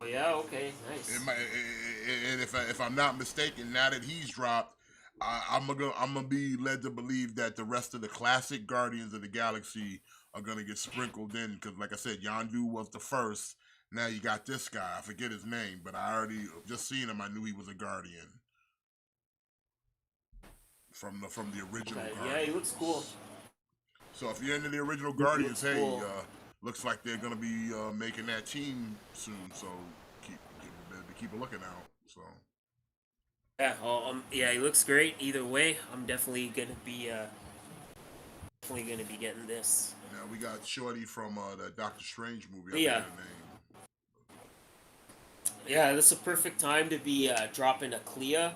Oh, yeah, okay, nice. And if I'm not mistaken, now that he's dropped, I'm gonna be led to believe that the rest of the classic Guardians of the Galaxy are gonna get sprinkled in because, like I said, Yondu was the first. Now you got this guy. I forget his name, but I already just seen him. I knew he was a Guardian from the original. Okay, Guardians. yeah, he looks cool. So if you're into the original Guardians, hey, cool. looks like they're gonna be making that team soon. So keep a looking out. So Yeah, yeah, he looks great. Either way, I'm definitely gonna be getting this. now we got Shorty from the Doctor Strange movie. I Yeah. forget her name. Yeah, this is a perfect time to be dropping a Clea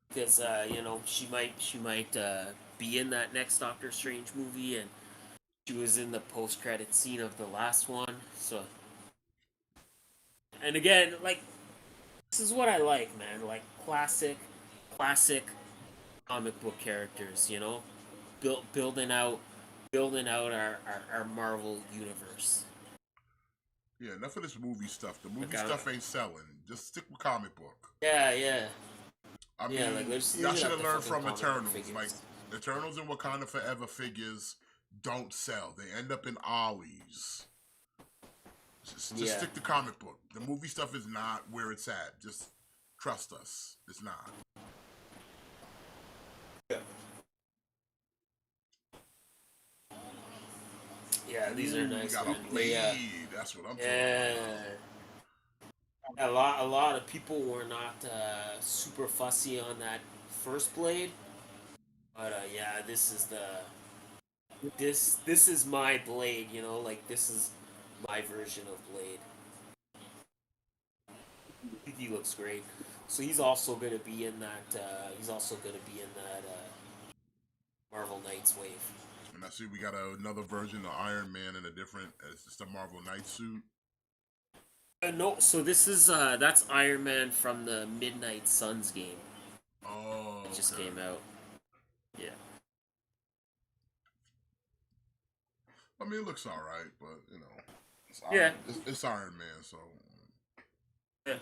because you know she might be in that next Doctor Strange movie, and she was in the post-credit scene of the last one. So, and again, like this is what I like, man. Like classic comic book characters. You know, building out our Marvel universe. Yeah, enough of this movie stuff. The movie Okay. stuff ain't selling. Just stick with comic book. Yeah. I mean, Yeah, like there's y'all should have learned from comic book Eternals. figures. Like Eternals and Wakanda Forever figures don't sell. They end up in ollies. Just stick to comic book. The movie stuff is not where it's at. Just trust us. It's not. Yeah, these are nice. We got a man. blade. Yeah. That's what I'm talking Yeah. about. A lot of people were not super fussy on that first blade, but yeah, this is my blade. You know, like this is my version of Blade. He looks great. So he's also gonna be in that. Marvel Knights wave. And I see we got another version of Iron Man in a different. It's just a Marvel Knight suit. No, so this is that's Iron Man from the Midnight Suns game. Oh, It just came out. Yeah. I mean, it looks all right, but you know, it's Iron Man, so. Yeah.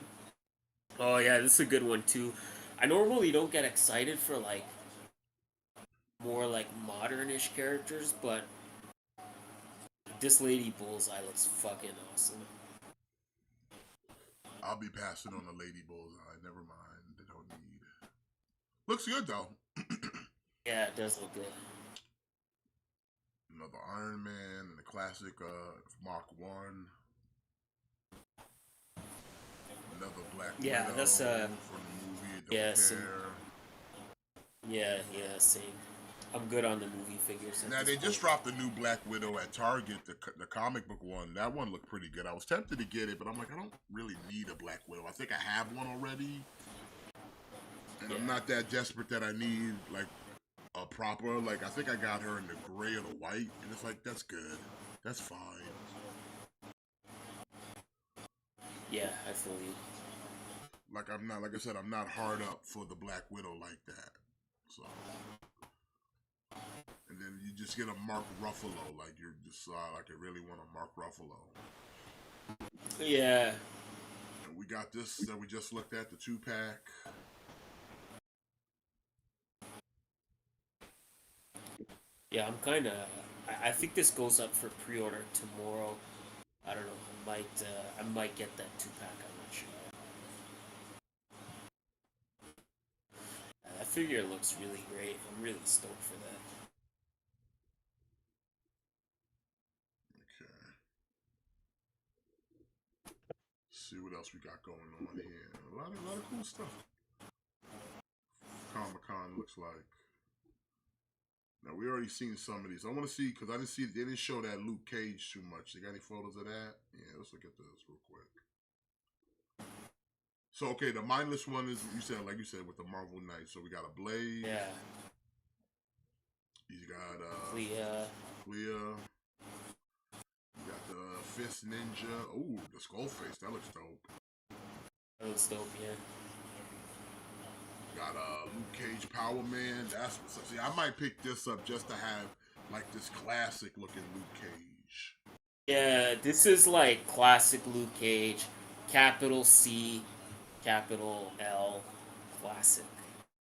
Oh yeah, this is a good one too. I normally don't get excited for like more like modernish characters, but this Lady Bullseye looks fucking awesome. I'll be passing on the Lady Bullseye. Never mind. They don't need. Looks good though. Yeah, it does look good. Another Iron Man and the classic Mark 1. Another Black Widow that's from the movie. Don't yeah, care. yeah, same. I'm good on the movie figures. Now they just dropped the new Black Widow at Target, the comic book one. That one looked pretty good. I was tempted to get it, but I'm like, I don't really need a Black Widow. I think I have one already, and I'm not that desperate that I need like a proper. Like I think I got her in the gray or the white, and it's like that's good. That's fine. Yeah, I feel you. Like I'm not, like I said, I'm not hard up for the Black Widow like that. So just get a Mark Ruffalo, like you decide, like I really want a Mark Ruffalo. Yeah. And we got this that we just looked at, the 2-pack. Yeah, I'm kind of. I think this goes up for pre-order tomorrow. I don't know. I might get that 2-pack. I'm not sure. That figure looks really great. I'm really stoked for that. Okay. See what else we got going on here. A lot of cool stuff. Comic-Con looks like. Now we already seen some of these. I want to see because I didn't see they didn't show that Luke Cage too much. They got any photos of that? Yeah, let's look at this real quick. So okay, the mindless one is like you said with the Marvel Knight. So we got a Blade. Yeah. You got Clea. You got the Fist Ninja. Ooh, the Skull Face. That looks dope. That looks dope, yeah. Got Luke Cage Power Man. That's what's up. See, I might pick this up just to have like this classic looking Luke Cage. Yeah, this is like classic Luke Cage, capital C, capital L, classic.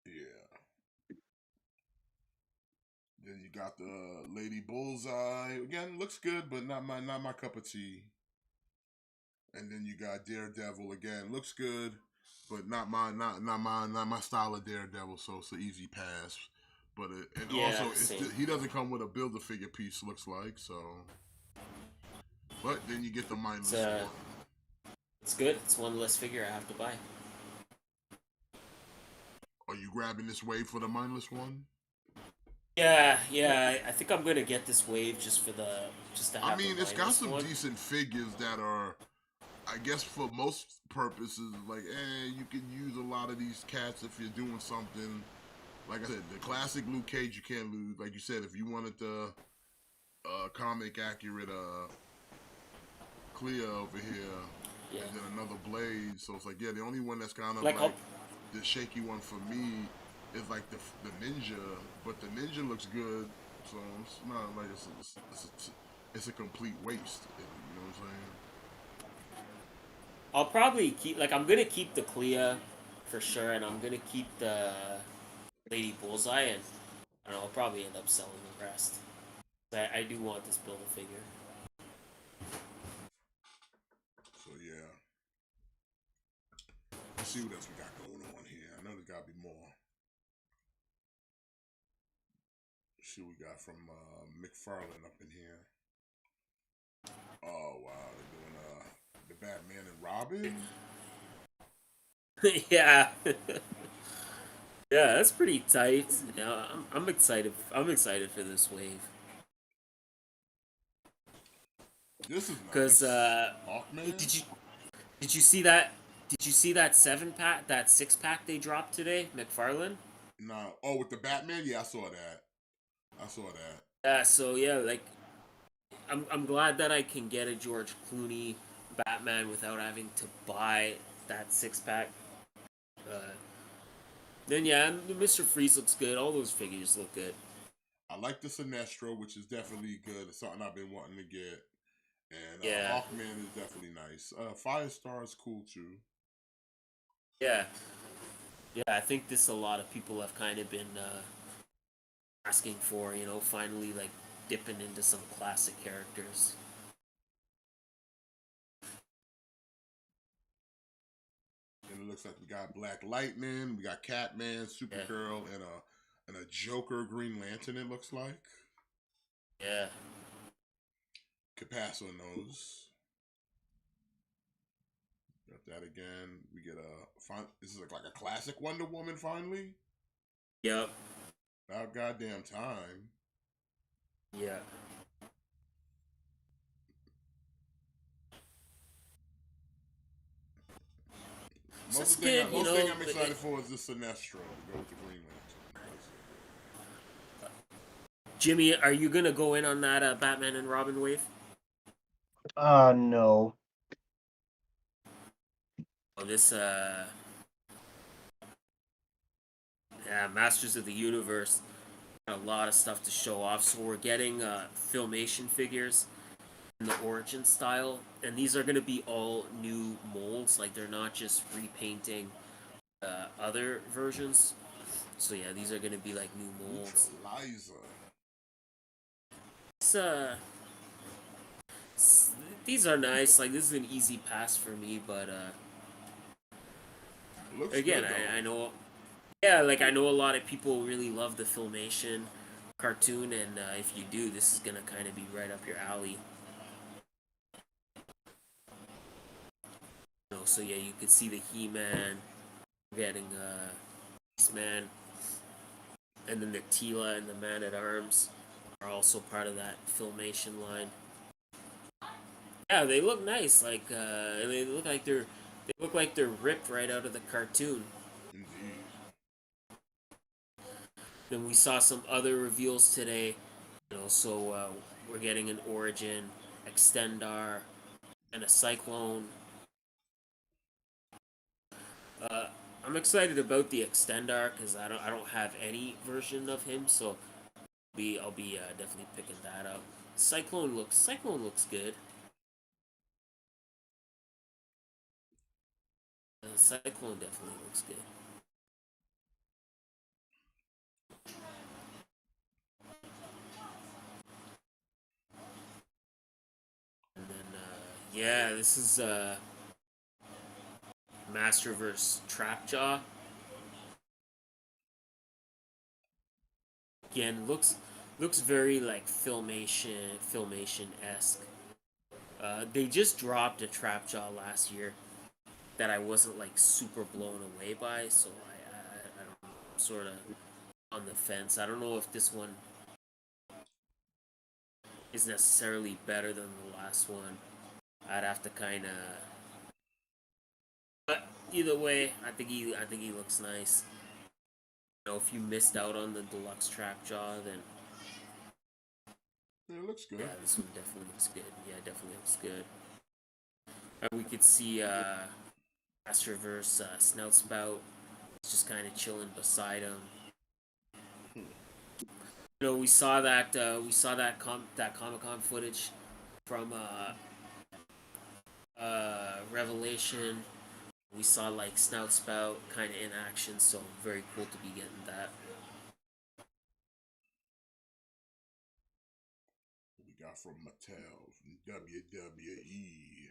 Yeah. Then you got the Lady Bullseye. Again, looks good, but not my cup of tea. And then you got Daredevil again. Looks good, but not my style of Daredevil. So it's an easy pass. But he doesn't come with a Build-A-Figure piece. Looks like so. But then you get the mindless one. It's good. It's one less figure I have to buy. Are you grabbing this wave for the mindless one? Yeah. I think I'm gonna get this wave just to have. I mean, it's got some one. decent figures that are, I guess, for most purposes, like, you can use a lot of these cats if you're doing something. Like I said, the classic Luke Cage you can't lose. Like you said, if you wanted the comic accurate Clea over here, and then another Blade. So it's like, the only one that's kind of like the shaky one for me is like the Ninja, but the Ninja looks good. So it's not like it's a complete waste. You know what I'm saying? I'll probably keep I'm gonna keep the Clea for sure, and I'm gonna keep the Lady Bullseye, and I'll probably end up selling the rest. I do want this Build-A-Figure. So yeah, let's see what else we got going on here. I know there's gotta be more. Let's see what we got from McFarlane up in here. Oh wow, they're doing the Batman and Robin. Yeah. Yeah, that's pretty tight. Yeah, I'm excited. I'm excited for this wave. This is because Hawkman? Did you see that? Did you see that 7-pack, that 6-pack they dropped today, McFarlane? No. Oh, with the Batman? Yeah, I saw that. Yeah. So yeah, I'm glad that I can get a George Clooney Batman without having to buy that 6-pack. Then yeah, Mr. Freeze looks good. All those figures look good. I like the Sinestro, which is definitely good. It's something I've been wanting to get. And Hawkman is definitely nice. Firestar is cool too. Yeah. Yeah, I think a lot of people have kind of been asking for, finally dipping into some classic characters. And it looks like we got Black Lightning, we got Catman, Supergirl, and a Joker Green Lantern, it looks like. Yeah. Capasso knows. Got that again. We get this is like a classic Wonder Woman finally. Yep. About goddamn time. Yeah. Most thing I'm excited for is the Sinestro to go with the Green Lantern. Jimmy, are you gonna go in on that Batman and Robin wave? No. Oh, this Masters of the Universe. a lot of stuff to show off. So we're getting Filmation figures in the Origin style, and these are going to be all new molds. Like they're not just repainting other versions. So yeah, these are going to be like new molds. It's, these are nice. Like this is an easy pass for me, but again, I know. Yeah, like I know a lot of people really love the Filmation cartoon, and if you do, this is gonna kind of be right up your alley. So yeah, you can see the He-Man, getting Beastman, and then the Tila and the Man-at-Arms are also part of that Filmation line. Yeah, they look nice. Like they look like they're ripped right out of the cartoon. Indeed. Then we saw some other reveals today. So we're getting an Origin, Extendar, and a Cyclone. I'm excited about the Extendar because I don't have any version of him, so I'll be definitely picking that up. Cyclone looks good. Cyclone definitely looks good. And then yeah, this is Masterverse Trapjaw. Again, looks very like Filmation esque. They just dropped a Trapjaw last year that I wasn't like super blown away by, so I don't know, I'm sort of on the fence. I don't know if this one is necessarily better than the last one. I'd have to kind of. But either way, I think he looks nice. If you missed out on the deluxe Trapjaw, then it looks good. Yeah, this one definitely looks good. Yeah, definitely looks good. We could see Astroverse Snout Spout just kind of chilling beside him. We saw that that Comic-Con footage from Revelation. We saw like Snout Spout kind of in action, so very cool to be getting that. We got from Mattel, from WWE.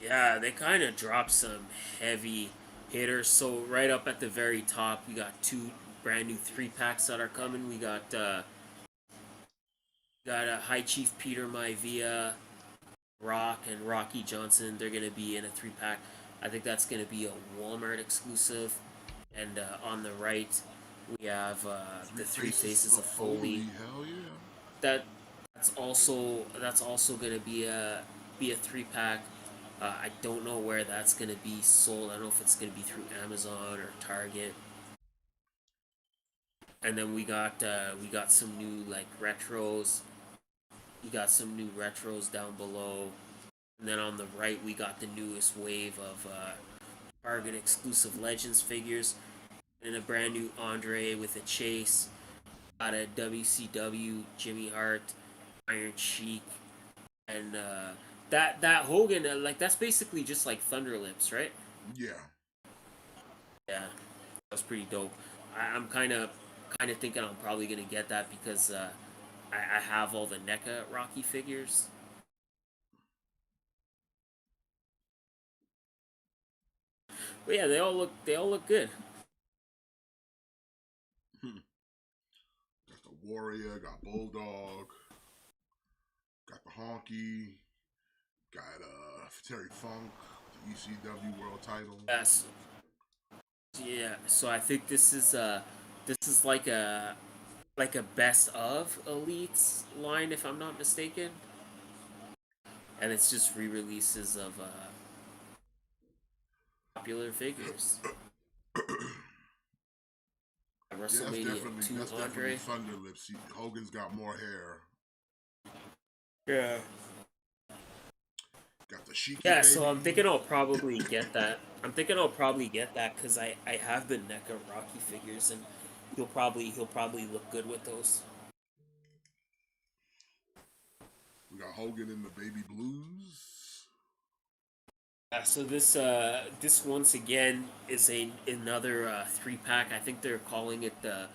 Yeah, they kind of dropped some heavy hitters. So right up at the very top, we got two brand new 3-packs that are coming. We got High Chief Peter Maivia, Rock, and Rocky Johnson. They're gonna be in a 3-pack. I think that's gonna be a Walmart exclusive. And on the right, we have the Three Faces of Foley. Hell yeah! That's also gonna be a 3-pack. I don't know where that's gonna be sold. I don't know if it's gonna be through Amazon or Target. And then we got some new like retros. We got some new retros down below. And then on the right, we got the newest wave of Target exclusive Legends figures. And a brand new Andre with a chase. Got a WCW Jimmy Hart, Iron Sheik, and that Hogan, like that's basically just like Thunder Lips, right? Yeah. Yeah, that was pretty dope. I'm kind of thinking I'm probably gonna get that because I have all the NECA Rocky figures. But yeah, they all look good. Got the Warrior, got Bulldog, got the Honky, got Terry Funk, the ECW World Title. Yes. Yeah. So I think this is like a best of elites line, if I'm not mistaken, and it's just re-releases of popular figures. WrestleMania 2 that's Andre. definitely Thunder Lips. Hogan's got more hair. Yeah. Got the Shiki Yeah, baby. so I'm thinking I'll probably get that. I'm thinking I'll probably get that because I have the NECA Rocky figures, and he'll probably look good with those. We got Hogan in the baby blues. Yeah, so this once again is another 3-pack. I think they're calling it the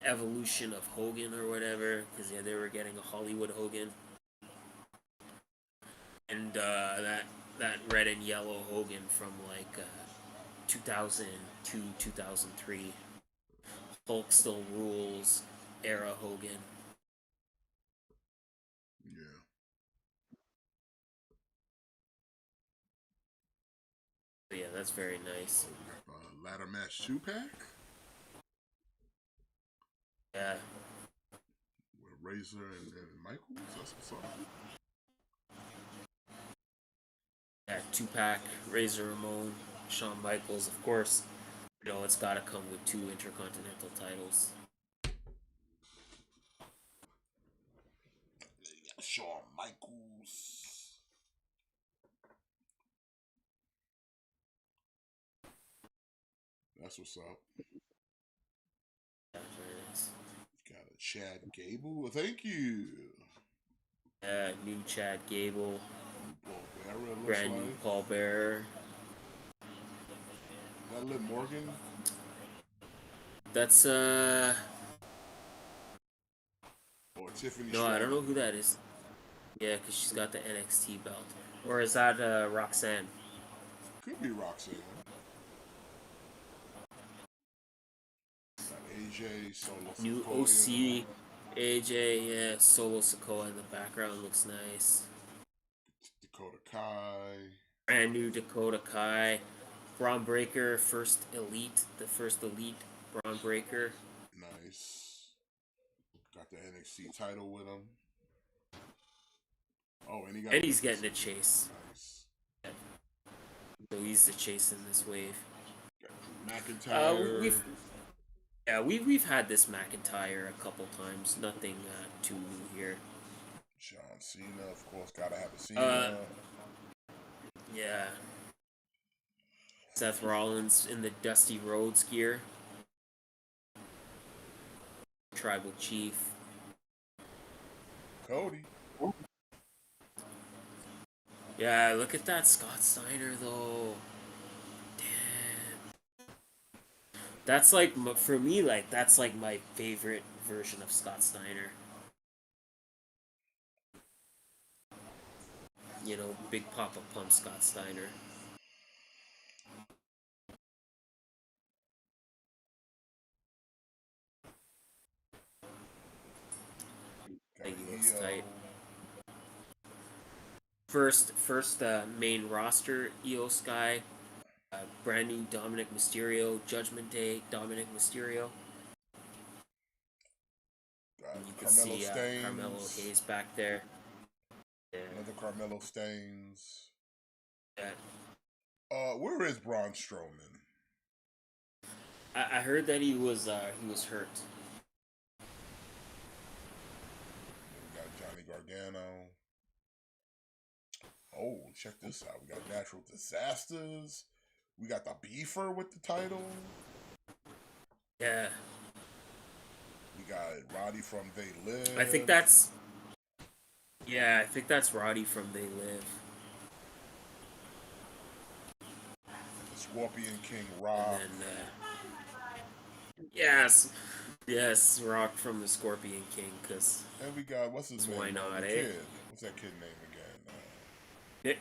Evolution of Hogan or whatever, because yeah, they were getting a Hollywood Hogan, and that red and yellow Hogan from like 2002, 2003. Hulk Still Rules era Hogan. Yeah. Yeah, that's very nice. We got the ladder match 2-pack. Yeah. With Razor and Michaels. That's what's up. Yeah, 2-pack, Razor Ramon, Shawn Michaels, of course. You know, it's got to come with 2 Intercontinental titles. Shawn Michaels. That's what's up. Yeah, very nice. Got a Chad Gable. Well, thank you. Yeah, new Chad Gable. Paul Bearer, Brand new Paul Bearer. That Liv Morgan? That's Or Tiffany no, Stratton? I don't know who that is. Yeah, because she's got the NXT belt. Or is that Roxanne? Could be Roxanne. Got AJ, Solo New Sikoa. OC, AJ, yeah, Solo Sikoa in the background looks nice. Dakota Kai. Brand new Dakota Kai. Braun Breaker, the first elite Braun Breaker. Nice. Got the NXT title with him. Oh, and he's getting a chase. Nice. Yeah. So he's the chase in this wave. Got McIntyre. We've had this McIntyre a couple times. Nothing too new here. John Cena, of course, gotta have a Cena. Yeah. Seth Rollins in the Dusty Rhodes gear. Tribal Chief. Cody. Yeah, look at that Scott Steiner though. Damn. That's like, for me, like, that's like my favorite version of Scott Steiner. You know, Big Papa Pump Scott Steiner. I think he looks tight. First main roster EOS guy. Brand new Dominic Mysterio, Judgment Day Dominic Mysterio. You can see Carmelo Hayes back there. Yeah. Another Carmelo Stains. Yeah. Where is Braun Strowman? I heard that he was hurt. We got Johnny Gargano. Oh, check this out. We got Natural Disasters. We got the Beefer with the title. Yeah. We got Roddy from They Live. I think that's Roddy from They Live. Scorpion King Rock. And then, yes, Rock from the Scorpion King, because... And we got, what's his name? Why not, eh? Kid. What's that kid name again?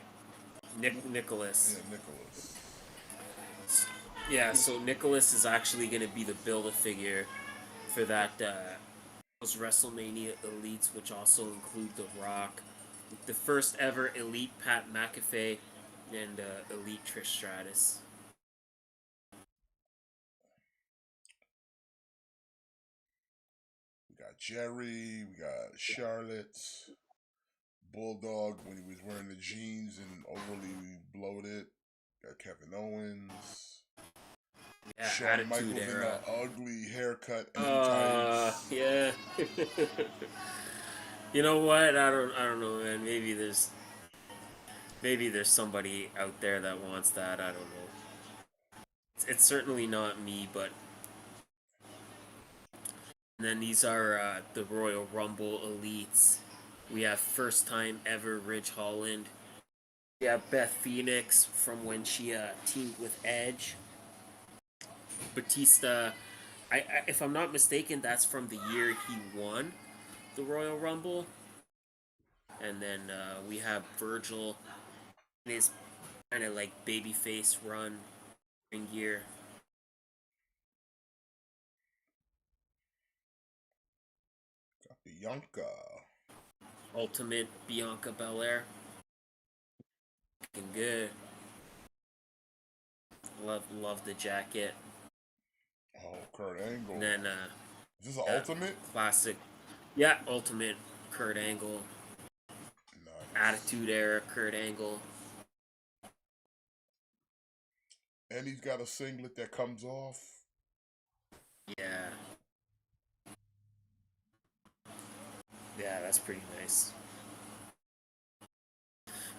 Nicholas. Yeah, Nicholas. Yeah, so Nicholas is actually going to be the Build-A-Figure for that, those WrestleMania Elites, which also include The Rock, the first ever Elite Pat McAfee, and Elite Trish Stratus. We got Jerry, we got Charlotte, Bulldog when he was wearing the jeans and overly bloated. Got Kevin Owens. Yeah, Shawn Michaels Attitude in Era. the ugly haircut and tights. Yeah. You know what? I don't know, man. Maybe there's Maybe there's somebody out there that wants that. I don't know. It's certainly not me, but. And then these are the Royal Rumble Elites. We have first time ever Ridge Holland. We have Beth Phoenix from when she teamed with Edge. Batista, if I'm not mistaken, that's from the year he won the Royal Rumble. And then we have Virgil in his kind of like babyface run in gear. Got Bianca. Ultimate Bianca Belair. Looking good. Love the jacket. Oh, Kurt Angle. And then is this an ultimate? Classic. Yeah, Ultimate Kurt Angle. Nice. Attitude Era Kurt Angle. And he's got a singlet that comes off. Yeah. Yeah, that's pretty nice.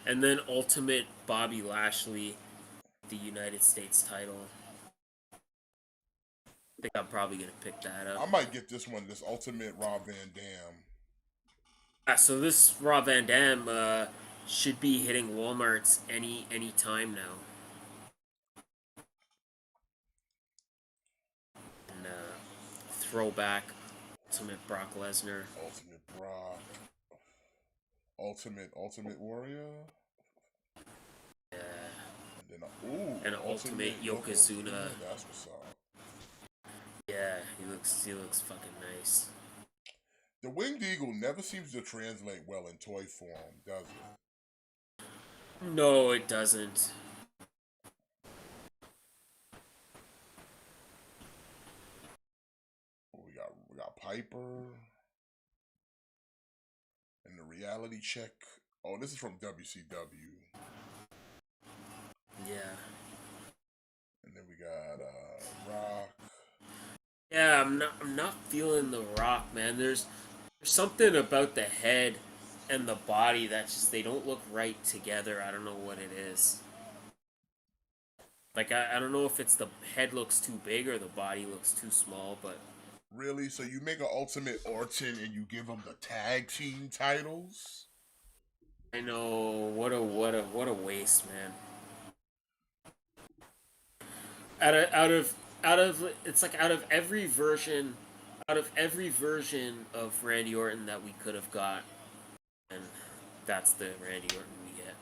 And then Ultimate Bobby Lashley, the United States title. I think I'm probably going to pick that up. I might get this one, this Ultimate Rob Van Dam. So this Rob Van Dam should be hitting Walmart's any time now. And throwback Ultimate Brock Lesnar. Ultimate Brock. Ultimate Warrior. Yeah. And then and Ultimate Yokozuna. That's what's up. Yeah, he looks fucking nice. The Winged Eagle never seems to translate well in toy form, does it? No, it doesn't. We got Piper. And the reality check. Oh, this is from WCW. Yeah. And then we got Rock. Yeah, I'm not feeling the Rock, man. There's something about the head and the body that just they don't look right together. I don't know what it is. Like I don't know if it's the head looks too big or the body looks too small, but really? So you make an Ultimate Orton and you give him the tag team titles? I know, what a waste, man. Out of it's like out of every version of Randy Orton that we could have got, and that's the Randy Orton we get.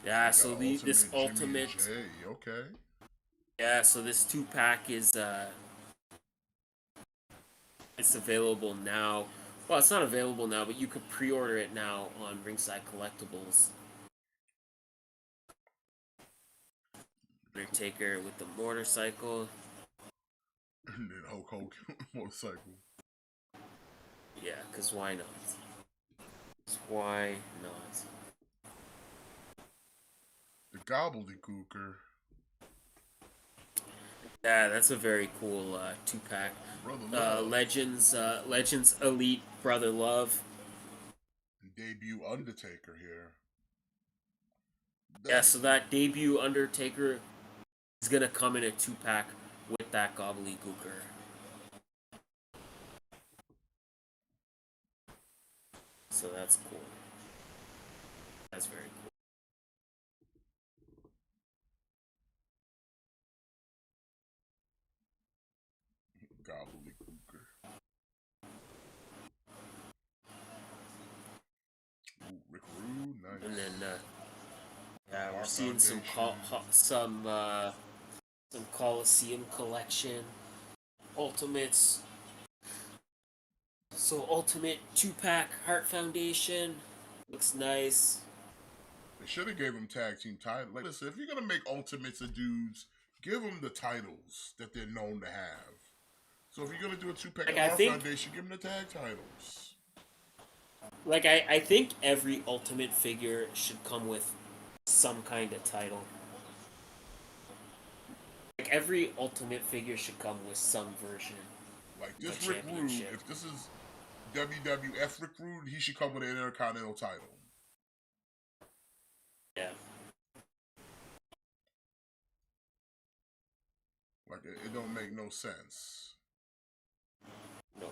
Yeah, so this Ultimate J, okay. Yeah, so this 2-pack is it's available now. Well, it's not available now, but you could pre-order it now on Ringside Collectibles. Undertaker with the motorcycle. And then Hulk Hogan motorcycle. Yeah, because why not? Why not? The Gobbledygooker. Yeah, that's a very cool 2-pack. Legends Elite Brother Love. Debut Undertaker here. Yeah, so that debut Undertaker is gonna come in a 2-pack with that Gobbledygooker. So that's cool. That's very cool. Gobbledygooker. Ooh, Rick Rude, nice. And then yeah, we're seeing some Coliseum collection Ultimates. So Ultimate 2-pack Heart Foundation looks nice. They should have gave him tag team titles. Like, listen, if you're gonna make Ultimates of dudes, give them the titles that they're known to have. So if you're gonna do a 2-pack Like, Heart Foundation, give them the tag titles. Like I think every Ultimate figure should come with some kind of title. Like every Ultimate figure should come with some version. Like this Rick Rude, if this is WWF Rick Rude, he should come with an Intercontinental title. Like it don't make no sense. No.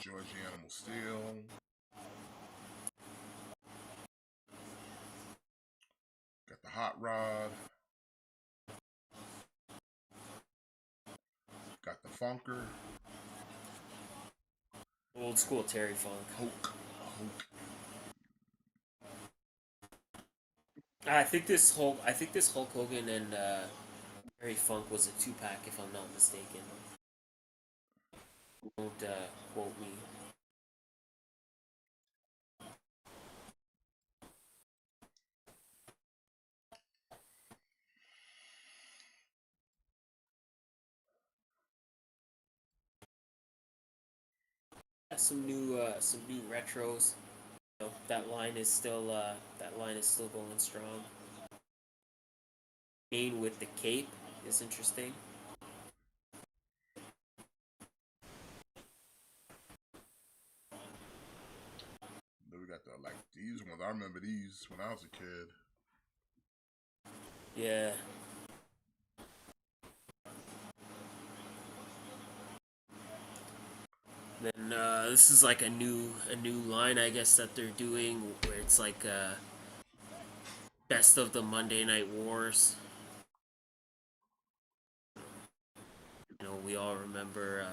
Georgie Animal Steel. Got the Hot Rod. Got the Funker. Old school Terry Funk. Hulk. I think this Hulk Hogan and Terry Funk was a 2-pack, if I'm not mistaken. Don't quote me. Some new retros. You know, that line is still going strong. Bane with the cape is interesting. Then we got like these ones. I remember these when I was a kid. Yeah. Then this is like a new line, I guess, that they're doing, where it's like best of the Monday Night Wars. You know, we all remember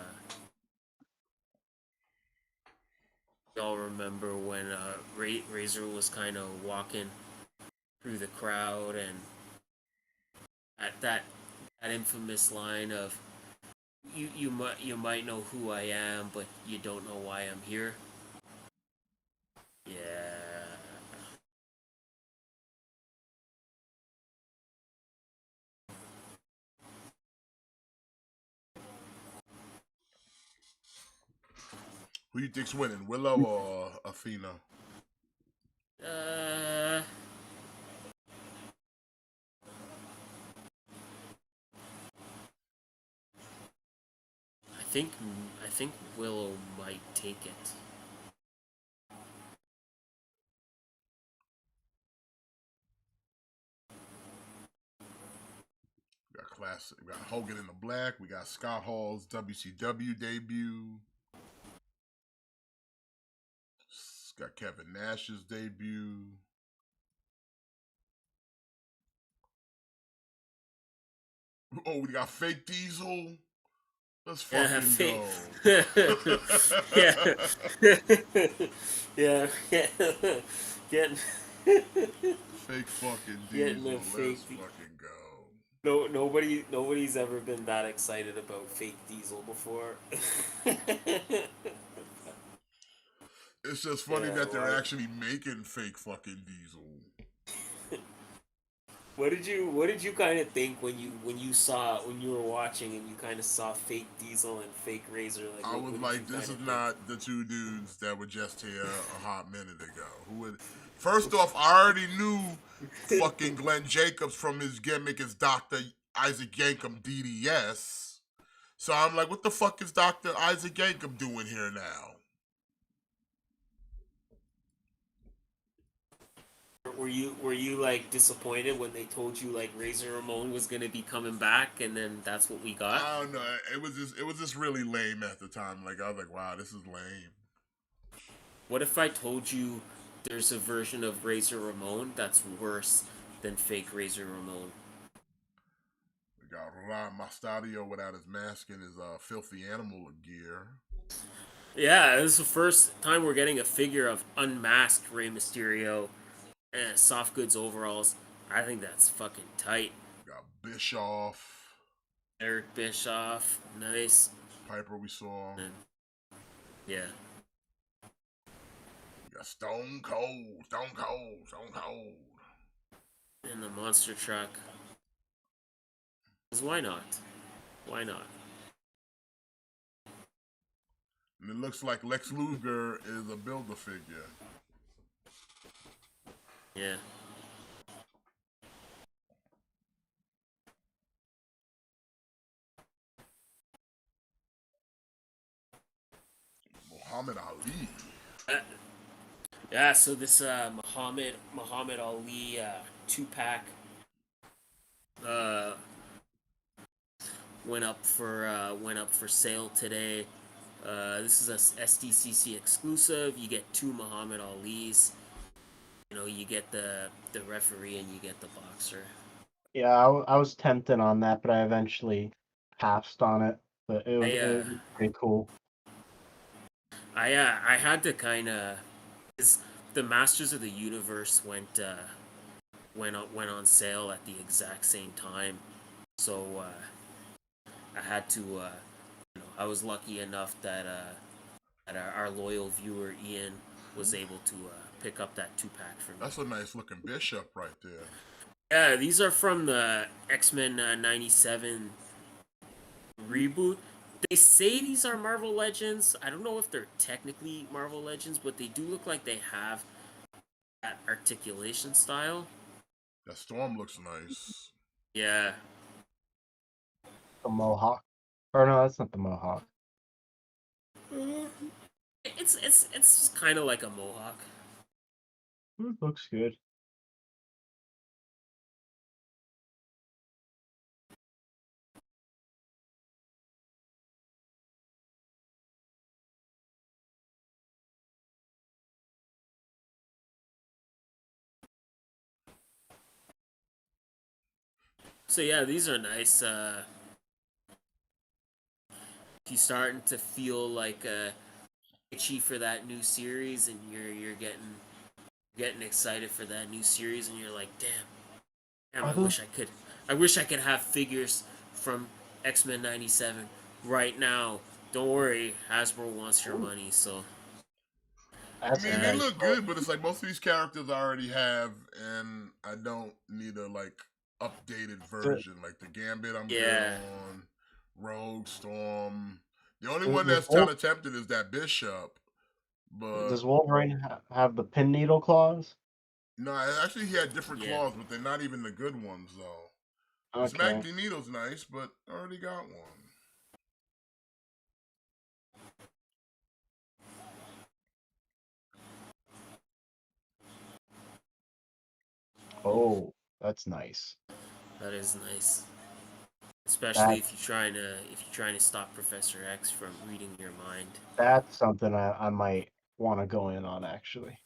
when Razor was kind of walking through the crowd, and at that infamous line of you might know who I am, but you don't know why I'm here. Yeah. Who you think's winning, Willow or Athena? I think Willow might take it. We got classic. We got Hogan in the Black. We got Scott Hall's WCW debut. Got Kevin Nash's debut. Oh, we got Fake Diesel. Let's fucking go. Yeah. Yeah. Getting Fake fucking Getting Diesel. a Let's fake fucking go. No, nobody's ever been that excited about Fake Diesel before. It's just funny Yeah, that they're right. actually making fake fucking Diesel. What did you kind of think when you were watching and you kind of saw Fake Diesel and Fake Razor? Like, I was like, this is think? not the two dudes that were just here a hot minute ago. Who would? First off, I already knew fucking Glenn Jacobs from his gimmick as Dr. Isaac Yankem DDS. So I'm like, what the fuck is Dr. Isaac Yankem doing here now? Were you like disappointed when they told you like Razor Ramon was gonna be coming back, and then that's what we got? I don't know. It was just really lame at the time. Like I was like, wow, this is lame. What if I told you there's a version of Razor Ramon that's worse than Fake Razor Ramon? We got Ron Mastadio without his mask and his filthy animal gear. Yeah, this is the first time we're getting a figure of unmasked Rey Mysterio and soft goods overalls. I think that's fucking tight. We got Bischoff. Eric Bischoff, nice. Piper we saw. Yeah. We got Stone Cold. And the monster truck. 'Cause why not? Why not? And it looks like Lex Luger is a Build-A-Figure. Yeah. Muhammad Ali. Yeah, so this Muhammad Ali 2-pack went up for sale today. This is a SDCC exclusive. You get 2 Muhammad Ali's. You know, you get the referee and you get the boxer. Yeah, I was tempted on that, but I eventually passed on it. But it was pretty cool. I had to kind of, the Masters of the Universe went on sale at the exact same time, so I had to I was lucky enough that our loyal viewer Ian was able to pick up that 2-pack for me. That's a nice looking Bishop right there. Yeah, these are from the X-Men 97 reboot. They say these are Marvel Legends. I don't know if they're technically Marvel Legends, but they do look like they have that articulation style. That Storm looks nice. Yeah. The Mohawk. Or no, that's not the Mohawk. It's kind of like a Mohawk. It looks good. So yeah, these are nice. If you starting to feel like itchy for that new series, and you're getting excited for that new series, and you're like, damn, I wish I could have figures from X-Men 97 right now. Don't worry, Hasbro wants your money, so. I mean, they look good, but it's like most of these characters I already have, and I don't need a like updated version. Like the Gambit, I'm good on. Rogue, Storm. The only one that's kind of tempted is that Bishop. But does Wolverine have the pin needle claws? No, actually he had different claws, but they're not even the good ones though. This Magneto's nice, but I already got one. Oh, that's nice. That is nice. Especially if you're trying to stop Professor X from reading your mind. That's something I might want to go in on actually.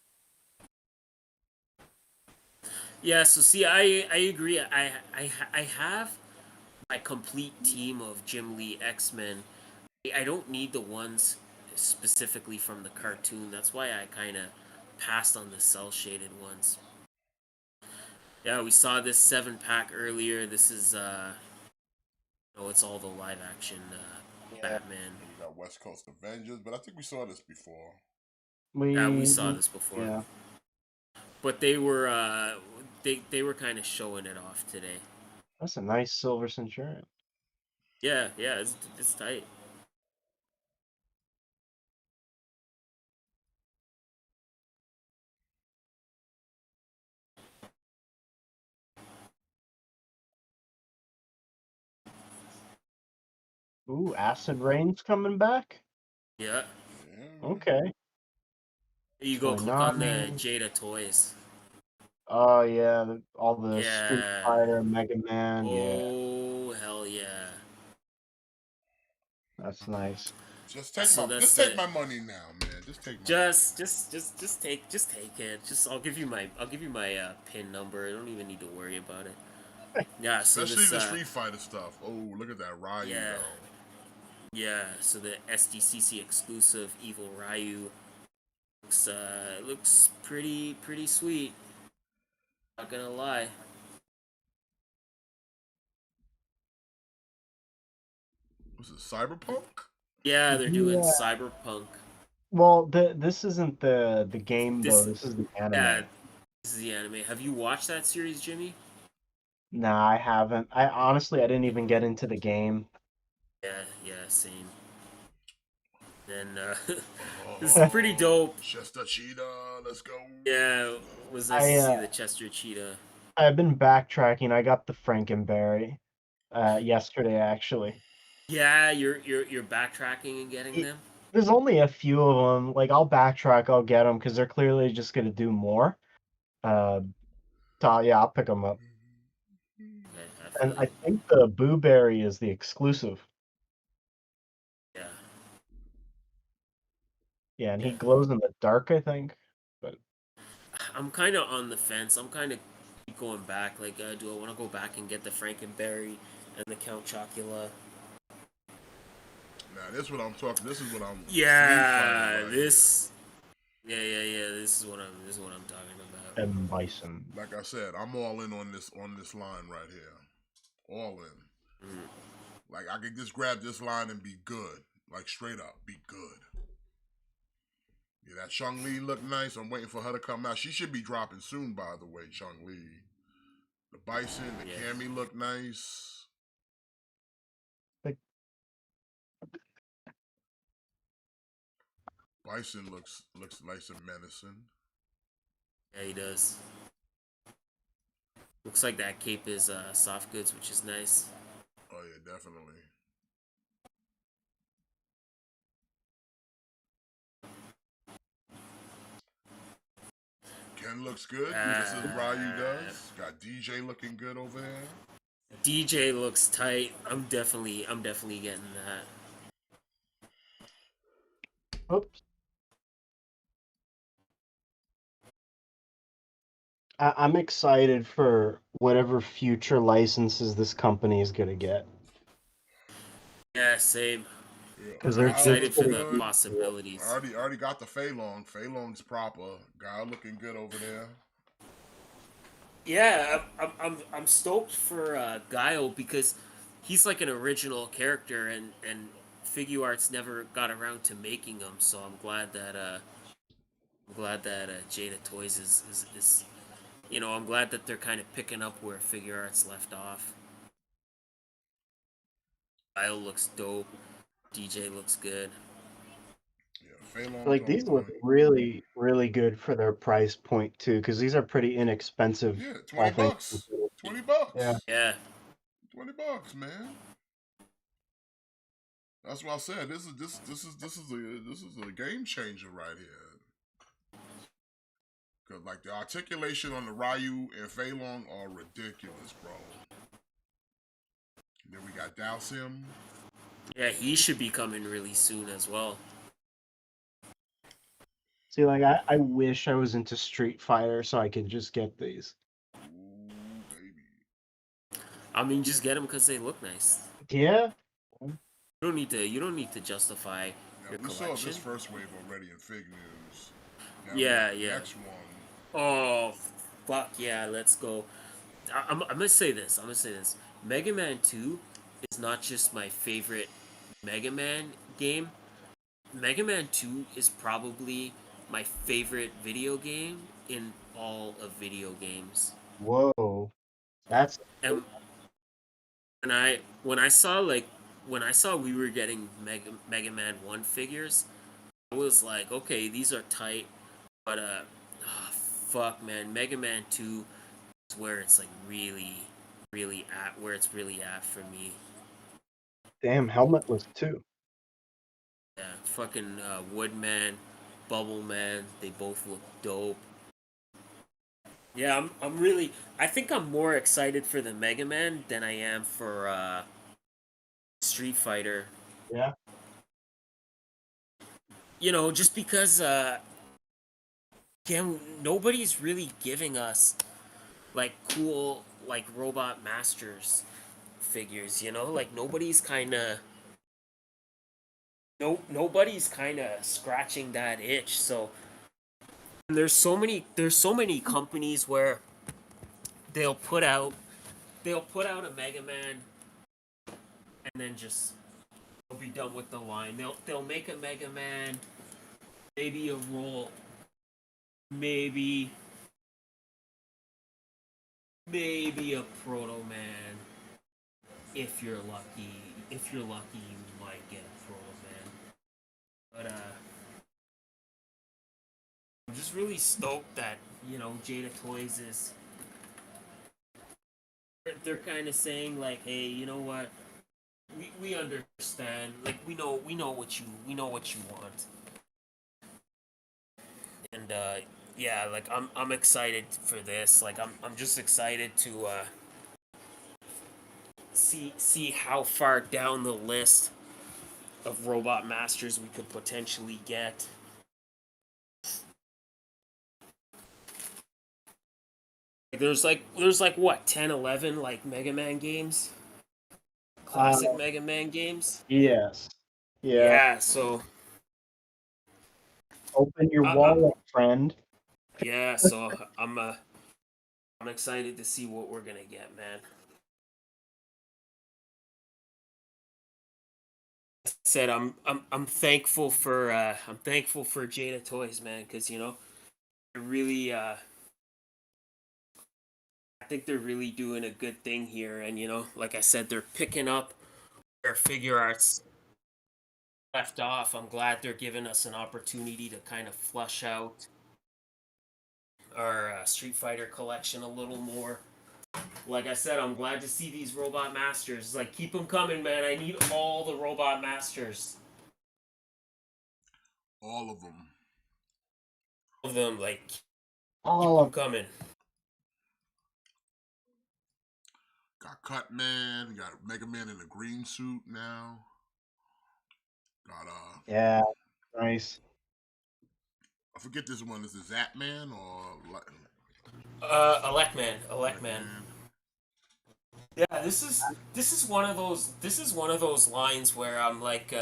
Yeah, so see, I agree. I have my complete team of Jim Lee X-Men. I don't need the ones specifically from the cartoon. That's why I kind of passed on the cell shaded ones. Yeah, we saw this 7-pack earlier. This is it's all the live action Batman. We got West Coast Avengers, but I think we saw this before. We saw this before. Yeah. But they were kind of showing it off today. That's a nice Silver Centurion. Yeah, it's tight. Ooh, Acid Rain's coming back? Yeah. Okay. You go click on the Jada toys. Oh yeah, all the Street Fighter, Mega Man. Oh hell yeah! That's nice. Just take my money now, man. Just take my money. Just take it. I'll give you my pin number. I don't even need to worry about it. Yeah, so especially the Street Fighter stuff. Oh, look at that Ryu though. Yeah, so the SDCC exclusive Evil Ryu looks pretty sweet. Not gonna lie. Was it Cyberpunk? Yeah, they're doing Cyberpunk. Well, this isn't the game though. This is the anime. Yeah, this is the anime. Have you watched that series, Jimmy? Nah, I haven't. I didn't even get into the game. Yeah, same. And this is pretty dope. Chester Cheetah, let's go. Yeah, it was nice to see the Chester Cheetah. I've been backtracking. I got the Frankenberry yesterday, actually. Yeah, you're backtracking and getting them. There's only a few of them. Like I'll backtrack, I'll get them because they're clearly just gonna do more. So yeah, I'll pick them up. Okay, I And I definitely. think the Boo Berry is the exclusive. Yeah. Yeah, and he glows in the dark, I think. But I'm kind of on the fence. I'm kind of going back. Like, do I want to go back and get the Frankenberry and the Count Chocula? Now this is what I'm talking. This is what I'm Street Fighter Yeah, right here. this. Yeah. This is what I'm talking about. M. Bison. Like I said, I'm all in on this line right here. All in. Mm. Like I could just grab this line and be good. Like straight up, be good. Yeah, that Chung Li look nice. I'm waiting for her to come out. She should be dropping soon, by the way, Chung Li. The Bison, the Yeah. Cammy look nice. Bison looks nice and menacing. Yeah, he does. Looks like that cape is soft goods, which is nice. Oh yeah, definitely. Ken looks good, just as Ryu does. Got DJ looking good over there. DJ looks tight. I'm definitely getting that. Oops. I'm excited for whatever future licenses this company is gonna get. Yeah, same. Yeah, Because I'm they're Guile excited just looks for gonna the good. keep. possibilities. Already got the Fei Long. Fei Long's proper. Guy looking good over there. Yeah, I'm stoked for Guile because he's like an original character, and Figuarts never got around to making him. So I'm glad that Jada Toys is I'm glad that they're kind of picking up where Figuarts left off. Guile looks dope. DJ looks good. Yeah, Fei Long's Like on these look point. really, really good for their price point too, because these are pretty inexpensive, Yeah, all 20 things bucks. considered. 20 Yeah. bucks. Yeah, 20 bucks, man. That's what I said. This is a game changer right here. Cause like the articulation on the Ryu and Fei Long are ridiculous, bro. Then we got Dalsim. yeah, he should be coming really soon as well. See, like I wish I was into Street Fighter so I could just get these. Ooh, baby. I mean, just get them because they look nice. Yeah. You don't need to justify Now your we saw collection. this first wave already in Fig News. Now we Yeah, got the yeah. next one. Oh, fuck yeah, let's go. I'm gonna say this. I'm gonna say this. Mega Man 2 is not just my favorite Mega Man game. Mega Man 2 is probably my favorite video game in all of video games. Whoa. That's And when I saw we were getting Mega Man 1 figures, I was like, okay, these are tight, but fuck man, Mega Man 2 is where it's like really at where it's really at for me. damn helmetless too. Yeah, fucking Woodman, Bubble Man, they both look dope. Yeah, I'm really I think I'm more excited for the Mega Man than I am for Street Fighter. Yeah. Just because again, nobody's really giving us like cool like Robot Masters figures, like nobody's kind of scratching that itch. So there's so many companies where they'll put out they'll put out a Mega Man and then just they'll be done with the line. They'll make a Mega Man, maybe a roll, maybe maybe a Proto Man. If you're lucky, you might get a Proto Man. But I'm just really stoked that Jada Toys is. They're kind of saying like, hey, you know what? We understand. Like we know what you want. And yeah, like I'm excited for this. Like I'm just excited to see how far down the list of robot masters we could potentially get. There's like what 10, 11 like Mega Man games, classic Mega Man games. Yes. Yeah. Yeah, so Open your I, wallet, friend. yeah, so I'm excited to see what we're gonna get, man. I said I'm thankful for Jada Toys, man, because they're really I think they're really doing a good thing here, and like I said, they're picking up where figure arts left off. I'm glad they're giving us an opportunity to kind of flush out our Street Fighter collection a little more. Like I said, I'm glad to see these Robot Masters. Like, keep them coming, man. I need all the Robot Masters. All of them. All of them, like, All keep of them coming. Got Cut Man, got Mega Man in a green suit now. Got yeah, nice. I forget this one. Is it Zap Man or Elect Man. Yeah, this is one of those lines where I'm like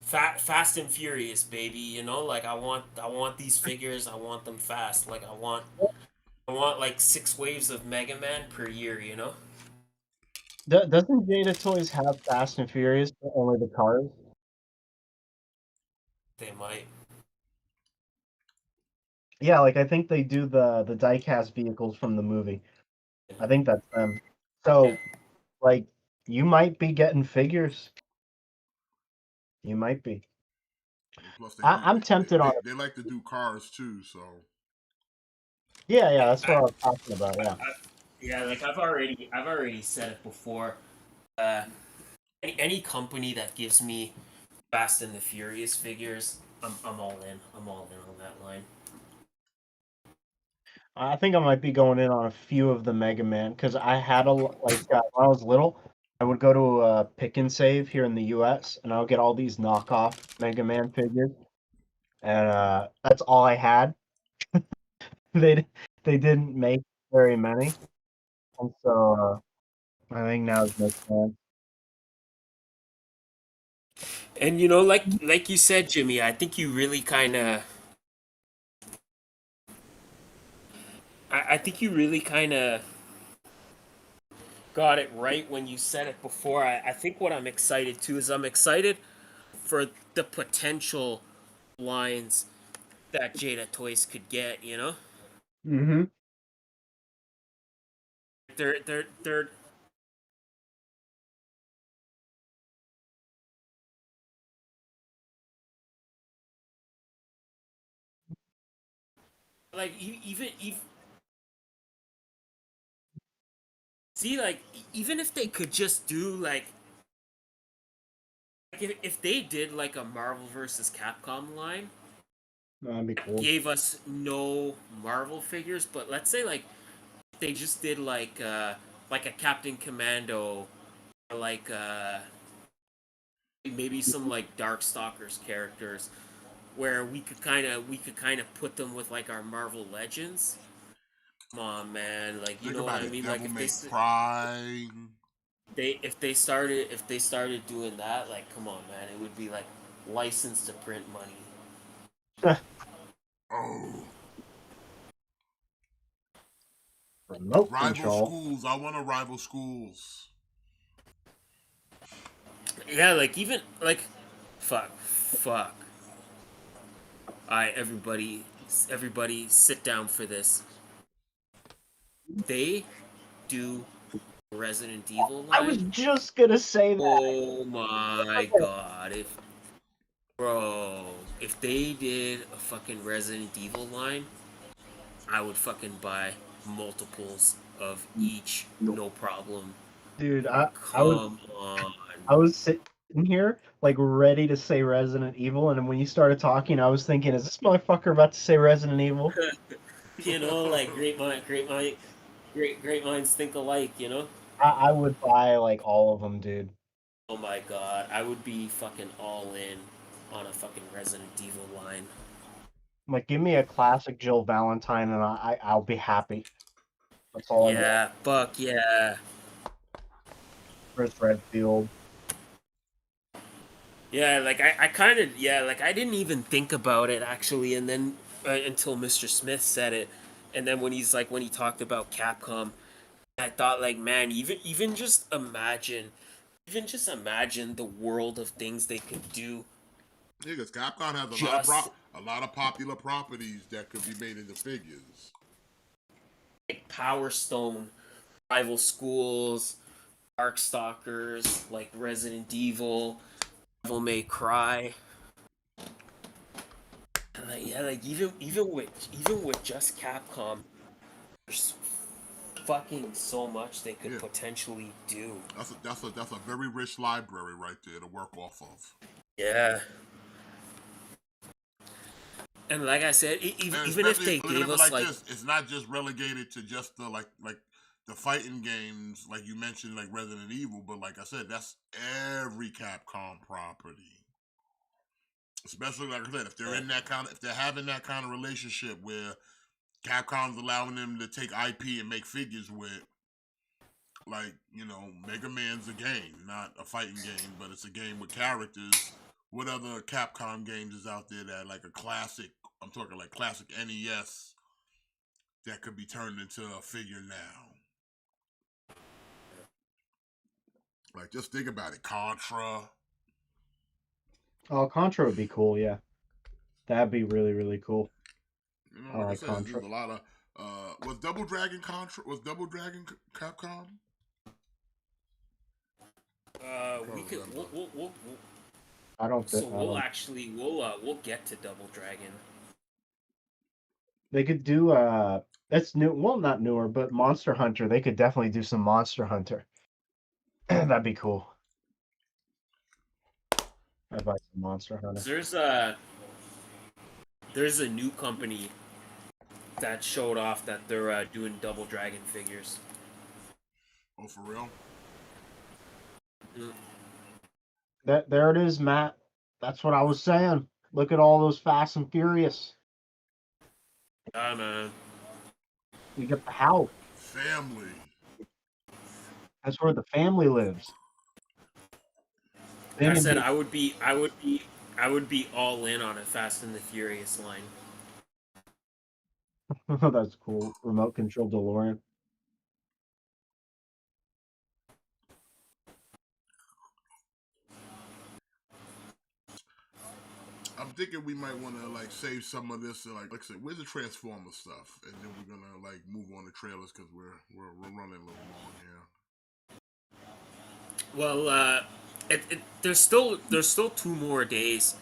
fast and furious, baby, like I want these figures, I want them fast. Like I want like 6 waves of Mega Man per year. Doesn't Jada Toys have Fast and Furious, but only the cars? They might. Yeah, like I think they do the diecast vehicles from the movie. I think that's them. So, Yeah. like, you might be getting figures. You might be. plus I'm tempted on it. They like to do cars too, so Yeah, that's what I was talking about. Yeah. Yeah, like I've already said it before. Uh, any company that gives me Fast and the Furious figures, I'm all in. I'm all in on that line. I think I might be going in on a few of the Mega Man because I had when I was little, I would go to a Pick and Save here in the U.S. and I'll get all these knockoff Mega Man figures, and that's all I had. they they didn't make very many, and so I think now it makes sense. And like you said, Jimmy, I think you really kind of, I think you really kind of got it right when you said it before. I think what I'm excited to is I'm excited for the potential lines that Jada Toys could get. Mm-hmm. They're like even see, like, even if they could just do like if they did like a Marvel versus Capcom line, That'd be cool. gave us no Marvel figures, but let's say like they just did like a Captain Commando, or like maybe some like Darkstalkers characters, where we could kind of put them with like our Marvel legends. Come on, man, like, you think know what about I it. mean? Like, Devil May Cry. if they started doing that, like, come on, man, it would be like licensed to print money. Oh, Remote rival control. schools. I want to rival schools. Yeah, like, even like, fuck. All right, everybody, sit down for this. They do Resident Evil I was line. just gonna say that. Oh my god! If they did a fucking Resident Evil line, I would fucking buy multiples of each, no problem. Dude, Come on. I was sitting here like ready to say Resident Evil, and when you started talking, I was thinking, is this motherfucker about to say Resident Evil? Like, great minds think alike. I would buy like all of them, dude. Oh my god, I would be fucking all in on a fucking Resident Evil line. Like, give me a classic Jill Valentine, and I'll be happy. That's all I want. Yeah, fuck yeah. Chris Redfield. Yeah, like I kind of like I didn't even think about it actually, and then until Mr. Smith said it, and then when he talked about Capcom, I thought like man, even just imagine the world of things they could do. Yeah, because Capcom has Just a lot of popular properties that could be made into figures. like Power Stone, Rival Schools, Darkstalkers, like Resident Evil, Devil May Cry. And like, yeah, like even with just Capcom, there's fucking so much they could potentially do. That's a very rich library right there to work off of. Yeah. And like I said, even if they gave us like this, it's not just relegated to just the like the fighting games like you mentioned, like Resident Evil, but like I said, that's every Capcom property. Especially like I said, if they're in that if they're having that kind of relationship where Capcom's allowing them to take IP and make figures with, like, you know, Mega Man's a game, not a fighting game, but it's a game with characters. What other Capcom games is out there that like a classic? I'm talking like classic NES that could be turned into a figure now. Like, just think about it. Contra. Oh, Contra would be cool. Yeah, that'd be really really cool. You know, I like I like said, Contra. there's a lot of. Was Double Dragon Contra? Was Double Dragon Capcom? we'll I don't so think we'll get to Double Dragon. they could do. That's new. Well, not newer, but Monster Hunter. They could definitely do some Monster Hunter. That'd be cool. I'd buy some Monster Hunter. There's a new company that showed off that they're doing Double Dragon figures. Oh, for real? Mm. There it is, Matt. That's what I was saying. Look at all those Fast and Furious. Yeah, man. We got the house. Family. That's where the family lives. Like I said, I would be all in on a Fast and the Furious line. That's cool. Remote control DeLorean. I'm thinking we might want to like save some of this. Like I said, where's the Transformer stuff, and then we're gonna like move on to trailers because we're running a little long here. Well, there's still 2 more days,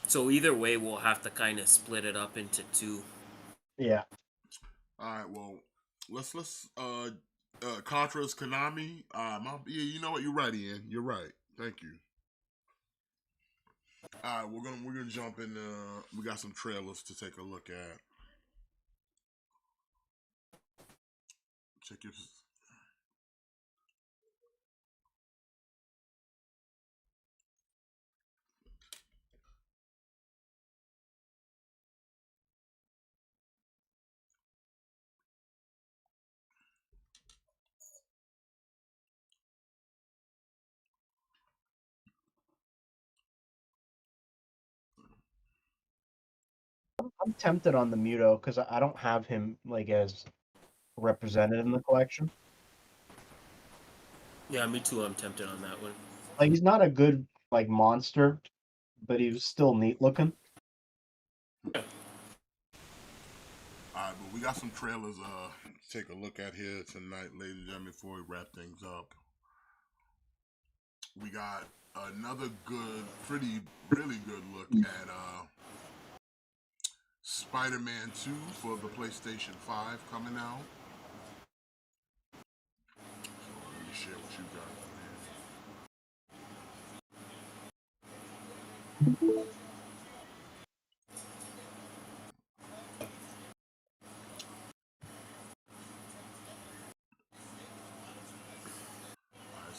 so either way we'll have to kind of split it up into 2. Yeah. All right. Well, let's Contra's Konami. Yeah, you know what? You're right, Ian. You're right. Thank you. All right, we're gonna jump in. We got some trailers to take a look at. Check your. I'm tempted on the Muto because I don't have him like as represented in the collection. Yeah, me too. I'm tempted on that one. Like he's not a good like monster, but he was still neat looking. All right, but we got some trailers to take a look at here tonight, ladies and gentlemen, before we wrap things up. We got another really good look at Spider-Man 2 for the PlayStation 5 coming out. So let me share what you guys, man.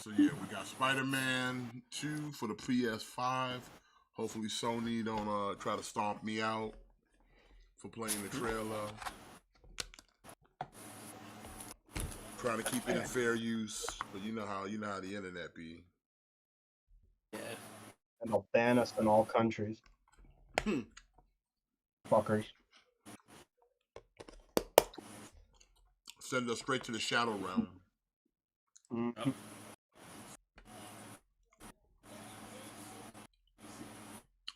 So yeah, we got Spider-Man 2 for the PS5. Hopefully Sony don't try to stomp me out for playing the trailer. Trying to keep it in fair use, but you know how the internet be. Yeah. And they'll ban us in all countries. Fuckers. Send us straight to the Shadow Realm. Mm-hmm.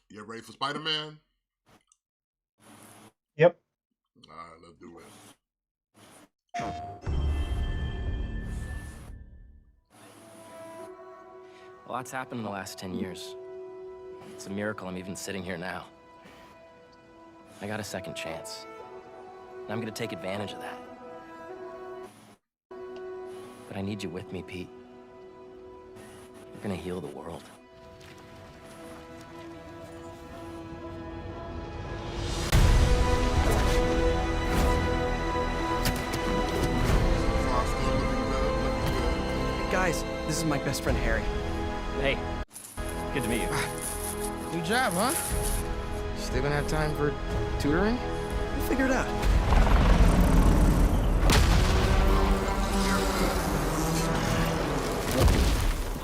You ready for Spider-Man? Yep. All right, let's do it. A lot's happened in the last 10 years. It's a miracle I'm even sitting here now. I got a second chance. And I'm gonna take advantage of that. But I need you with me, Pete. We're gonna heal the world. Hey guys, this is my best friend Harry. Hey, good to meet you. New job, huh? Still gonna have time for tutoring? We'll figure it out.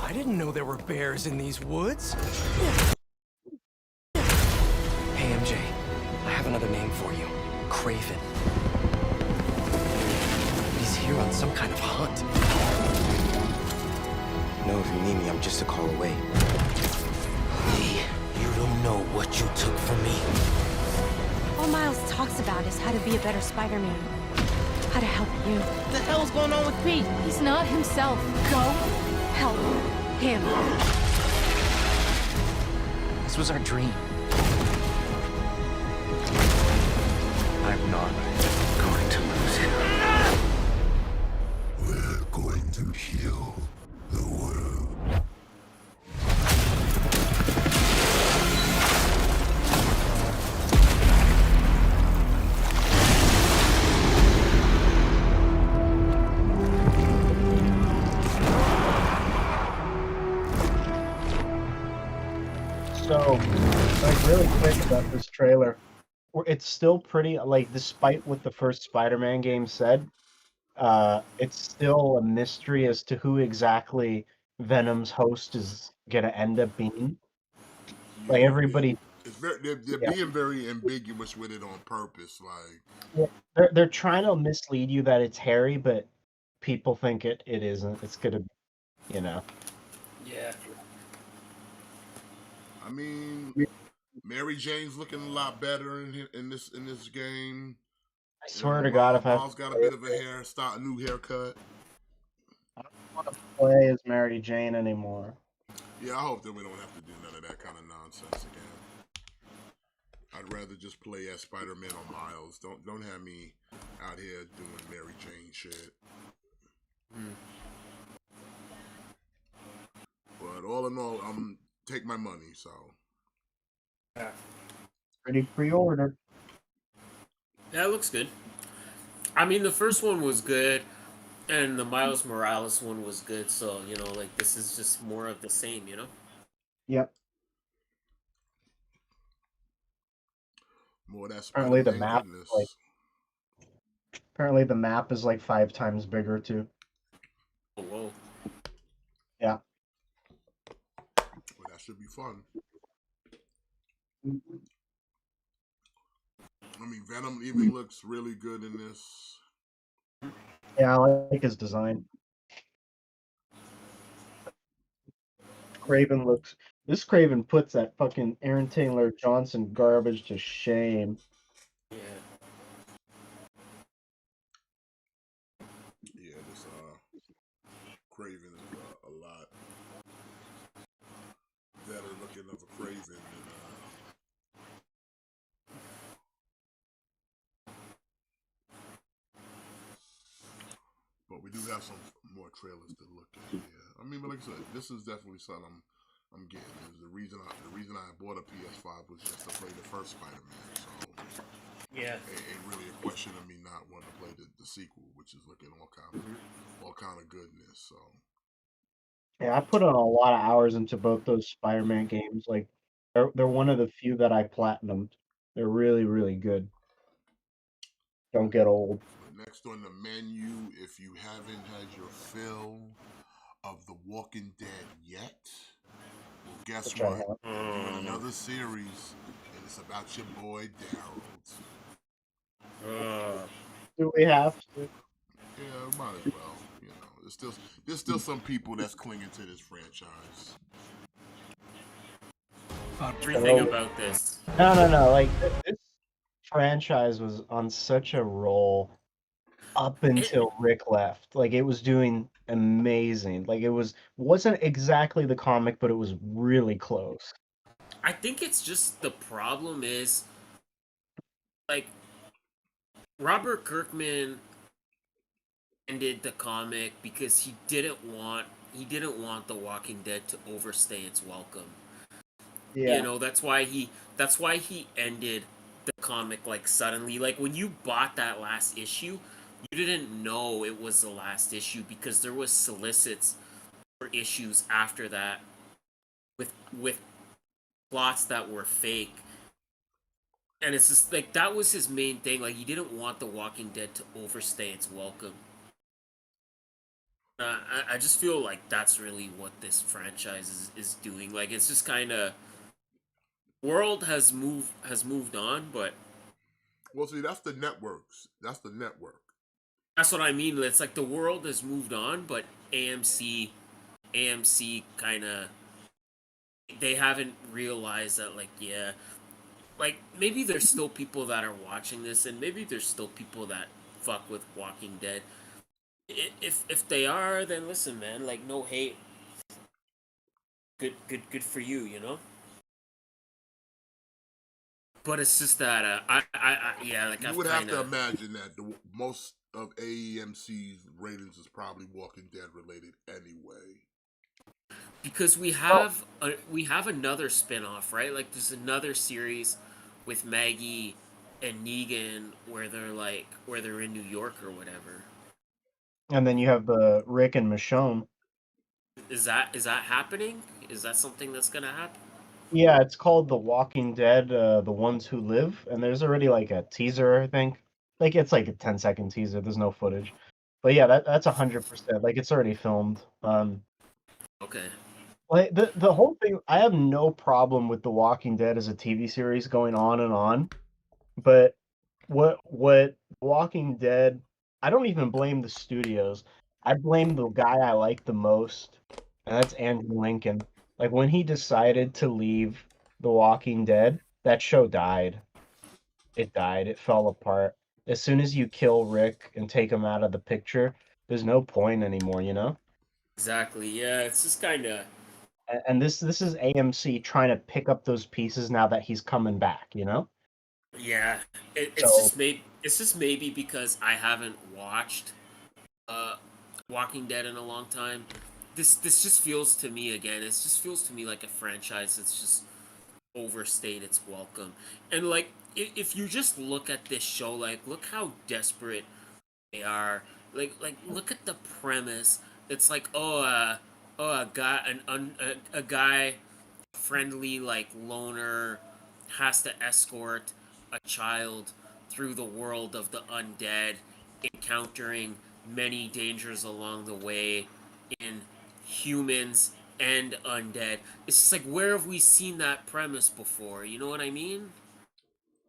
I didn't know there were bears in these woods. Hey MJ, I have another name for you. Craven. He's here on some kind of hunt. Know if you need me, I'm just a call away. Lee, you don't know what you took from me. All Miles talks about is how to be a better Spider-Man. How to help you. What the hell's going on with Pete? He's not himself. Go help him. This was our dream. I'm not going to lose him. We're going to heal the world. So, like, really quick about this trailer. It's still pretty, like, despite what the first Spider-Man game said, it's still a mystery as to who exactly Venom's host is gonna end up being. Like, everybody, It's very, they're yeah, being very ambiguous with it on purpose. Like, they're trying to mislead you that it's Harry, but people think it isn't. It's gonna, you know. Yeah. I mean, Mary Jane's looking a lot better in this game. I swear to God, if I Miles got a bit of a hairstyle, a new haircut. I don't want to play as Mary Jane anymore. Yeah, I hope that we don't have to do none of that kind of nonsense again. I'd rather just play as Spider-Man or Miles. Don't have me out here doing Mary Jane shit. But all in all, I'm take my money. So Pretty pre-ordered. That looks good. I mean, the first one was good, and the Miles Morales one was good. So you know, like this is just more of the same. You know. Yep. more of that Apparently the Spider-Man map, goodness. like, apparently the map is like 5 times bigger too. Oh, whoa. Yeah. Well, that should be fun. I mean, Venom even looks really good in this. Yeah, I like his design. Craven looks. This Craven puts that fucking Aaron Taylor Johnson garbage to shame. Yeah. Yeah, this Craven is a lot better looking of a Craven than but we do have some more trailers to look at. Yeah, I mean, but like I said, this is definitely something I'm getting. The reason I bought a PS5 was just to play the first Spider-Man. So Yeah. ain't really a question of me not wanting to play the sequel, which is looking all kind of goodness. So Yeah, I put on a lot of hours into both those Spider-Man games. Like, they're one of the few that I platinumed. They're really, really good. Don't get old. Next on the menu, if you haven't had your fill of The Walking Dead yet, well, guess Which I what? have. They're doing another series, and it's about your boy Daryl. Do we have to? Yeah, might as well. You know, there's still some people that's clinging to this franchise. Everything about this. No. Like, this franchise was on such a roll up until Rick left. Like, it was doing amazing. Like, wasn't exactly the comic, but it was really close. I think it's just the problem is like Robert Kirkman ended the comic because he didn't want The Walking Dead to overstay its welcome. Yeah. You know, that's why he ended the comic like suddenly. Like when you bought that last issue, you didn't know it was the last issue because there was solicits for issues after that with plots that were fake. And it's just like that was his main thing. Like he didn't want The Walking Dead to overstay its welcome. I just feel like that's really what this franchise is doing. Like it's just kind of world has moved on, but Well, see, that's the networks. That's the network. that's what I mean. It's like the world has moved on, but AMC kind of they haven't realized that. Like yeah, like maybe there's still people that are watching this, and maybe there's still people that fuck with Walking Dead. If they are, then listen, man. Like no hate. Good for you. You know. But it's just that yeah, like You I've would have to kind of imagine that most of AMC's ratings is probably Walking Dead related anyway. because we have another spin-off, right? Like there's another series with Maggie and Negan where they're in New York or whatever. And then you have the Rick and Michonne. Is that happening? Is that something that's gonna happen? Yeah, it's called The Walking Dead, The Ones Who Live, and there's already like a teaser, I think. Like it's like a 10-second teaser. There's no footage. But yeah, that's 100%. Like it's already filmed. Okay. Like the whole thing, I have no problem with The Walking Dead as a TV series going on and on. But what Walking Dead, I don't even blame the studios. I blame the guy I like the most, and that's Andrew Lincoln. Like when he decided to leave The Walking Dead, that show died. It died. It fell apart. As soon as you kill Rick and take him out of the picture, there's no point anymore, you know? Exactly. Yeah, it's just kind of And this is AMC trying to pick up those pieces now that he's coming back, you know? yeah. So It's just maybe because I haven't watched uh Walking Dead in a long time. This just feels to me again. It just feels to me like a franchise that's just overstayed its welcome. And like if you just look at this show, like look how desperate they are. Like look at the premise. It's like a guy a guy friendly like loner has to escort a child through the world of the undead, encountering many dangers along the way in humans and undead. It's just like where have we seen that premise before? You know what I mean?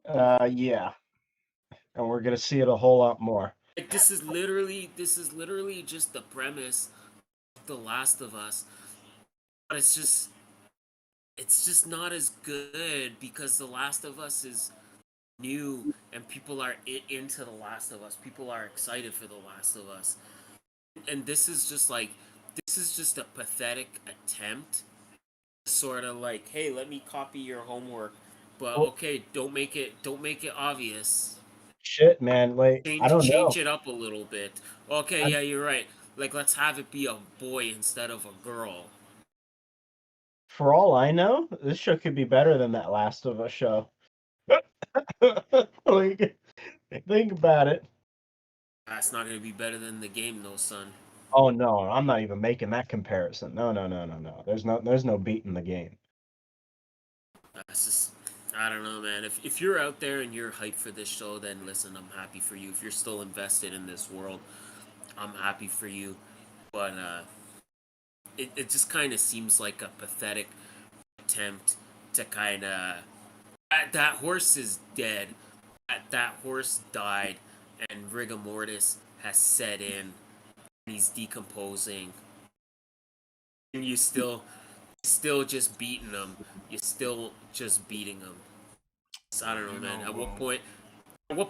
yeah. And we're gonna see it a whole lot more. Like this is literally just the premise of The Last of Us. But it's just not as good because The Last of Us is new and people are into The Last of Us. People are excited for The Last of Us. And this is just a pathetic attempt sort of like, hey, let me copy your homework, but Well, okay, don't make it obvious. shit, man. Like, I Change don't change know. it up a little bit. Okay, I, yeah, you're right. Like let's have it be a boy instead of a girl. for all I know, this show could be better than that Last of Us show. Like, think about it. That's not gonna be better than the game, though, son. Oh no, I'm not even making that comparison. No, no, no, no, no. There's no beating the game. It's just, I don't know, man. If you're out there and you're hyped for this show, then listen, I'm happy for you. If you're still invested in this world, I'm happy for you. But it just kind of seems like a pathetic attempt to kind of that horse is dead. That horse died, and rigor mortis has set in. He's decomposing, and still just beating him. You're still just beating him. So I don't know, man. At what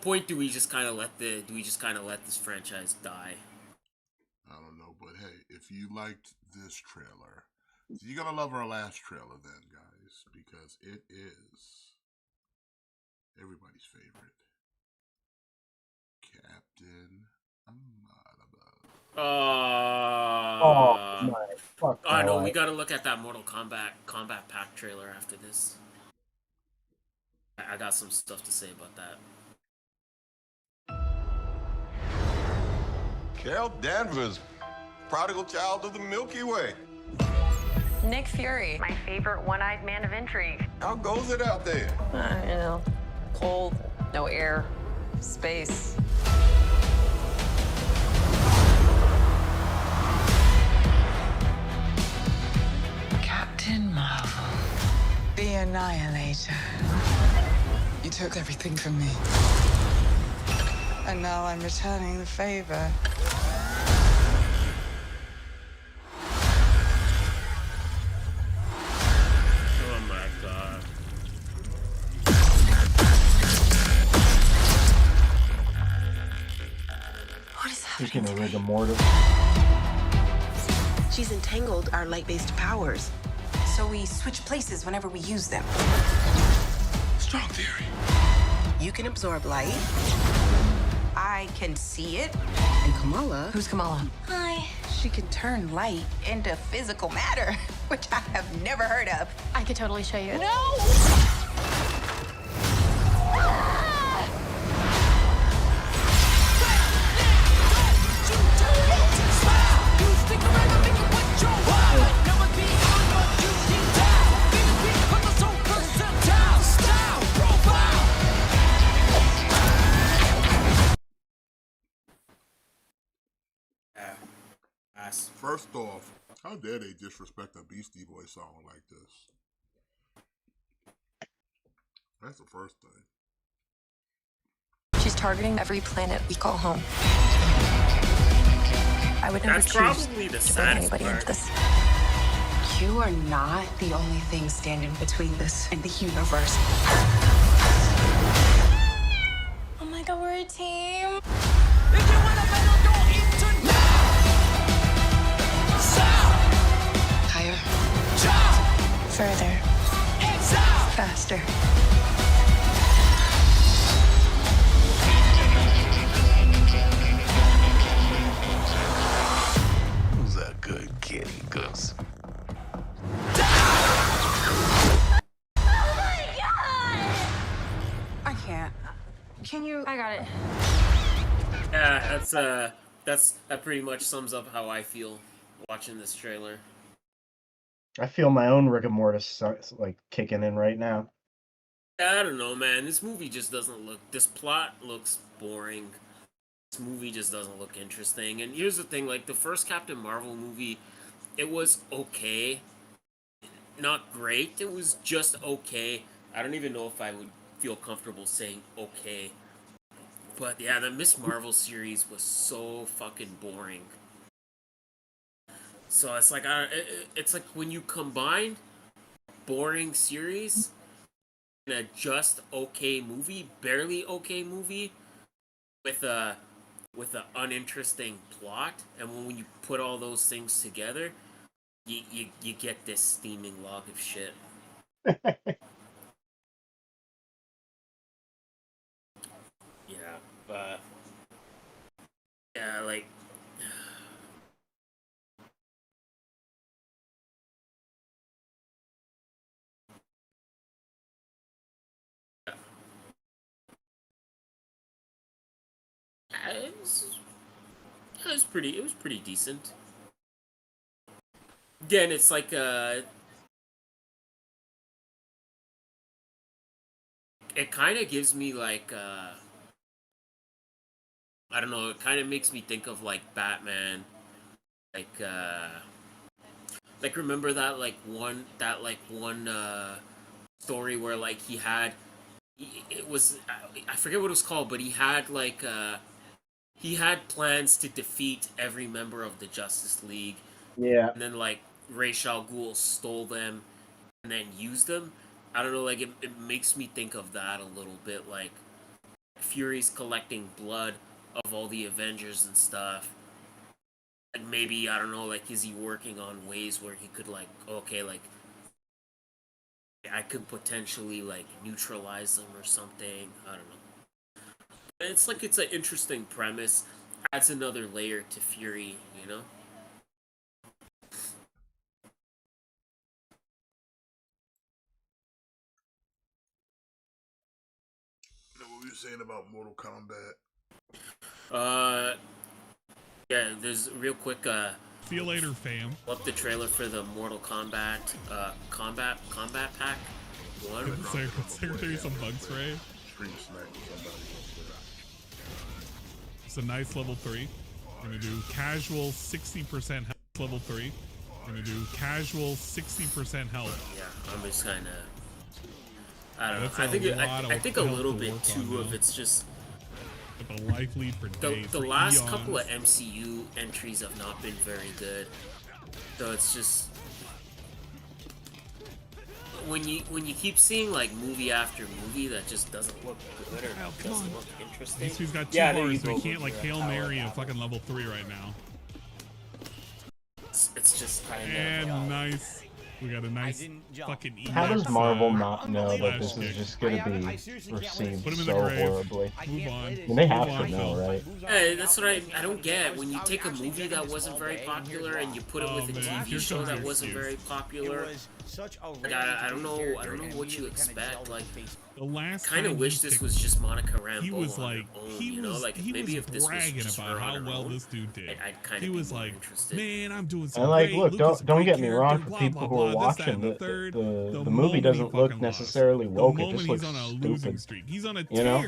point do we just kind of let this franchise die? I don't know, but hey, if you liked this trailer, you're gonna love our last trailer then, guys, because it is everybody's favorite, Captain America. Oh my fuck. I know we gotta look at that Mortal Kombat Pack trailer after this. I got some stuff to say about that. Carol Danvers, prodigal child of the Milky Way. Nick Fury, my favorite one-eyed man of intrigue. How goes it out there? You know, cold, no air, space. Captain Marvel, the Annihilator. You took everything from me. And now I'm returning the favor. Oh my god. What is happening? Speaking of rigor mortis. She's entangled our light-based powers. So we switch places whenever we use them. Strong theory. You can absorb light. I can see it. And Kamala... Who's Kamala? Hi. She can turn light into physical matter, which I have never heard of. I could totally show you. No! First off, how dare they disrespect a Beastie Boys song like this? That's the first thing. She's targeting every planet we call home. I would never That's choose probably the to bring saddest anybody part. into this. You are not the only thing standing between this and the universe. Oh my god, we're a team. Higher. Further. Faster. Who's a good kitty, Gus? I can't. Can you? I got it. Yeah, that pretty much sums up how I feel watching this trailer. I feel my own rigor mortis like kicking in right now. I don't know, man. This movie just doesn't look. This plot looks boring. This movie just doesn't look interesting. And here's the thing: like the first Captain Marvel movie, it was okay, not great. It was just okay. I don't even know if I would feel comfortable saying okay. But yeah, the Miss Marvel series was so fucking boring. So it's like it's like when you combine boring series and a just okay movie, barely okay movie, with a uninteresting plot, and when you put all those things together, you get this steaming log of shit. Yeah, but yeah, like. It was pretty decent. Again, it's like it kind of gives me like I don't know, it kind of makes me think of like Batman, like remember that one story where like it was I forget what it was called, but he had plans to defeat every member of the Justice League. Yeah. And then like Ra's al Ghul stole them and then used them. I don't know, like it makes me think of that a little bit, like Fury's collecting blood of all the Avengers and stuff. Like maybe, I don't know, like is he working on ways where he could like, okay, like I could potentially like neutralize them or something. I don't know. It's like it's an interesting premise. Adds another layer to Fury, you know? What were you saying about Mortal Kombat? Yeah, there's real quick. See you later, fam. Up the trailer for the Mortal Kombat combat pack. One. Consider some bug spray. It's a nice level 3. We're gonna do casual 60% health. Level 3. We're gonna do casual 60% health. Yeah, I'm just kind of. I don't know. I think a little bit too of it's just. The life lead for days. The last couple of MCU entries have not been very good, so it's just when you keep seeing like movie after movie that just doesn't look good or doesn't look interesting. He's got 2 bars, so he can't like Hail Mary a fucking level 3 right now. It's just kind of and nice. We got a nice fucking email. How does Marvel not know that this is just going to be received so horribly? Move on. I mean, they have to know, right? Hey, that's what I don't get. When you take a movie that wasn't very popular and you put it with a TV show that wasn't very popular, like, I don't know what you expect. Like, the last kind of wish this was just Monica Rambeau. He was like, maybe if this was bragging just about how well this dude did. I'd kind of he was like, interested. Man, I'm doing And something. like, look, don't get me wrong. For people who are watching, the movie doesn't look necessarily woke. It just looks stupid. He's on a you know?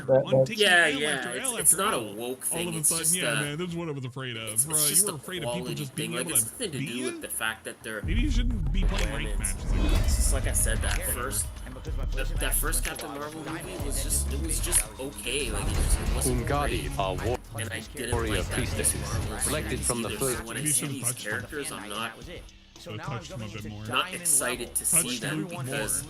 It's not a woke thing. All of a sudden, man, that's what I was afraid of. Bro, you were afraid of people just being able to nothing to do with the fact that they're. Maybe you shouldn't be playing ranked matches. It's just like I said, that first Captain Marvel movie was just okay. Like it wasn't great. And I didn't like that Marvel selected from the first. When I see these characters, I'm not excited to see them because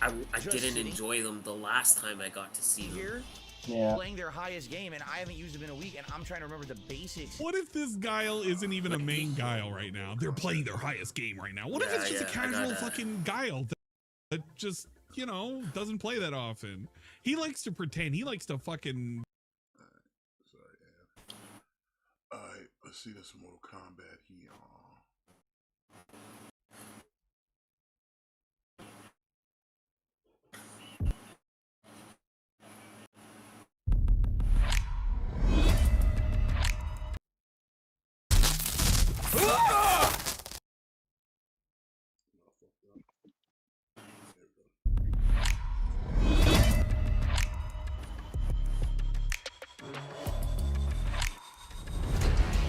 I didn't enjoy them the last time I got to see them. Yeah. Playing their highest game, and I haven't used them in a week, and I'm trying to remember the basics. What if this Guile isn't even a main Guile right now? They're playing their highest game right now. What if it's just a casual fucking Guile that just, you know, doesn't play that often? He likes to pretend. He likes to fucking. Alright, let's see this Mortal Kombat here.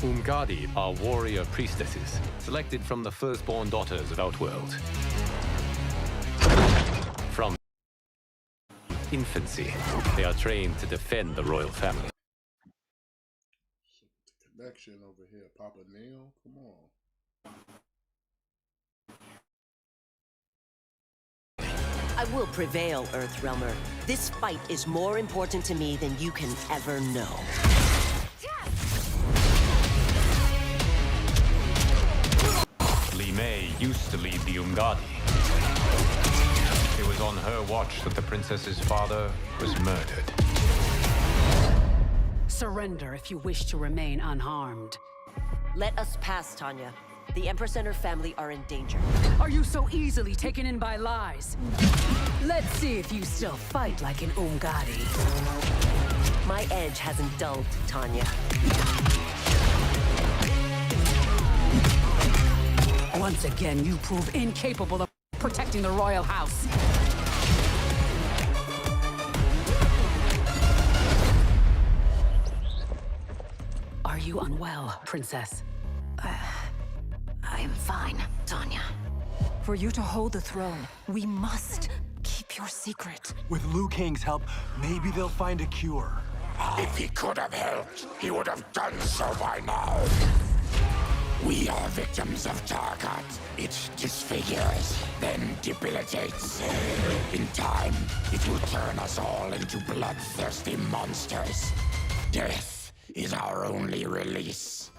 Umgadi are warrior priestesses, selected from the firstborn daughters of Outworld. From infancy, they are trained to defend the royal family. Connection over here, Papa Neil, come on. I will prevail, Earthrealmer. This fight is more important to me than you can ever know. Li Mei used to lead the Umgadi. It was on her watch that the princess's father was murdered. Surrender if you wish to remain unharmed. Let us pass, Tanya. The Empress and her family are in danger. Are you so easily taken in by lies? Let's see if you still fight like an Umgadi. My edge hasn't dulled, Tanya. Once again, you prove incapable of protecting the royal house. Are you unwell, princess? I'm fine, Tanya. For you to hold the throne, we must keep your secret. With Liu Kang's help, maybe they'll find a cure. If he could have helped, he would have done so by now. We are victims of Tarkat. It disfigures, then debilitates. In time, it will turn us all into bloodthirsty monsters. Death is our only release.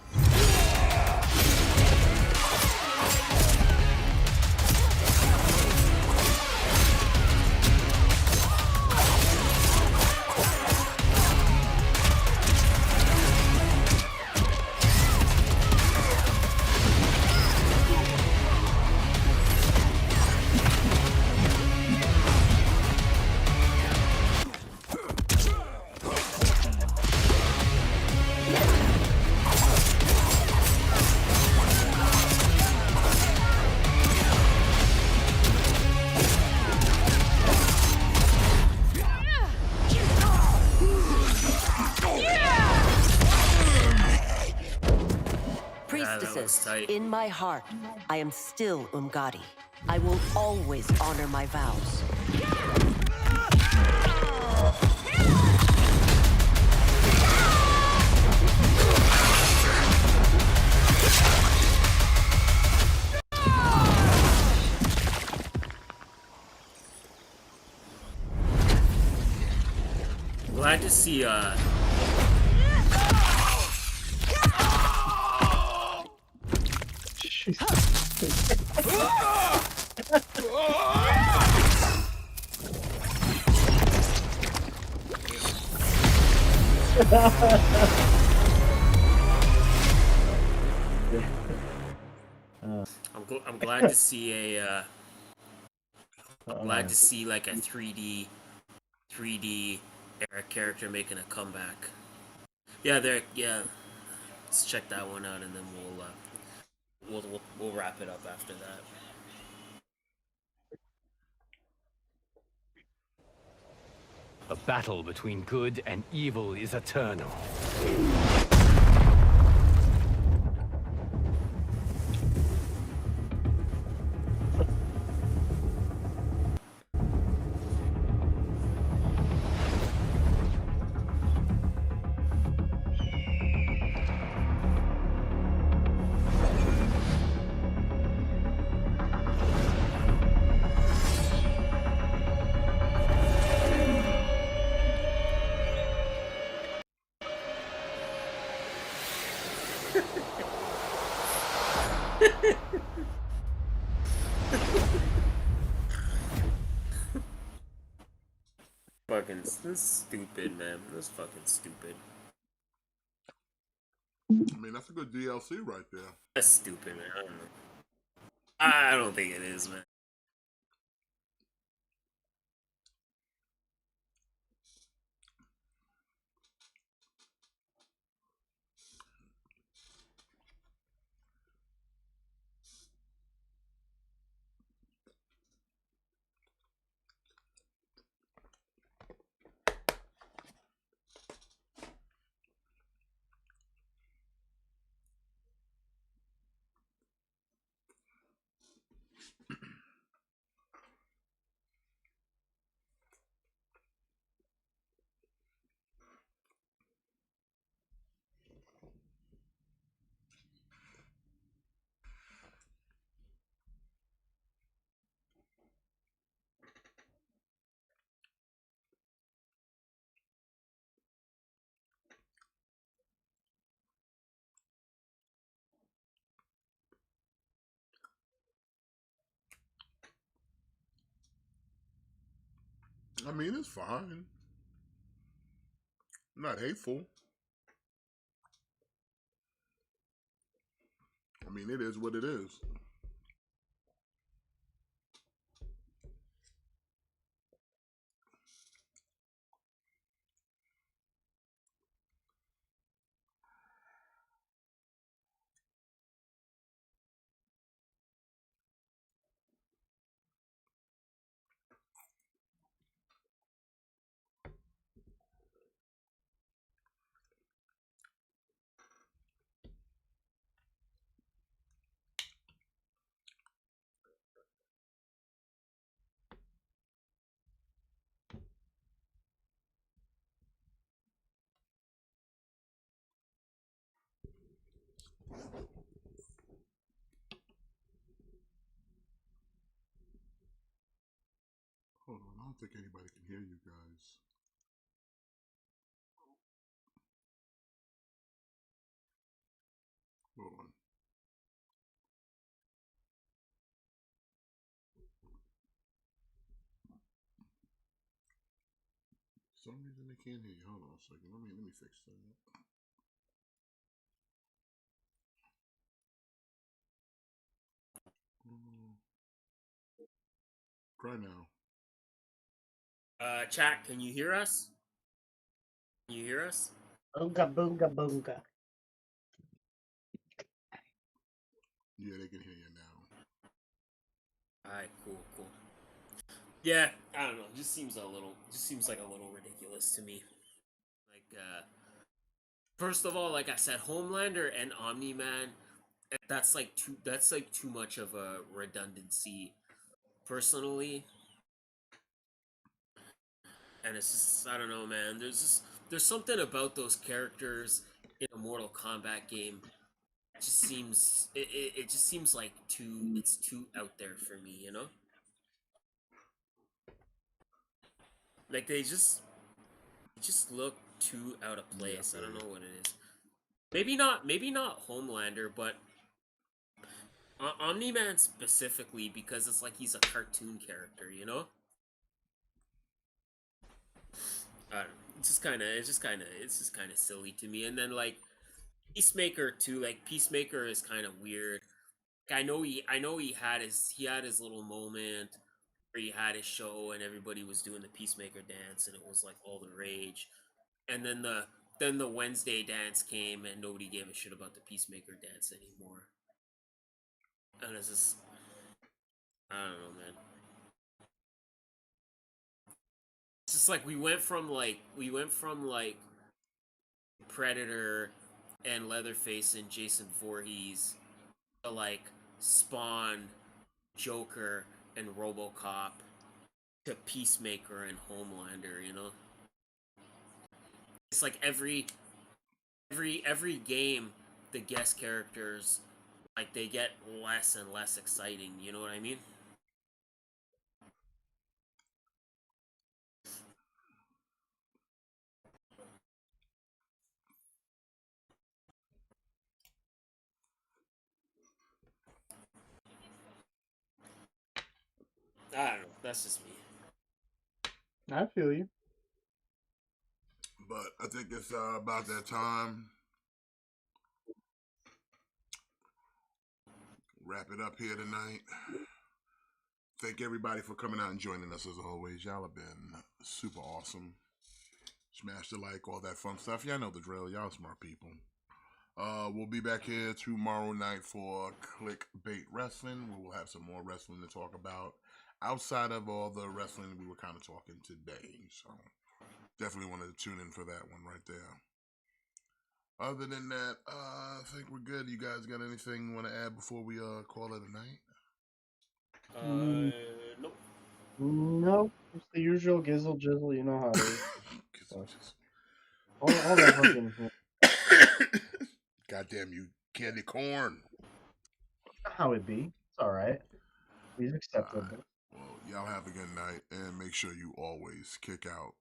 Priestesses, in my heart, I am still Umgadi. I will always honor my vows. Glad to see I'm glad to see a glad to see like a 3D era character making a comeback. Yeah, let's check that one out and then we'll wrap it up after that. A battle between good and evil is eternal. Fucking, this is stupid, man. This is fucking stupid. I mean, that's a good DLC right there. That's stupid, man. I don't know. I don't think it is, man. I mean, it's fine. Not hateful. I mean, it is what it is. don't think anybody can hear you guys. Hold on. For some reason they can't hear you. Hold on a second. Let me fix that. Try now. Chat, can you hear us? Can you hear us? Boonga, boonga, boonga. Yeah, they can hear you now. Alright, cool. Yeah, I don't know. It just seems like a little ridiculous to me. Like, first of all, like I said, Homelander and Omni-Man, that's like too much of a redundancy, personally. And it's just, I don't know, man. There's something about those characters in a Mortal Kombat game. It just seems like it's too out there for me, you know? Like they just look too out of place. I don't know what it is. Maybe not Homelander, but Omni-Man specifically, because it's like he's a cartoon character, you know? I don't know. It's just kind of silly to me. And then like Peacemaker too. Like Peacemaker is kind of weird. Like, I know he had his little moment where he had his show and everybody was doing the Peacemaker dance and it was like all the rage. And then the Wednesday dance came and nobody gave a shit about the Peacemaker dance anymore. And it's just, I don't know, man. It's just like we went from Predator and Leatherface and Jason Voorhees to like Spawn, Joker, and RoboCop to Peacemaker and Homelander, you know? It's like every game the guest characters, like, they get less and less exciting, you know what I mean? I don't know. That's just me. I feel you. But I think it's about that time. Wrap it up here tonight. Thank everybody for coming out and joining us as always. Y'all have been super awesome. Smash the like, all that fun stuff. Y'all know the drill. Y'all smart people. We'll be back here tomorrow night for Clickbait Wrestling. We will have some more wrestling to talk about outside of all the wrestling we were kind of talking today. So definitely wanted to tune in for that one right there. Other than that, I think we're good. You guys got anything you want to add before we call it a night? Nope. No, it's the usual gizzle jizzle. You know how it is. all that fucking. Goddamn you, candy corn. How it be? It's all right. Please accept it. Well, y'all have a good night, and make sure you always kick out.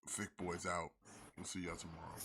Thick boys out. We'll see y'all tomorrow.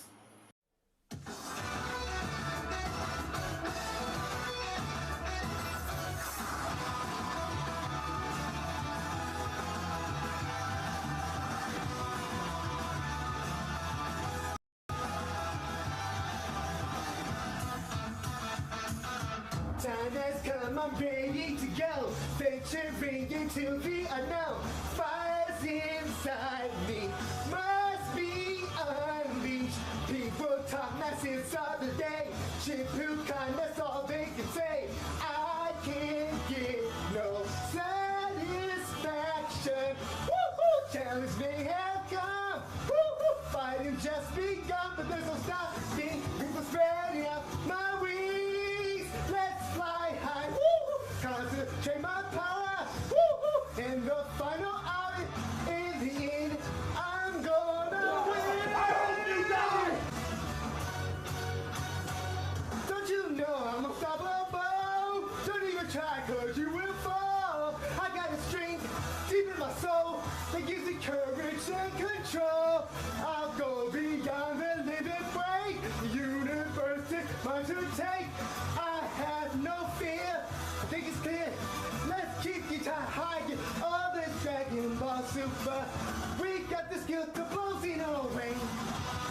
Time has come, I'm ready to go. Venturing into the unknown. Fire's inside me, must be unleashed. People talk nonsense all the day. Shippuden, that's all they can say. I can't get no satisfaction. Woo-hoo! Challenge may have come. Woo-hoo! Fighting just begun, but there's no stopping. People spreading out my wings. Let's fly high. Woo-hoo! Concentrate my power. Woo-hoo! In the final hour, in the end, I'm gonna win. I hope you die. Don't you know I'm unstoppable? Don't even try. That gives me courage and control. I'll go beyond the limit break. The universe is mine to take. I have no fear. I think it's clear. Let's keep you high. Get all this Dragon Ball Super. We got the skill to blow Xeno rain.